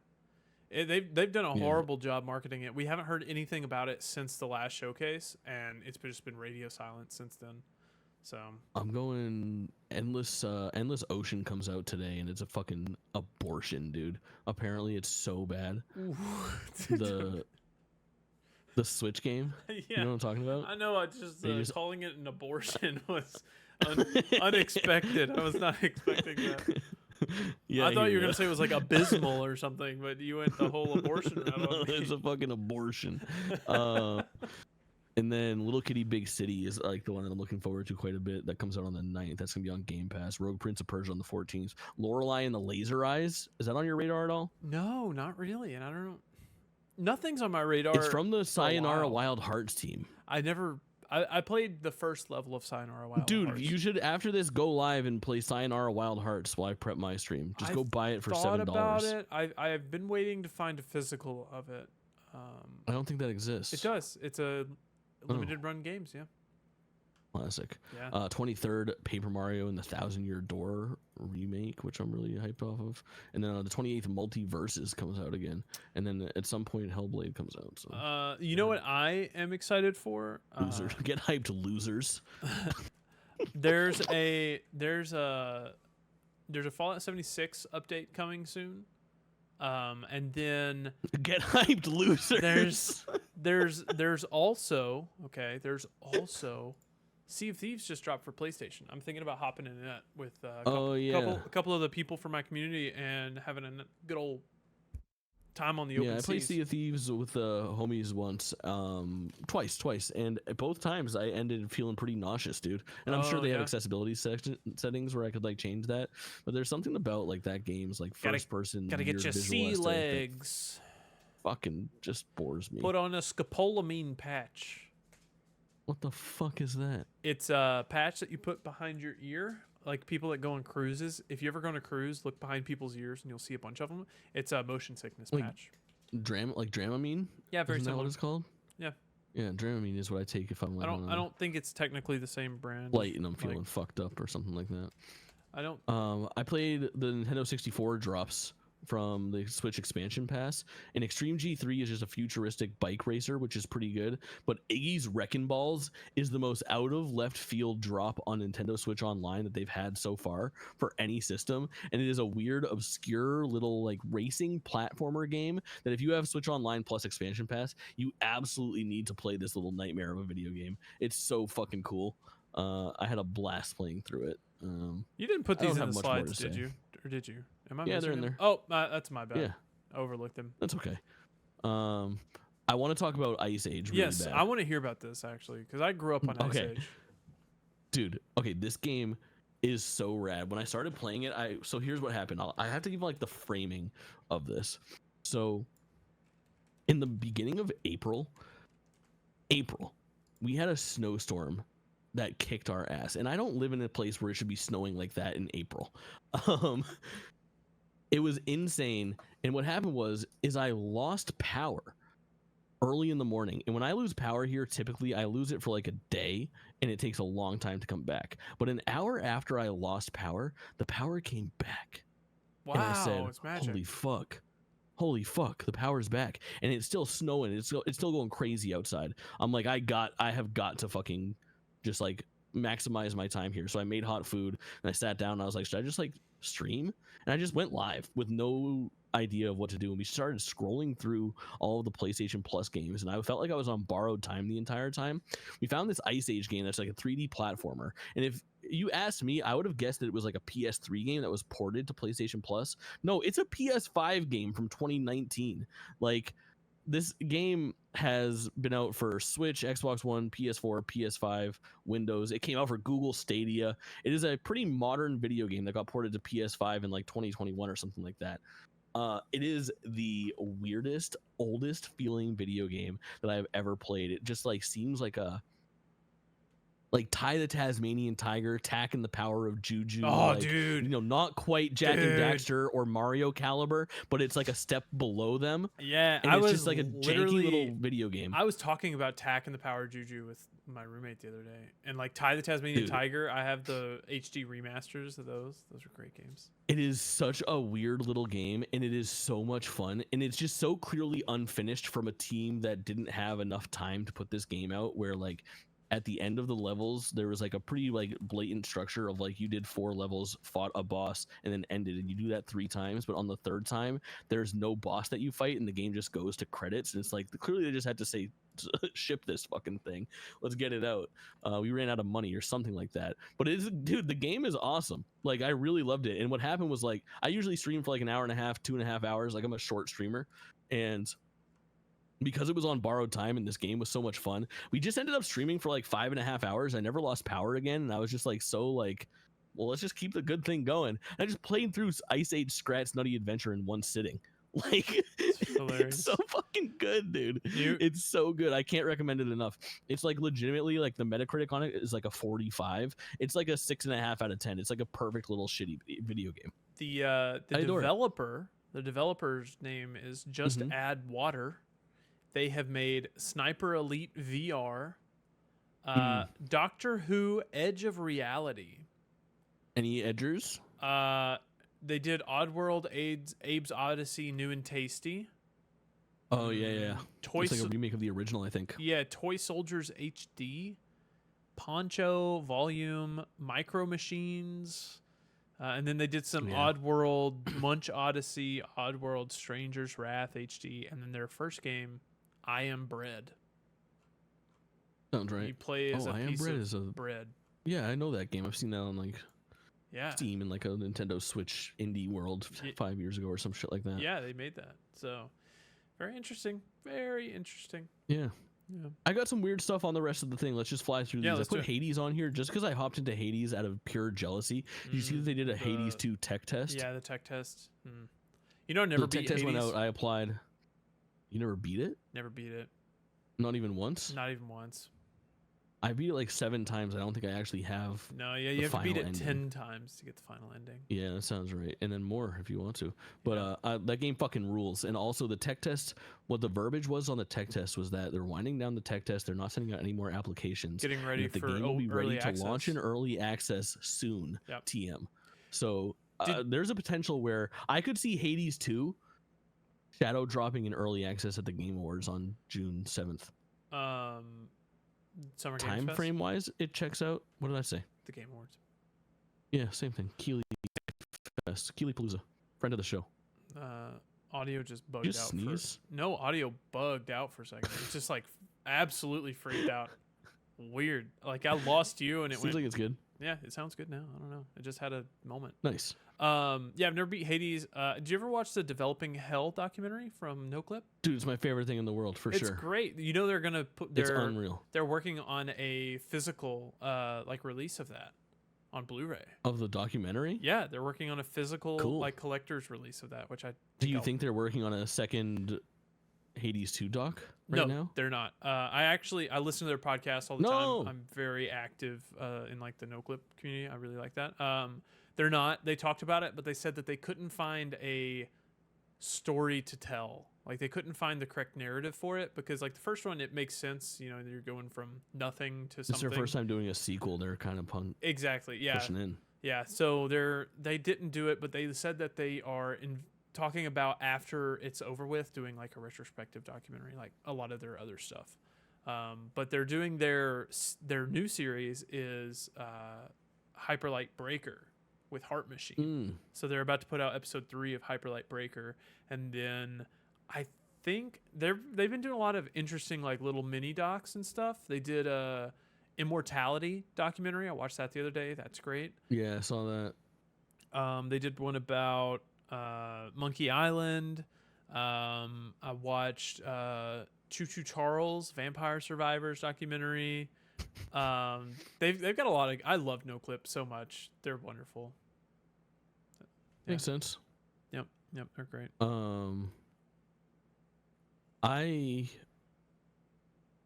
They've done a horrible job marketing it. We haven't heard anything about it since the last showcase, and it's just been radio silent since then. So I'm going Endless Ocean comes out today, and it's a fucking abortion, dude. Apparently, it's so bad. the Switch game. Yeah, You know what I'm talking about? I know. I just calling it an abortion was unexpected. I was not expecting that. Yeah, I thought you were gonna say it was like abysmal or something, but you went the whole abortion route on me. It's a fucking abortion. And then Little Kitty Big City is like the one that I'm looking forward to quite a bit. That comes out on the 9th. That's gonna be on Game Pass. Rogue Prince of Persia on the 14th. Lorelei and the Laser Eyes. Is that on your radar at all? No, not really. And I don't know. Nothing's on my radar. It's from the Sayonara Wild Hearts team. I played the first level of Sayonara Wild Dude, Hearts. you should after this go live and play Sayonara Wild Hearts while I prep my stream. Just go buy it for $7. Thought about it. I've been waiting to find a physical of it. I don't think that exists. It does. It's a limited run games. Yeah. Classic. Yeah. 23rd, Paper Mario and the Thousand Year Door remake, which I'm really hyped off of. And then on the 28th, Multiverses comes out again. And then at some point, Hellblade comes out. So. You know what I am excited for? Losers. Get hyped, losers. There's a Fallout 76 update coming soon. And then get hyped, losers. There's also Sea of Thieves just dropped for PlayStation. I'm thinking about hopping in that with a couple of the people from my community and having a good old time on the open seas. Yeah, I played Sea of Thieves with the homies once, twice, and both times I ended feeling pretty nauseous, dude. And I'm sure they have accessibility settings where I could like change that, but there's something about like that game's like first person. Gotta get your sea legs. Fucking just bores me. Put on a scopolamine patch. What the fuck is that? It's a patch that you put behind your ear. Like people that go on cruises. If you ever go on a cruise, look behind people's ears and you'll see a bunch of them. It's a motion sickness patch. Dramamine? Yeah, very Isn't similar. that what it's called? Yeah. Yeah, Dramamine is what I take if I'm like I don't think it's technically the same brand. Light and I'm feeling fucked up or something like that. I don't. I played the Nintendo 64 drops from the Switch expansion pass, and Extreme G3 is just a futuristic bike racer, which is pretty good, but Iggy's Wrecking Balls is the most out of left field drop on Nintendo Switch Online that they've had so far for any system, and it is a weird, obscure little like racing platformer game that if you have Switch Online plus expansion pass, you absolutely need to play this little nightmare of a video game. It's so fucking cool. I had a blast playing through it. You didn't put these in the slides, did you? Or did you? Am I they're in there. Oh, that's my bad. Yeah. I overlooked them. That's okay. I want to talk about Ice Age really yes, bad. I want to hear about this actually because I grew up on Ice Age. Dude, okay, this game is so rad. When I started playing it, so here's what happened. I have to give like the framing of this. So in the beginning of April, we had a snowstorm that kicked our ass. And I don't live in a place where it should be snowing like that in April. It was insane. And what happened is I lost power early in the morning. And when I lose power here, typically I lose it for like a day and it takes a long time to come back. But an hour after I lost power, the power came back. Wow, and I said, it's magic. Holy fuck, the power's back. And it's still snowing. It's still going crazy outside. I'm like, I have got to fucking just like maximize my time here. So I made hot food and I sat down and I was like, should I just like stream? And I just went live with no idea of what to do. And we started scrolling through all of the PlayStation Plus games and I felt like I was on borrowed time the entire time. We found this Ice Age game that's like a 3D platformer. And if you asked me, I would have guessed that it was like a PS3 game that was ported to PlayStation Plus. No, it's a PS5 game from 2019. Like, this game has been out for Switch, Xbox One, PS4, PS5, Windows. It came out for Google Stadia. It is a pretty modern video game that got ported to PS5 in like 2021 or something like that. It is the weirdest, oldest feeling video game that I've ever played. It just like seems like a Ty the Tasmanian Tiger, Tack and the Power of Juju. Oh, like, dude. Not quite Jack and Dude. Daxter or Mario caliber, but it's like a step below them. Yeah, And I it's was just like a janky little video game. I was talking about Tack and the Power of Juju with my roommate the other day, and like Ty the Tasmanian Tiger. I have the HD remasters of those. Those are great games. It is such a weird little game, and it is so much fun, and it's just so clearly unfinished from a team that didn't have enough time to put this game out. Where like, at the end of the levels, there was like a pretty like blatant structure of like, you did 4 levels, fought a boss, and then ended, and you do that 3 times, but on the 3rd time there's no boss that you fight, and the game just goes to credits. And it's like, clearly they just had to say, ship this fucking thing, let's get it out. We ran out of money or something like that. But it is, dude, the game is awesome. Like, I really loved it. And what happened was, like, I usually stream for like an hour and a half, 2.5 hours. Like, I'm a short streamer, and because it was on borrowed time and this game was so much fun, we just ended up streaming for like 5.5 hours. I never lost power again, and I was just like, so like, well, let's just keep the good thing going. And I just played through Ice Age Scratch Nutty Adventure in one sitting. Like, it's so fucking good, dude. It's so good. I can't recommend it enough. It's like legitimately, like, the Metacritic on it is like a 45. It's like a 6.5 out of 10. It's like a perfect little shitty video game. The developer's name is Just Add Water. They have made Sniper Elite VR, Doctor Who Edge of Reality. Any edgers? They did Oddworld, Abe's Odyssey, New and Tasty. Oh, yeah. It's like a remake of the original, I think. Yeah, Toy Soldiers HD, Poncho, Volume, Micro Machines. And then they did some Oddworld, Munch Odyssey, Oddworld, Stranger's Wrath HD. And then their first game, I Am Bread. Sounds right. You play as a piece of bread. Yeah, I know that game. I've seen that on like Yeah. Steam in like a Nintendo Switch indie world 5 years ago or some shit like that. Yeah, they made that. So very interesting. Very interesting. Yeah. I got some weird stuff on the rest of the thing. Let's just fly through these. I put Hades on here just because I hopped into Hades out of pure jealousy. Did you see that they did a Hades 2 tech test? Yeah, the tech test. You know, I never beat Hades. The tech test went out. I applied. You never beat it? Never beat it. Not even once? Not even once. I beat it like 7 times. I don't think I actually have. No, yeah, you have to beat it 10 times to get the final ending. Yeah, that sounds right. And then more if you want to. But that game fucking rules. And also the tech test, what the verbiage was on the tech test was that they're winding down the tech test. They're not sending out any more applications. Getting ready for the game will be ready access. to launch in early access soon. TM. So there's a potential where I could see Hades 2 shadow dropping in early access at the Game Awards on June 7th. Summer Time Games frame wise, it checks out. What did I say? The Game Awards. Yeah, same thing. Keely Fest. Keely Palooza. Friend of the show. Audio just bugged out. Sneeze? No, audio bugged out for a second. It's just like absolutely freaked out. Weird. Like I lost you and it Seems like it's good. Yeah, it sounds good now. I don't know. It just had a moment. Nice. Yeah, I've never beat Hades. Did you ever watch the Developing Hell documentary from NoClip? Dude, it's my favorite thing in the world for sure. It's great. You know they're gonna put. It's unreal. They're working on a physical like release of that on Blu-ray. Of the documentary? Yeah, they're working on a physical like collector's release of that. Which I. Do you think they're working on a second Hades 2 doc right now? No, they're not. I listen to their podcast all the time. I'm very active in like the NoClip community. I really like that. They're not. They talked about it, but they said that they couldn't find a story to tell. Like they couldn't find the correct narrative for it because like the first one, it makes sense. You know, you're going from nothing to something. It's their first time doing a sequel. They're kind of exactly. Yeah. Pushing in. Yeah. So they didn't do it, but they said that they are talking about after it's over with doing like a retrospective documentary, like a lot of their other stuff. But they're doing their new series is Hyperlight Breaker with Heart Machine. So they're about to put out episode 3 of Hyperlight Breaker, and then I think they've been doing a lot of interesting like little mini docs and stuff. They did Immortality documentary. I watched that the other day. That's great. Yeah, I saw that. They did one about Monkey Island. I watched Choo Choo Charles, Vampire Survivors documentary. They've got a lot of. I love No Clip so much. They're wonderful. Makes sense. Yep, they're great. I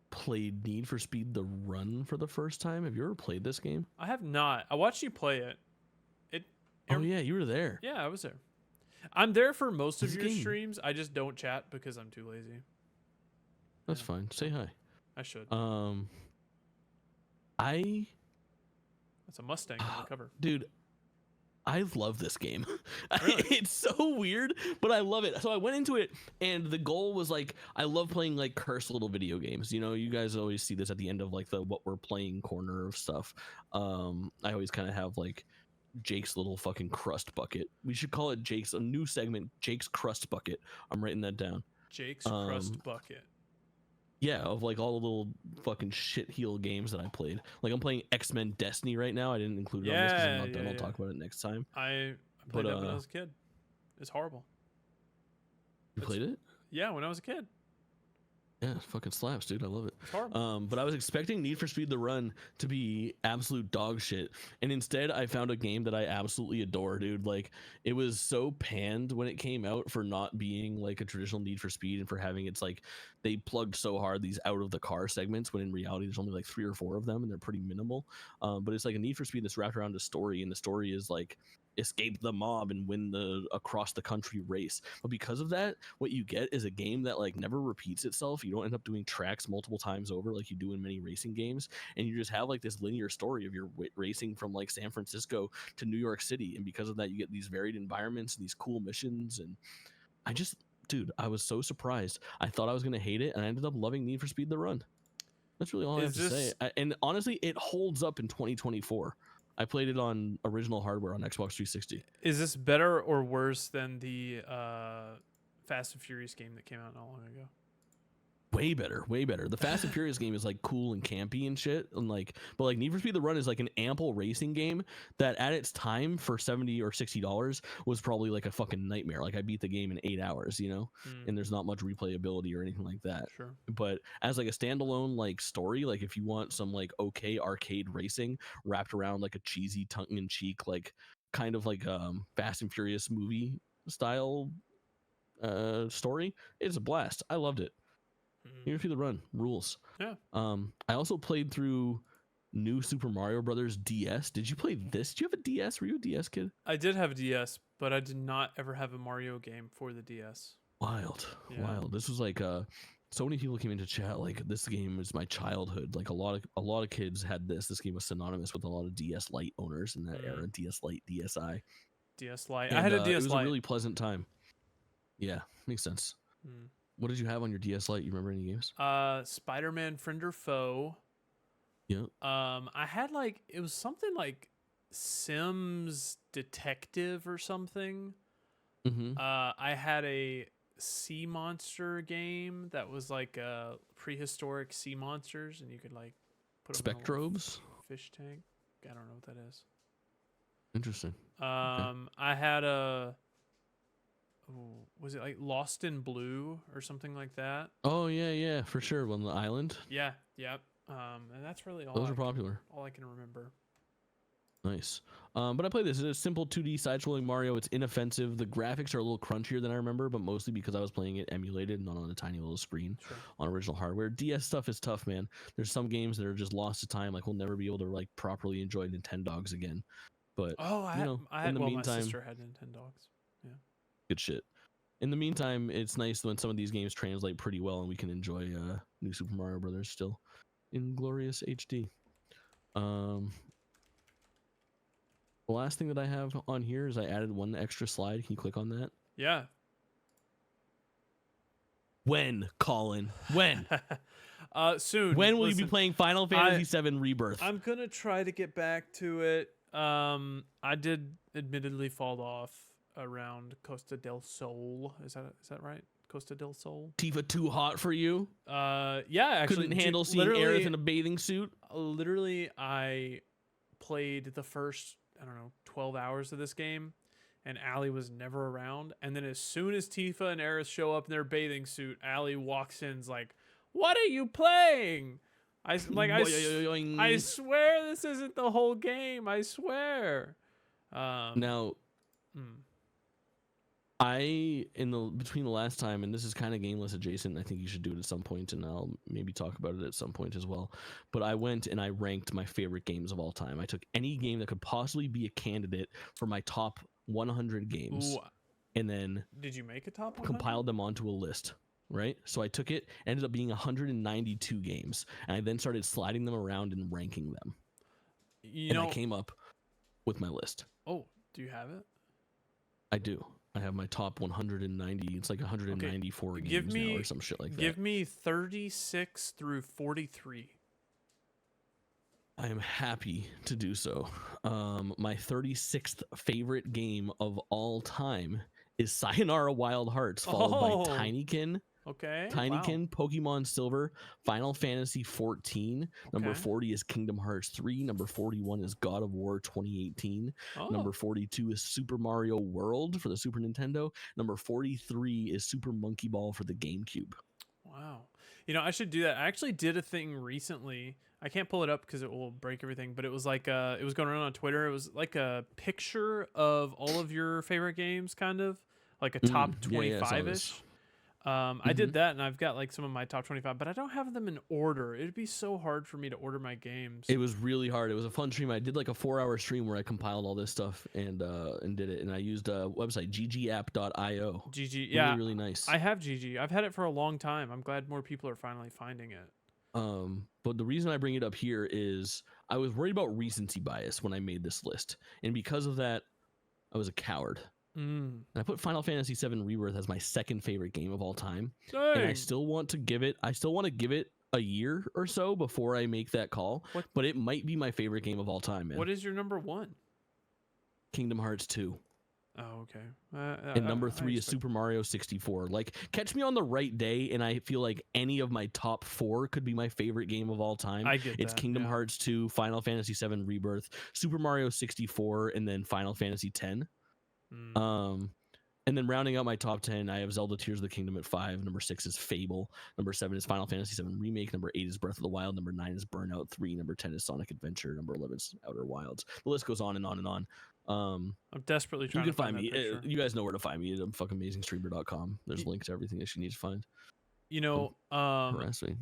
played Need for Speed The Run for the first time. Have you ever played this game? I have not. I watched you play it. Oh yeah, you were there. Yeah, I was there. I'm there for most of This your game- streams. I just don't chat because I'm too lazy. That's fine. Say hi. I should. That's a Mustang on the cover. Dude, I love this game. Really? It's so weird, but I love it. So I went into it, and the goal was like, I love playing like cursed little video games. You know, you guys always see this at the end of like the what we're playing corner of stuff. I always kind of have like Jake's little fucking crust bucket. We should call it a new segment, Jake's crust bucket. I'm writing that down. Jake's Crust Bucket. Yeah, of like all the little fucking shit heel games that I played. Like I'm playing X-Men Destiny right now. I didn't include it on this because I'm not done. I'll talk about it next time. I played that when I was a kid. It's horrible. You played it? Yeah, when I was a kid. Yeah, it fucking slaps, dude. I love it. It's horrible. But I was expecting Need for Speed The Run to be absolute dog shit, and instead I found a game that I absolutely adore, dude. Like it was so panned when it came out for not being like a traditional Need for Speed and for having it's like they plugged so hard these out of the car segments when in reality there's only like 3 or 4 of them and they're pretty minimal. But it's like a Need for Speed that's wrapped around a story, and the story is like escape the mob and win the across the country race. But because of that, what you get is a game that like never repeats itself. You don't end up doing tracks multiple times over like you do in many racing games, and you just have like this linear story of your racing from like San Francisco to New York City. And because of that, you get these varied environments and these cool missions. And dude, I was so surprised. I thought I was gonna hate it, and I ended up loving Need for Speed The Run. That's really all I have to say. And honestly, it holds up in 2024. I played it on original hardware on Xbox 360. Is this better or worse than the Fast and Furious game that came out not long ago? Way better, way better. The Fast and Furious game is like cool and campy and shit, and like, but like Need for Speed The Run is like an ample racing game that at its time for $70 or $60 was probably like a fucking nightmare. Like I beat the game in 8 hours, you know, and there's not much replayability or anything like that. Sure. But as like a standalone like story, like if you want some like okay arcade racing wrapped around like a cheesy tongue-in-cheek like kind of like Fast and Furious movie style story, it's a blast. I loved it. Need for Speed The Run rules. Yeah. I also played through New Super Mario Brothers DS. Did you play this? Do you have a DS? Were you a DS kid? I did have a DS, but I did not ever have a Mario game for the DS. Wild. This was like so many people came into chat like this game is my childhood. Like a lot of kids had this. This game was synonymous with a lot of DS Lite owners in that era. DS Lite, DSi. DS Lite. And, I had a DS Lite. It was a really pleasant time. Yeah, makes sense. What did you have on your DS Lite? You remember any games? Spider-Man Friend or Foe. Yeah. I had like it was something like Sims Detective or something. I had a sea monster game that was like prehistoric sea monsters, and you could like put them in a Spectrobes? fish tank. I don't know what that is. Interesting. I had a. Was it like Lost in Blue or something like that? Oh yeah, for sure. On the island. Yeah, yep. And that's really all. Those are popular. All I can remember. Nice. But I played this. It's a simple 2D side-scrolling Mario. It's inoffensive. The graphics are a little crunchier than I remember, but mostly because I was playing it emulated, not on a tiny little screen on original hardware. DS stuff is tough, man. There's some games that are just lost to time. Like we'll never be able to like properly enjoy Nintendogs again. But my sister had Nintendogs. Yeah. Good shit. In the meantime, it's nice when some of these games translate pretty well and we can enjoy New Super Mario Brothers still in glorious HD. The last thing that I have on here is I added one extra slide. Can you click on that? Yeah. When, Kaulin? When? Soon. When will you be playing Final Fantasy VII Rebirth? I'm gonna try to get back to it. I did admittedly fall off around Costa del Sol. Is that right? Costa del Sol. Tifa too hot for you? Yeah, actually, Couldn't handle seeing Aerith in a bathing suit? Literally, I played the first, I don't know, 12 hours of this game, and Allie was never around. And then as soon as Tifa and Aerith show up in their bathing suit, Allie walks in, is like, "What are you playing?" I swear this isn't the whole game. I swear. Now, between the last time, and this is kind of GameList adjacent, I think you should do it at some point, and I'll maybe talk about it at some point as well. But I went and I ranked my favorite games of all time. I took any game that could possibly be a candidate for my top 100 games. Ooh. And then did you make a top 100? Compiled them onto a list, right? So I took it, ended up being 192 games, and I then started sliding them around and ranking them. I came up with my list. Oh, do you have it? I do. I have my top 190. It's like 194 games now or some shit like that. Give me 36 through 43. I am happy to do so. My 36th favorite game of all time is Sayonara Wild Hearts, followed by Tinykin. Okay. Tinykin, wow. Pokemon Silver, Final Fantasy 14. Number 40 is Kingdom Hearts 3. Number 41 is God of War 2018. Number 42 is Super Mario World for the Super Nintendo. Number 43 is Super Monkey Ball for the GameCube. Wow. I should do that. I actually did a thing recently. I can't pull it up because it will break everything, but it was like it was going around on Twitter. It was like a picture of all of your favorite games, kind of like a top 25-ish. I did that, and I've got like some of my top 25, but I don't have them in order. It'd be so hard for me to order my games. It was really hard. It was a fun stream. I did like a 4-hour stream where I compiled all this stuff and did it. And I used a website, ggapp.io. GG, yeah, really nice. I have GG. I've had it for a long time. I'm glad more people are finally finding it. But the reasons I bring it up here is I was worried about recency bias when I made this list, and because of that, I was a coward. And I put Final Fantasy VII Rebirth as my second favorite game of all time. Dang. And I still want to give it a year or so before I make that call. But it might be my favorite game of all time, man. What is your number one? Kingdom Hearts 2. Oh, okay. And number 3 is Super Mario 64. Like, catch me on the right day, and I feel like any of my top 4 could be my favorite game of all time. I get It's that, Kingdom Hearts 2, Final Fantasy VII Rebirth, Super Mario 64, and then Final Fantasy 10. And then rounding out my top 10, I have Zelda Tears of the Kingdom at 5. Number 6 is Fable. Number 7 is Final Fantasy VII Remake. Number 8 is Breath of the Wild. Number 9 is Burnout 3. Number 10 is Sonic Adventure. Number 11 is Outer Wilds. The list goes on and on and on. I'm desperately trying to find me. Picture. You guys know where to find me at fuckamazingstreamer.com. There's a link to everything that you need to find. Harass me.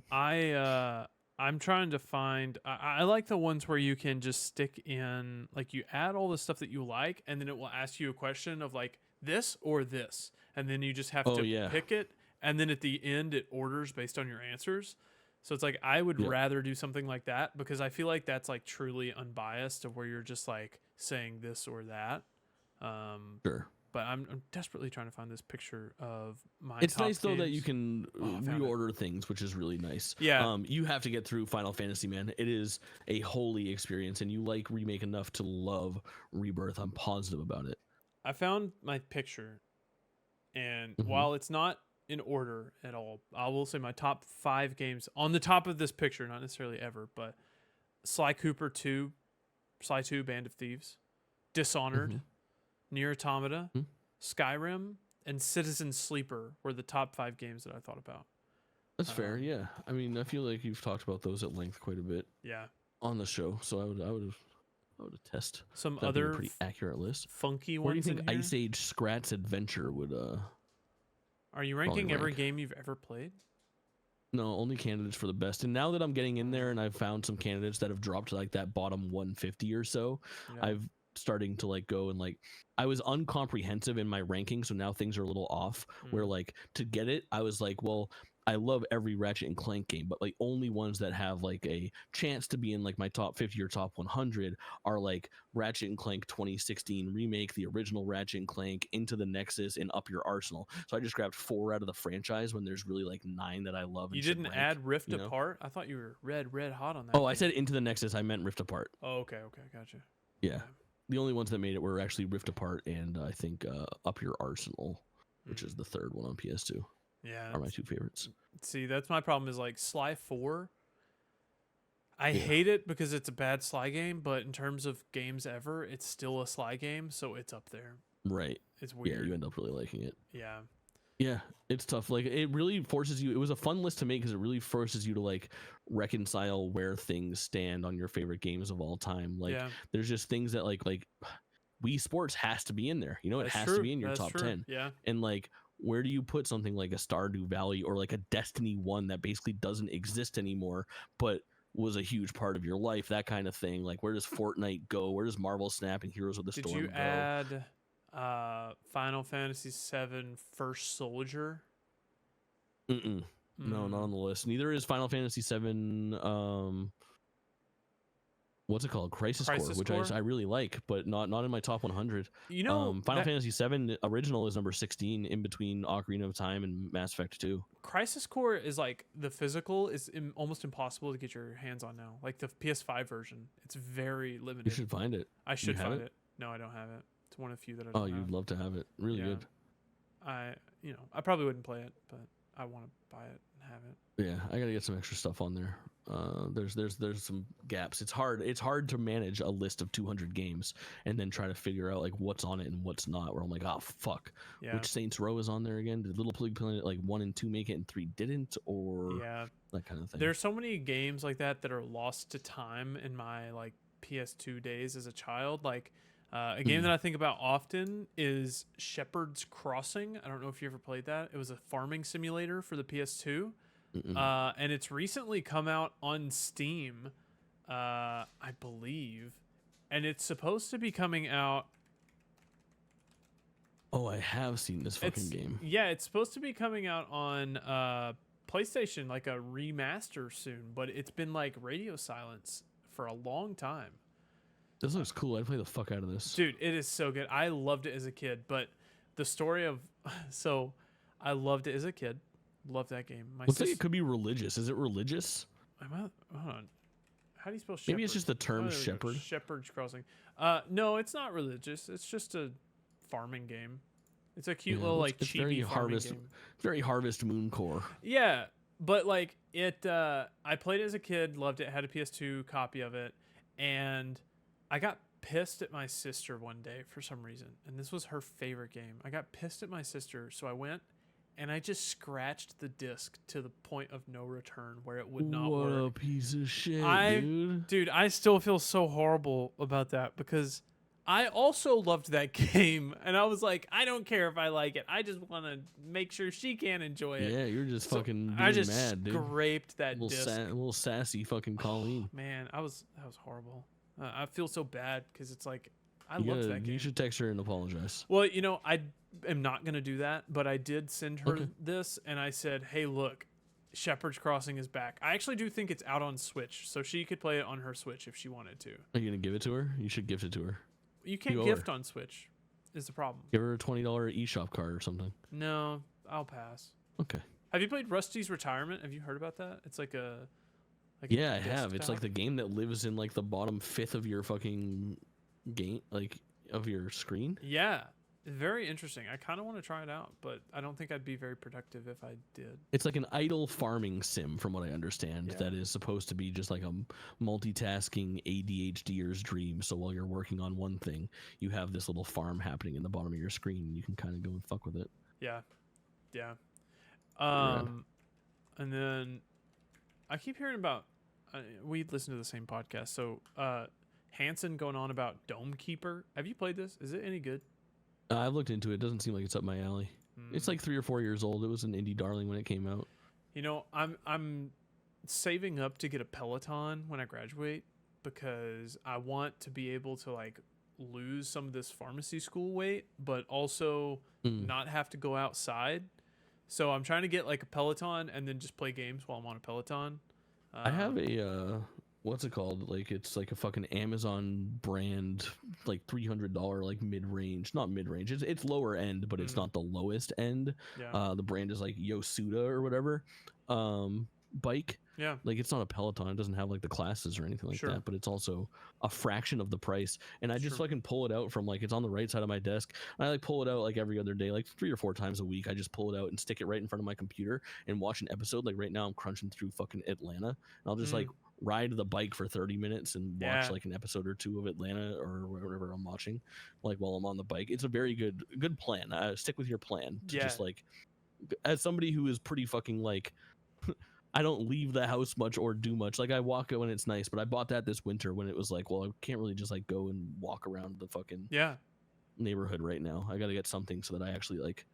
I'm trying to find. I like the ones where you can just stick in, like, you add all the stuff that you like, and then it will ask you a question of like this or this, and then you just have to pick it, and then at the end it orders based on your answers. So it's like I would rather do something like that because I feel like that's like truly unbiased, of where you're just like saying this or that. Sure. But I'm desperately trying to find this picture of my. It's top nice though games. that you can reorder things, which is really nice. Yeah. You have to get through Final Fantasy, man. It is a holy experience, and you like Remake enough to love Rebirth. I'm positive about it. I found my picture, and while it's not in order at all, I will say my top 5 games on the top of this picture, not necessarily ever, but Sly Cooper 2, Sly 2 Band of Thieves, Dishonored, Nier Automata, Skyrim, and Citizen Sleeper were the top 5 games that I thought about. That's fair, yeah. I mean, I feel like you've talked about those at length quite a bit. Yeah. On the show, so I would attest. Some That'd other be a pretty accurate list. Funky Where do you ones. think Ice Age Scrat's Adventure would? Are you ranking every game you've ever played? No, only candidates for the best. And now that I'm getting in there, and I've found some candidates that have dropped to like that bottom 150 or so, I've starting to like go and like I was uncomprehensive in my ranking, so now things are a little off. Where like to get it, I was like, well, I love every Ratchet and Clank game, but like only ones that have like a chance to be in like my top 50 or top 100 are like Ratchet and Clank 2016 remake, the original Ratchet and Clank, Into the Nexus, and Up Your Arsenal. So I just grabbed 4 out of the franchise when there's really like 9 that I love. You didn't add Rift Apart? I thought you were red hot on that. Oh, game. I said Into the Nexus. I meant Rift Apart. Oh, okay, gotcha. Yeah. The only ones that made it were actually Rift Apart and I think Up Your Arsenal, which is the third one on PS2. Yeah. are my two favorites. See, that's my problem is like Sly 4. I Yeah. hate it because it's a bad Sly game, but in terms of games ever, it's still a Sly game, so it's up there. Right. It's Yeah, weird. you end up really liking it. Yeah. Yeah, it's tough. Like it really forces you. It was a fun list to make because it really forces you to like reconcile where things stand on your favorite games of all time. Like Yeah. there's just things that like Wii Sports has to be in there. You know, it That's has true. to be in your That's top true. 10. Yeah. And like, where do you put something like a Stardew Valley or like a Destiny 1 that basically doesn't exist anymore, but was a huge part of your life? That kind of thing. Like, where does Fortnite go? Where does Marvel Snap and Heroes of the Did Storm you go? add Final Fantasy VII First Soldier? No, not on the list. Neither is Final Fantasy 7. What's it called? Crisis Core, which Core? I really like, but not in my top 100. You know, Final Fantasy 7 original is number 16 in between Ocarina of Time and Mass Effect 2. Crisis Core is like the physical is almost impossible to get your hands on now. Like the PS5 version, it's very limited. You should find it. I should find it. No, I don't have it. It's one of the few that I don't have. You'd love to have it. Really good. I probably wouldn't play it, but I want to buy it and have it. Yeah, I gotta get some extra stuff on there. There's some gaps. It's hard to manage a list of 200 games and then try to figure out like what's on it and what's not. Where I'm like, oh fuck, which Saints Row is on there again? Did Little Big Planet like 1 and 2 make it and 3 didn't, or that kind of thing? There's so many games like that are lost to time in my like PS2 days as a child. Like a game that I think about often is Shepherd's Crossing. I don't know if you ever played that. It was a farming simulator for the PS2. And it's recently come out on Steam, I believe, and it's supposed to be coming out. Oh, I have seen this fucking game. Yeah, it's supposed to be coming out on PlayStation, like a remaster soon, but it's been like radio silence for a long time. This looks cool. I'd play the fuck out of this. Dude, it is so good. I loved it as a kid, but the story of... So, I loved it as a kid. Loved that game. Looks like it could be religious. Is it religious? Hold on. How do you spell shepherd? Maybe it's just the term shepherd. Shepherd's Crossing. No, it's not religious. It's just a farming game. It's a cute little like chibi farming game. Very Harvest Moon core. Yeah, but like it. I played it as a kid. Loved it. Had a PS2 copy of it, and I got pissed at my sister one day for some reason, and this was her favorite game. I got pissed at my sister, so I went and I just scratched the disc to the point of no return where it would not work. What a piece of shit, dude. Dude, I still feel so horrible about that because I also loved that game, and I was like, I don't care if I like it. I just want to make sure she can enjoy it. Yeah, you're just fucking being I just mad, dude. Scraped that disc. Little sassy fucking Kaulin. Man, that was horrible. I feel so bad because it's like I loved that game. You should text her and apologize. Well, I am not gonna do that, but I did send her this, and I said, "Hey, look, Shepherd's Crossing is back." I actually do think it's out on Switch, so she could play it on her Switch if she wanted to. Are you gonna give it to her? You should gift it to her. You can't gift on Switch. Is the problem? Give her a $20 eShop card or something. No, I'll pass. Okay. Have you played Rusty's Retirement? Have you heard about that? It's like a yeah, I have. It's like the game that lives in like the bottom fifth of your fucking game, like of your screen. Yeah, very interesting. I kind of want to try it out, but I don't think I'd be very productive if I did. It's like an idle farming sim, from what I understand, that is supposed to be just like a multitasking ADHDer's dream. So while you're working on one thing, you have this little farm happening in the bottom of your screen, and you can kind of go and fuck with it. Yeah, yeah. And then I keep hearing about. We listen to the same podcast, so Hanson going on about Dome Keeper. Have you played this? Is it any good? I've looked into it. It doesn't seem like it's up my alley. It's like 3 or 4 years old. It was an indie darling when it came out. I'm saving up to get a Peloton when I graduate because I want to be able to like lose some of this pharmacy school weight, but also not have to go outside. So I'm trying to get like a Peloton and then just play games while I'm on a Peloton. I have a what's it called? Like it's like a fucking Amazon brand, like $300 like mid-range, not mid-range. It's lower end, but it's not the lowest end. Yeah. The brand is like Yosuda or whatever. bike. Yeah. Like it's not a Peloton, it doesn't have like the classes or anything like Sure. that, but it's also a fraction of the price. And I just True. fucking pull it out from like, it's on the right side of my desk. I like pull it out like every other day, like 3 or 4 times a week. I just pull it out and stick it right in front of my computer and watch an episode. Like right now I'm crunching through fucking Atlanta, and I'll just like ride the bike for 30 minutes and watch like an episode or 2 of Atlanta or whatever I'm watching, like while I'm on the bike. It's a very good plan. Stick with your plan to just like, as somebody who is pretty fucking like, I don't leave the house much or do much. Like I walk it when it's nice, but I bought that this winter when it was like, well, I can't really just like go and walk around the fucking neighborhood right now. I got to get something so that I actually like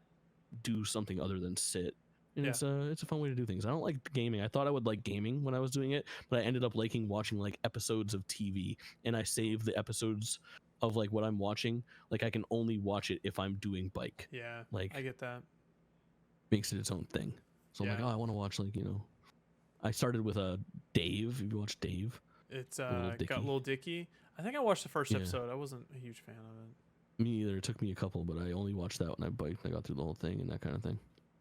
do something other than sit. And it's a fun way to do things. I don't like gaming. I thought I would like gaming when I was doing it, but I ended up liking watching like episodes of TV, and I save the episodes of like what I'm watching. Like I can only watch it if I'm doing bike. Yeah. Like I get that. Makes it its own thing. So I'm like, oh, I want to watch like, I started with Dave. Have you watched Dave? It's got Lil Dicky. I think I watched the first episode. I wasn't a huge fan of it. Me either. It took me a couple, but I only watched that when I biked. I got through the whole thing and that kind of thing.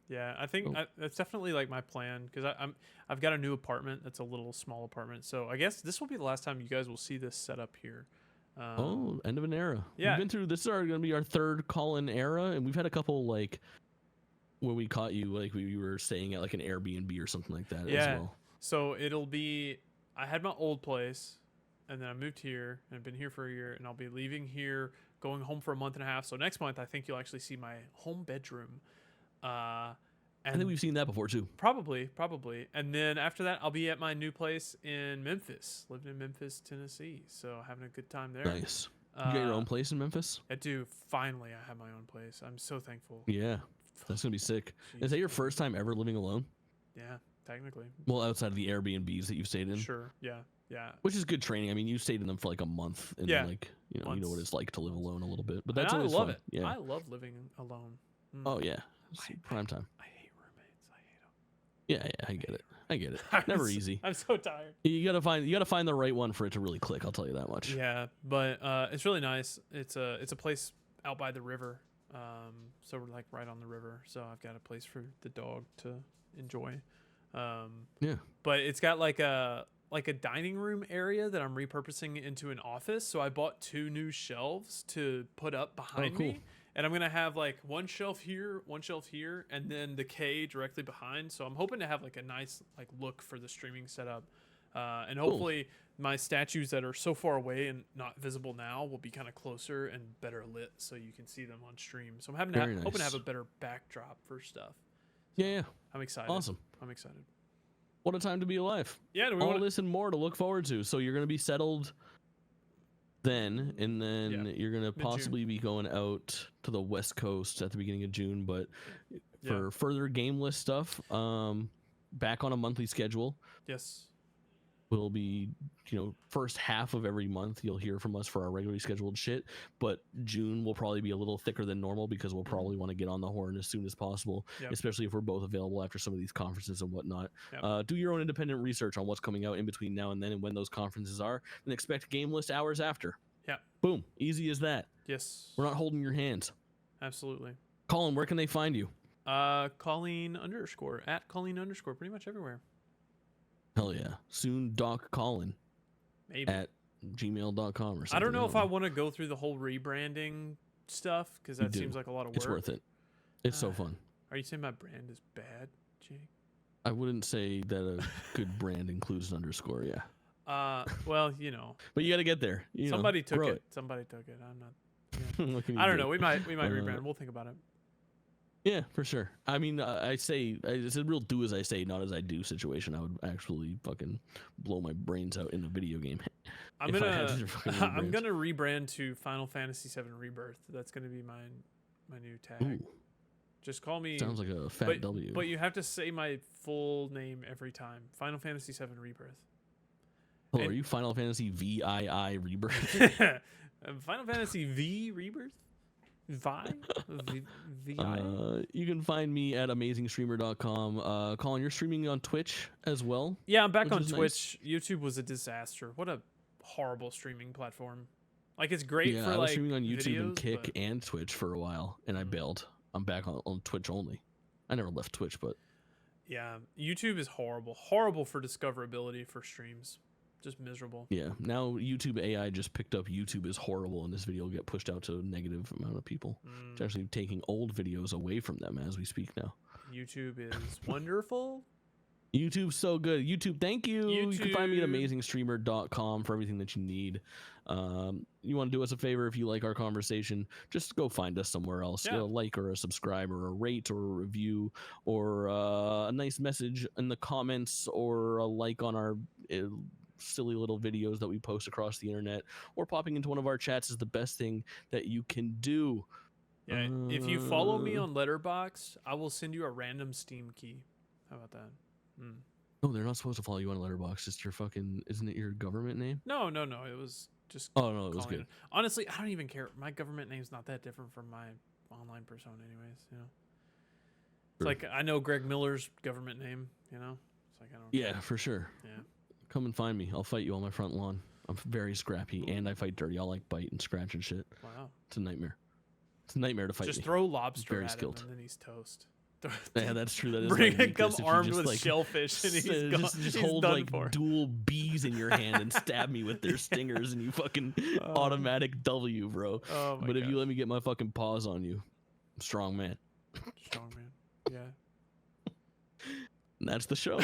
Yeah, I think that's definitely like my plan, because I've got a new apartment that's a little small apartment. So I guess this will be the last time you guys will see this setup here. End of an era. Yeah, we've been through. This is going to be our 3rd Kaulin era, and we've had a couple like when we caught you, like we were staying at like an Airbnb or something like that as well. So it'll be, I had my old place, and then I moved here, and I've been here for a year, and I'll be leaving here, going home for a month and a half. So next month, I think you'll actually see my home bedroom. I think we've seen that before too. Probably. And then after that, I'll be at my new place in Memphis, living in Memphis, Tennessee. So having a good time there. Nice. You got your own place in Memphis? I do. Finally, I have my own place. I'm so thankful. Yeah. That's going to be sick. Jeez. Is that your first time ever living alone? Yeah, technically. Well, outside of the Airbnbs that you've stayed in? Sure. Yeah. Which is good training. I mean, you stayed in them for like a month, and like, you know what it's like to live alone a little bit. But that's always fun. It. Yeah. I love living alone. Oh yeah, prime time. I hate roommates. I hate them. Yeah, I get it. Never easy. I'm so tired. You gotta find the right one for it to really click. I'll tell you that much. Yeah, but it's really nice. It's a place out by the river. So we're like right on the river. So I've got a place for the dog to enjoy. But it's got like a dining room area that I'm repurposing into an office. So I bought 2 new shelves to put up behind me. And I'm going to have like one shelf here, and then the K directly behind. So I'm hoping to have like a nice like look for the streaming setup. And hopefully my statues that are so far away and not visible now will be kind of closer and better lit so you can see them on stream. So I'm hoping to have a better backdrop for stuff. So yeah. I'm excited. Awesome. I'm excited. What a time to be alive. Yeah. All this and more to look forward to. So you're going to be settled then, and then you're going to possibly be going out to the West Coast at the beginning of June. But for further GameList stuff, back on a monthly schedule. Yes. Will be, first half of every month you'll hear from us for our regularly scheduled shit, but June will probably be a little thicker than normal because we'll probably want to get on the horn as soon as possible, especially if we're both available after some of these conferences and whatnot. Do your own independent research on what's coming out in between now and then and when those conferences are, and expect GameList hours after. Yeah. Boom. Easy as that. Yes. We're not holding your hands. Absolutely. Kaulin, where can they find you? Kaulin _ at Kaulin _ pretty much everywhere. Hell yeah. Soon Doc Kaulin. Maybe. At gmail.com or something. I don't know if I want to go through the whole rebranding stuff, because that seems like a lot of work. It's worth it. It's so fun. Are you saying my brand is bad, Jake? I wouldn't say that a good brand includes an underscore, yeah. Well, But you got to get there. Somebody took it. Somebody took it. I'm not. I don't know. We might rebrand. We'll think about it. Yeah, for sure. I mean, it's a real do as I say, not as I do situation. I would actually fucking blow my brains out in a video game. I'm gonna rebrand to Final Fantasy VII Rebirth. That's gonna be my new tag. Ooh. Just call me. Sounds like a fat W. But you have to say my full name every time. Final Fantasy VII Rebirth. Oh, are you Final Fantasy VII Rebirth? Final Fantasy V Rebirth? Vi? You can find me at amazingstreamer.com. Colin, you're streaming on Twitch as well? Yeah, I'm back on Twitch. Nice. YouTube was a disaster. What a horrible streaming platform. Like, it's great for, I was streaming on YouTube videos, and Kick and Twitch for a while, and I bailed. I'm back on Twitch only. I never left Twitch, but Yeah, YouTube is horrible for discoverability for streams. Just miserable. Yeah. Now YouTube AI just picked up YouTube is horrible, and this video will get pushed out to a negative amount of people. It's actually taking old videos away from them as we speak now. YouTube is wonderful. YouTube's so good. YouTube, thank you. You can find me at YouTube. amazingstreamer.com for everything that you need. You want to do us a favor if you like our conversation, just go find us somewhere else. Yeah. A like or a subscribe or a rate or a review or a nice message in the comments or a like on our silly little videos that we post across the internet, or popping into one of our chats is the best thing that you can do. Yeah, if you follow me on Letterboxd, I will send you a random Steam key. How about that? No, they're not supposed to follow you on Letterboxd. It's your fucking, isn't it your government name? No. It was just. Oh no, it was good. Honestly, I don't even care. My government name's not that different from my online persona, anyways. You know, it's like I know Greg Miller's government name. You know, it's like I don't. Yeah, care. for sure. Yeah. Come and find me. I'll fight you on my front lawn. I'm very scrappy and I fight dirty. I'll like bite and scratch and shit. Wow. It's a nightmare. It's a nightmare to fight Just me. throw lobster very at skilled. him and then he's toast. Yeah, that's true. That is Bring my him come weakness. armed Just, with like, shellfish and he's gone. just He's hold done like for. dual B's in your hand and stab me with their stingers and you fucking automatic W, bro. Oh my but if gosh. you let me get my fucking paws on you, I'm strong man. Strong man. Yeah. And that's the show.